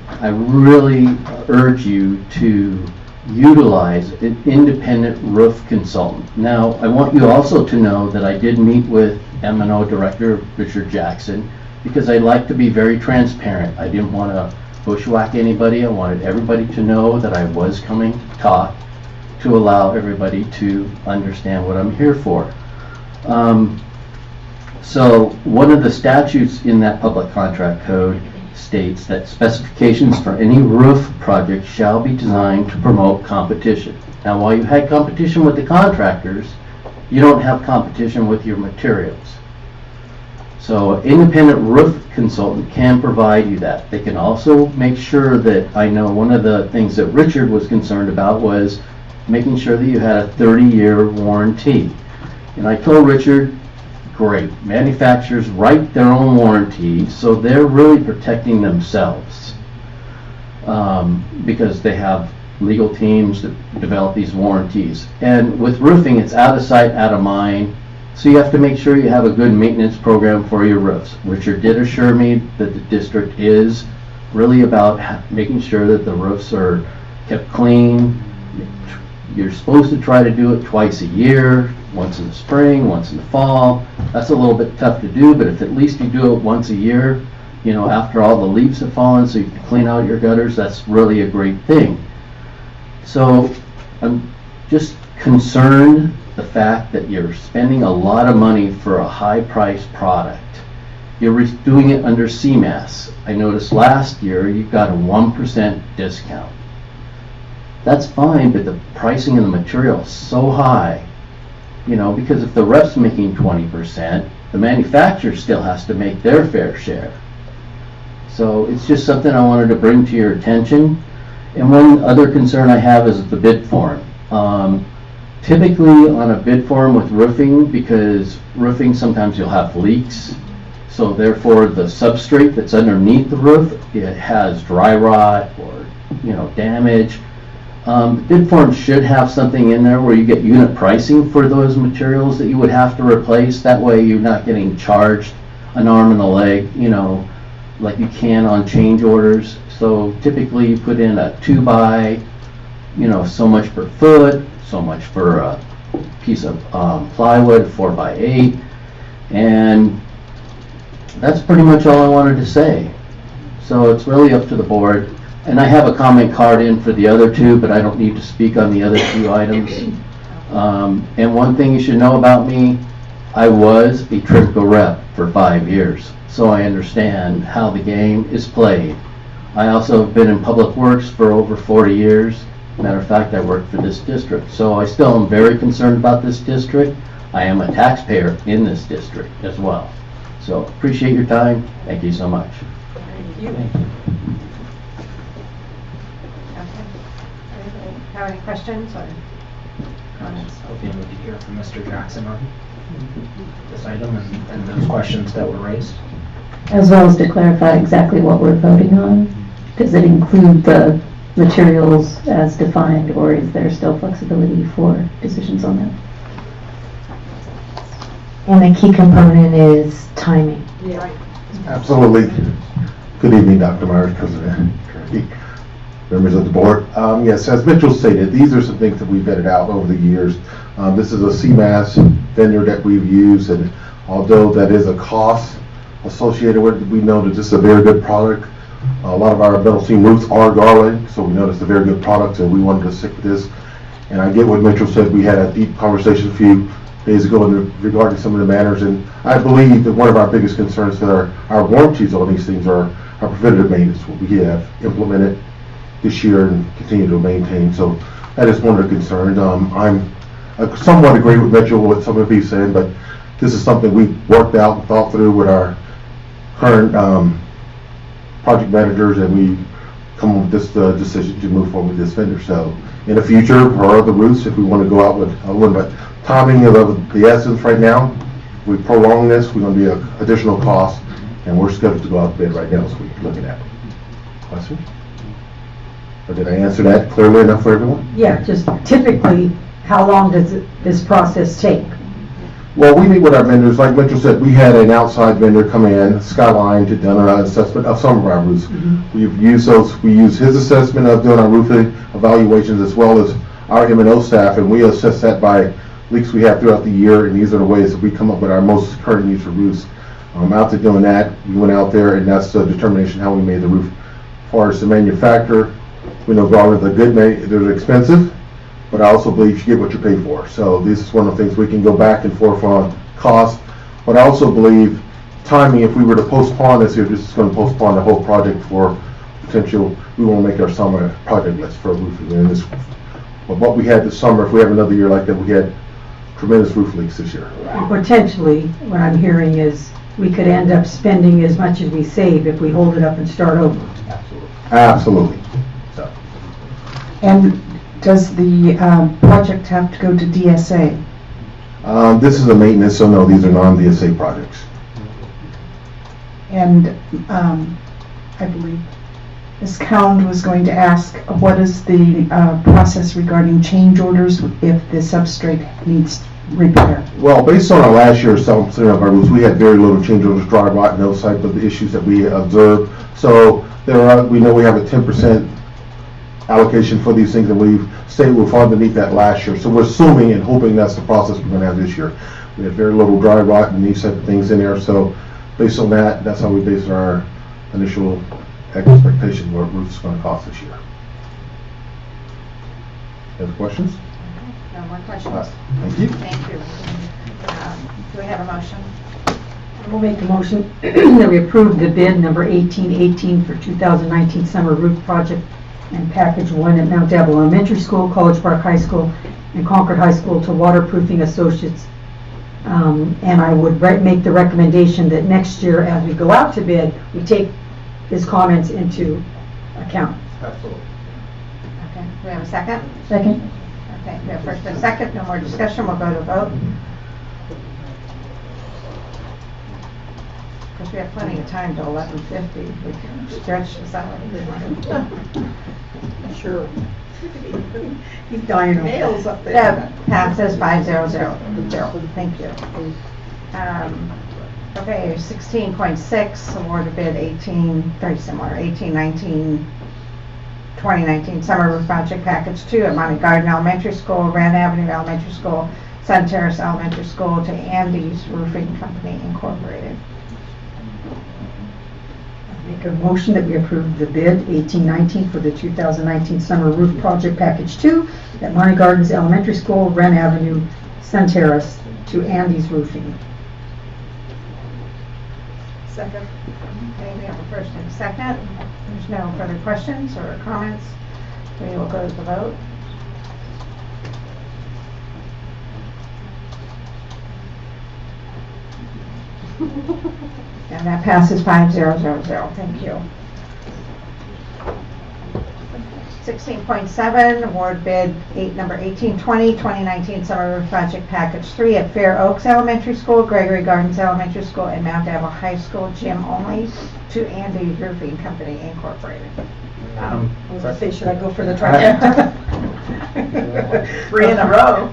S16: I really urge you to utilize an independent roof consultant. Now, I want you also to know that I did meet with M&O Director Richard Jackson because I like to be very transparent. I didn't want to bushwhack anybody. I wanted everybody to know that I was coming to talk to allow everybody to understand what I'm here for. So one of the statutes in that public contract code states that specifications for any roof project shall be designed to promote competition. Now, while you had competition with the contractors, you don't have competition with your materials. So an independent roof consultant can provide you that. They can also make sure that, I know one of the things that Richard was concerned about was making sure that you had a 30-year warranty. And I told Richard, great, manufacturers write their own warranty, so they're really protecting themselves because they have legal teams that develop these warranties. And with roofing, it's out of sight, out of mind, so you have to make sure you have a good maintenance program for your roofs. Richard did assure me that the district is really about making sure that the roofs are kept clean. You're supposed to try to do it twice a year, once in the spring, once in the fall. That's a little bit tough to do, but if at least you do it once a year, you know, after all the leaves have fallen, so you can clean out your gutters, that's really a great thing. So I'm just concerned the fact that you're spending a lot of money for a high-priced product. You're doing it under CMAS. I noticed last year you got a 1% discount. That's fine, but the pricing of the material is so high, you know, because if the rep's making 20%, the manufacturer still has to make their fair share. So it's just something I wanted to bring to your attention. And one other concern I have is the bid form. Typically on a bid form with roofing, because roofing sometimes you'll have leaks, so therefore the substrate that's underneath the roof, it has dry rot or, you know, damage. Bid form should have something in there where you get unit pricing for those materials that you would have to replace. That way you're not getting charged an arm and a leg, you know, like you can on change orders. So typically you put in a 2x, you know, so much per foot, so much for a piece of plywood, 4x8, and that's pretty much all I wanted to say. So it's really up to the board. And I have a comment card in for the other two, but I don't need to speak on the other two items. And one thing you should know about me, I was a Trimco rep for 5 years, so I understand how the game is played. I also have been in public works for over 40 years. Matter of fact, I work for this district, so I still am very concerned about this district. I am a taxpayer in this district as well. So appreciate your time. Thank you so much.
S2: Thank you. Have any questions or comments?
S1: Hoping we could hear from Mr. Jackson on this item and those questions that were raised.
S6: As well as to clarify exactly what we're voting on. Does it include the materials as defined, or is there still flexibility for decisions on that?
S10: And the key component is timing.
S18: Absolutely. Good evening, Dr. Myers, President, members of the board. Yes, as Mitchell stated, these are some things that we've vetted out over the years. This is a CMAS vendor that we've used, and although that is a cost associated with it, we know that this is a very good product. A lot of our metal seam roofs are Garland, so we know it's a very good product, and we wanted to stick with this. And I get what Mitchell said. We had a deep conversation a few days ago regarding some of the manners, and I believe that one of our biggest concerns that our warranties on these things are our preventative maintenance, what we have implemented. this year and continue to maintain. So that is one of the concerns. I somewhat agree with Mitchell, what some of you saying, but this is something we worked out and thought through with our current project managers, and we come up with this decision to move forward with this vendor. So in the future, for other routes, if we want to go out with a little bit timing of the essence right now, if we prolong this, we're going to be an additional cost, and we're scheduled to go out to bid right now, so we're looking at it. Question? Or did I answer that clearly enough for everyone?
S5: Yeah, just typically, how long does this process take?
S18: Well, we meet with our vendors. Like Mitchell said, we had an outside vendor come in, Skyline, to do an assessment of some of our roofs. We've used those. We use his assessment of doing our roofing evaluations as well as our M&O staff, and we assess that by leaks we have throughout the year, and these are the ways that we come up with our most current needs for roofs. After doing that, we went out there, and that's the determination how we made the roof. As far as the manufacturer, we know garland are good, they're expensive, but I also believe you get what you pay for. So this is one of the things we can go back and forth on cost, but I also believe timing, if we were to postpone this here, this is going to postpone the whole project for potential, we want to make our summer project list for roofing. And this, but what we had this summer, if we have another year like that, we had tremendous roof leaks this year.
S5: Potentially, what I'm hearing is we could end up spending as much as we save if we hold it up and start over.
S18: Absolutely. So.
S4: And does the project have to go to DSA?
S18: This is a maintenance, so no, these are non-DSA projects.
S4: And I believe Ms. Cowan was going to ask, what is the process regarding change orders if the substrate needs repair?
S18: Well, based on our last year's assessment of our roofs, we had very little change orders, dry rot, and those type of issues that we observed. So we know we have a 10% allocation for these things, and we've stayed with underneath that last year. So we're assuming and hoping that's the process we're going to have this year. We have very little dry rot and these type of things in there. So based on that, that's how we base our initial expectation of what roofs is going to cost this year. Any questions?
S2: No more questions?
S18: Thank you.
S2: Thank you. Do we have a motion?
S5: We'll make the motion that we approve the bid number 1818 for 2019 summer roof project and package 1 at Mount Diablo Elementary School, College Park High School, and Concord High School to Waterproofing Associates. And I would make the recommendation that next year, as we go out to bid, we take his comments into account.
S18: Absolutely.
S2: Okay, we have a second?
S5: Second.
S2: Okay, we have first and second, no more discussion, we'll go to vote. Because we have plenty of time till 11:50, we can stretch this out if we want. Sure.
S5: He's dying.
S2: Nails up there. That passes 500. Thank you. Okay, 16.6, award of bid 2019 summer roof project package 2 at Monte Garden Elementary School, Rand Avenue Elementary School, Sun Terrace Elementary School to Andy's Roofing Company Incorporated.
S5: Make a motion that we approve the bid 1819 for the 2019 summer roof project package 2 at Monte Gardens Elementary School, Wren Avenue, Sun Terrace to Andy's Roofing.
S2: Second. Okay, we have a first and a second. There's no further questions or comments. We will go to the vote. And that passes 500. Thank you. 16.7, award bid number 1820, 2019 summer roof project package 3 at Fair Oaks Elementary School, Gregory Gardens Elementary School, and Mount Diablo High School gym only to Andy Roofing Company Incorporated.
S5: I was going to say, should I go for the trifecta?
S2: 3 in a row.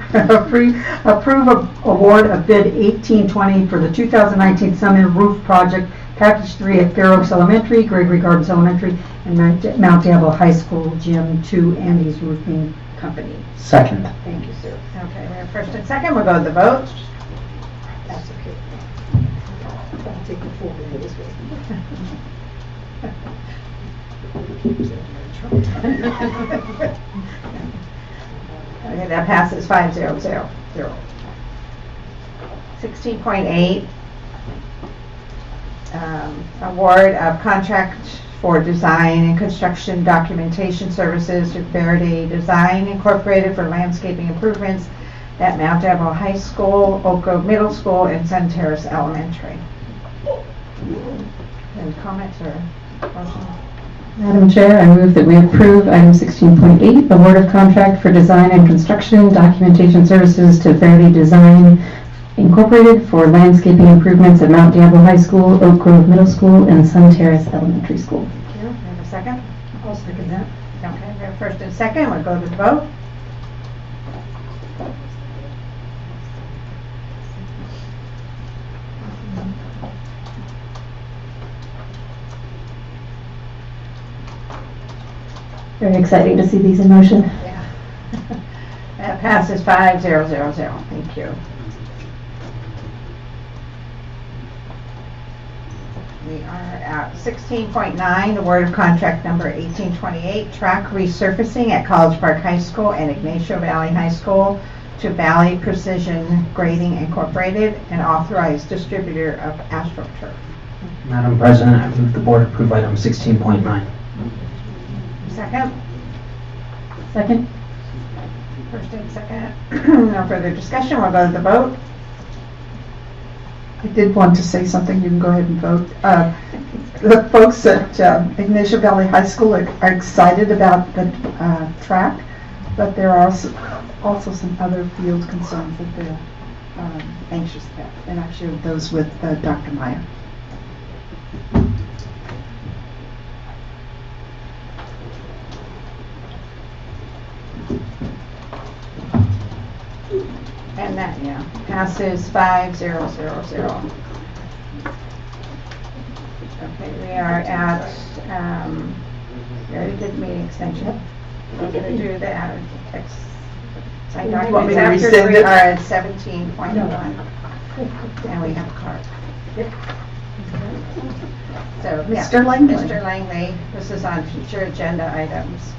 S5: Approve award of bid 1820 for the 2019 summer roof project package 3 at Fair Oaks Elementary, Gregory Gardens Elementary, and Mount Diablo High School gym to Andy's Roofing Company.
S1: Second.
S2: Thank you, Sue. Okay, we have first and second. We'll go to the vote. That's okay. I'll take the full bid this way. Okay, that passes 500. 16.8, award of contract for design and construction documentation services to Faraday Design Incorporated for landscaping improvements at Mount Diablo High School, Oak Grove Middle School, and Sun Terrace Elementary. Any comments or questions?
S6: Madam Chair, I move that we approve item 16.8, award of contract for design and construction documentation services to Faraday Design Incorporated for landscaping improvements at Mount Diablo High School, Oak Grove Middle School, and Sun Terrace Elementary School.
S2: Thank you. Have a second? I'll second that. Okay, we have first and second. We'll go to the vote.
S6: Very exciting to see these in motion.
S2: Yeah. That passes 5-0-0-0. Thank you. We are at 16.9, award of contract number 1828, track resurfacing at College Park High School and Ignacio Valley High School to Valley Precision Grading Incorporated, an authorized distributor of AstroTurf.
S1: Madam President, I move the board approve item 16.9.
S2: Second?
S6: Second.
S2: First and second. No further discussion. We'll go to the vote.
S4: I did want to say something, you can go ahead and vote. The folks at Ignacio Valley High School are excited about the track, but there are also some other field concerns that they're anxious about, and I've shared those with Dr. Meyer.
S2: And that, yeah, passes 5-0-0-0. Okay, we are at, we already did the meeting extension. We're going to do the sign
S4: You want me
S2: documents
S4: to
S2: after
S4: rescind
S2: we
S4: it?
S2: are at 17.1. And we have a card. So, yeah.
S4: Mr. Langley.
S2: Mr. Langley, this is on future agenda items.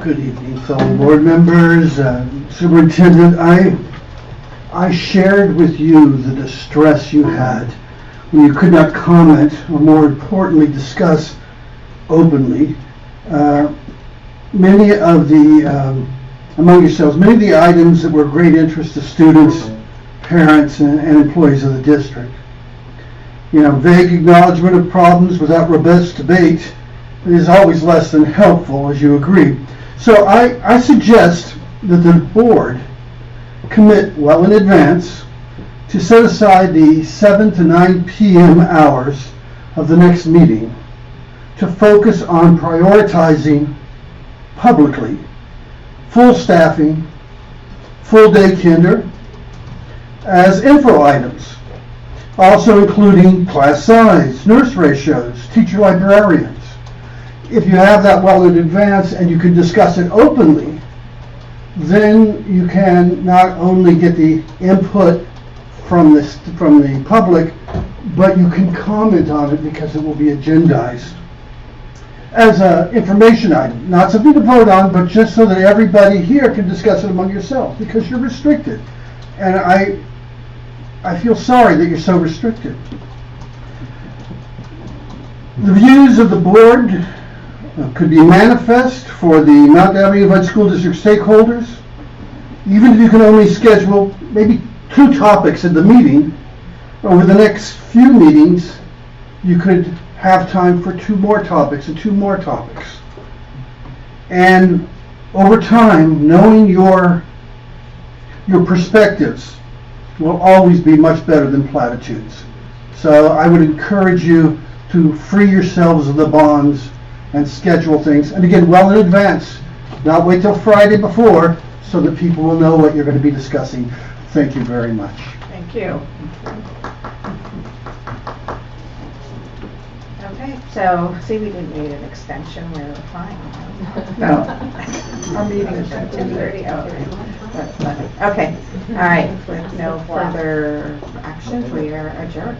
S19: Good evening, fellow board members, Superintendent. I shared with you the distress you had when you could not comment, or more importantly, discuss openly many of the, among yourselves, many of the items that were of great interest to students, parents, and employees of the district. You know, vague acknowledgement of problems without robust debate is always less than helpful, as you agree. So I suggest that the board commit well in advance to set aside the 7 to 9 p.m. hours of the next meeting to focus on prioritizing publicly full staffing, full day kinder as info items, also including class size, nurse ratios, teacher librarians. If you have that well in advance and you can discuss it openly, then you can not only get the input from the public, but you can comment on it because it will be agendized as an information item, not something to vote on, but just so that everybody here can discuss it among yourselves, because you're restricted. And I feel sorry that you're so restricted. The views of the board could be manifest for the Mount Diablo Unified School District stakeholders. Even if you can only schedule maybe 2 topics at the meeting, over the next few meetings, you could have time for 2 more topics and 2 more topics. And over time, knowing your perspectives will always be much better than platitudes. So I would encourage you to free yourselves of the bonds and schedule things, and again, well in advance, not wait till Friday before, so that people will know what you're going to be discussing. Thank you very much.
S2: Thank you. Okay, so, see, we didn't need an extension, we were fine.
S4: No. Our meeting is at
S2: 2:30. Okay, all right, with no further actions, we are adjourned.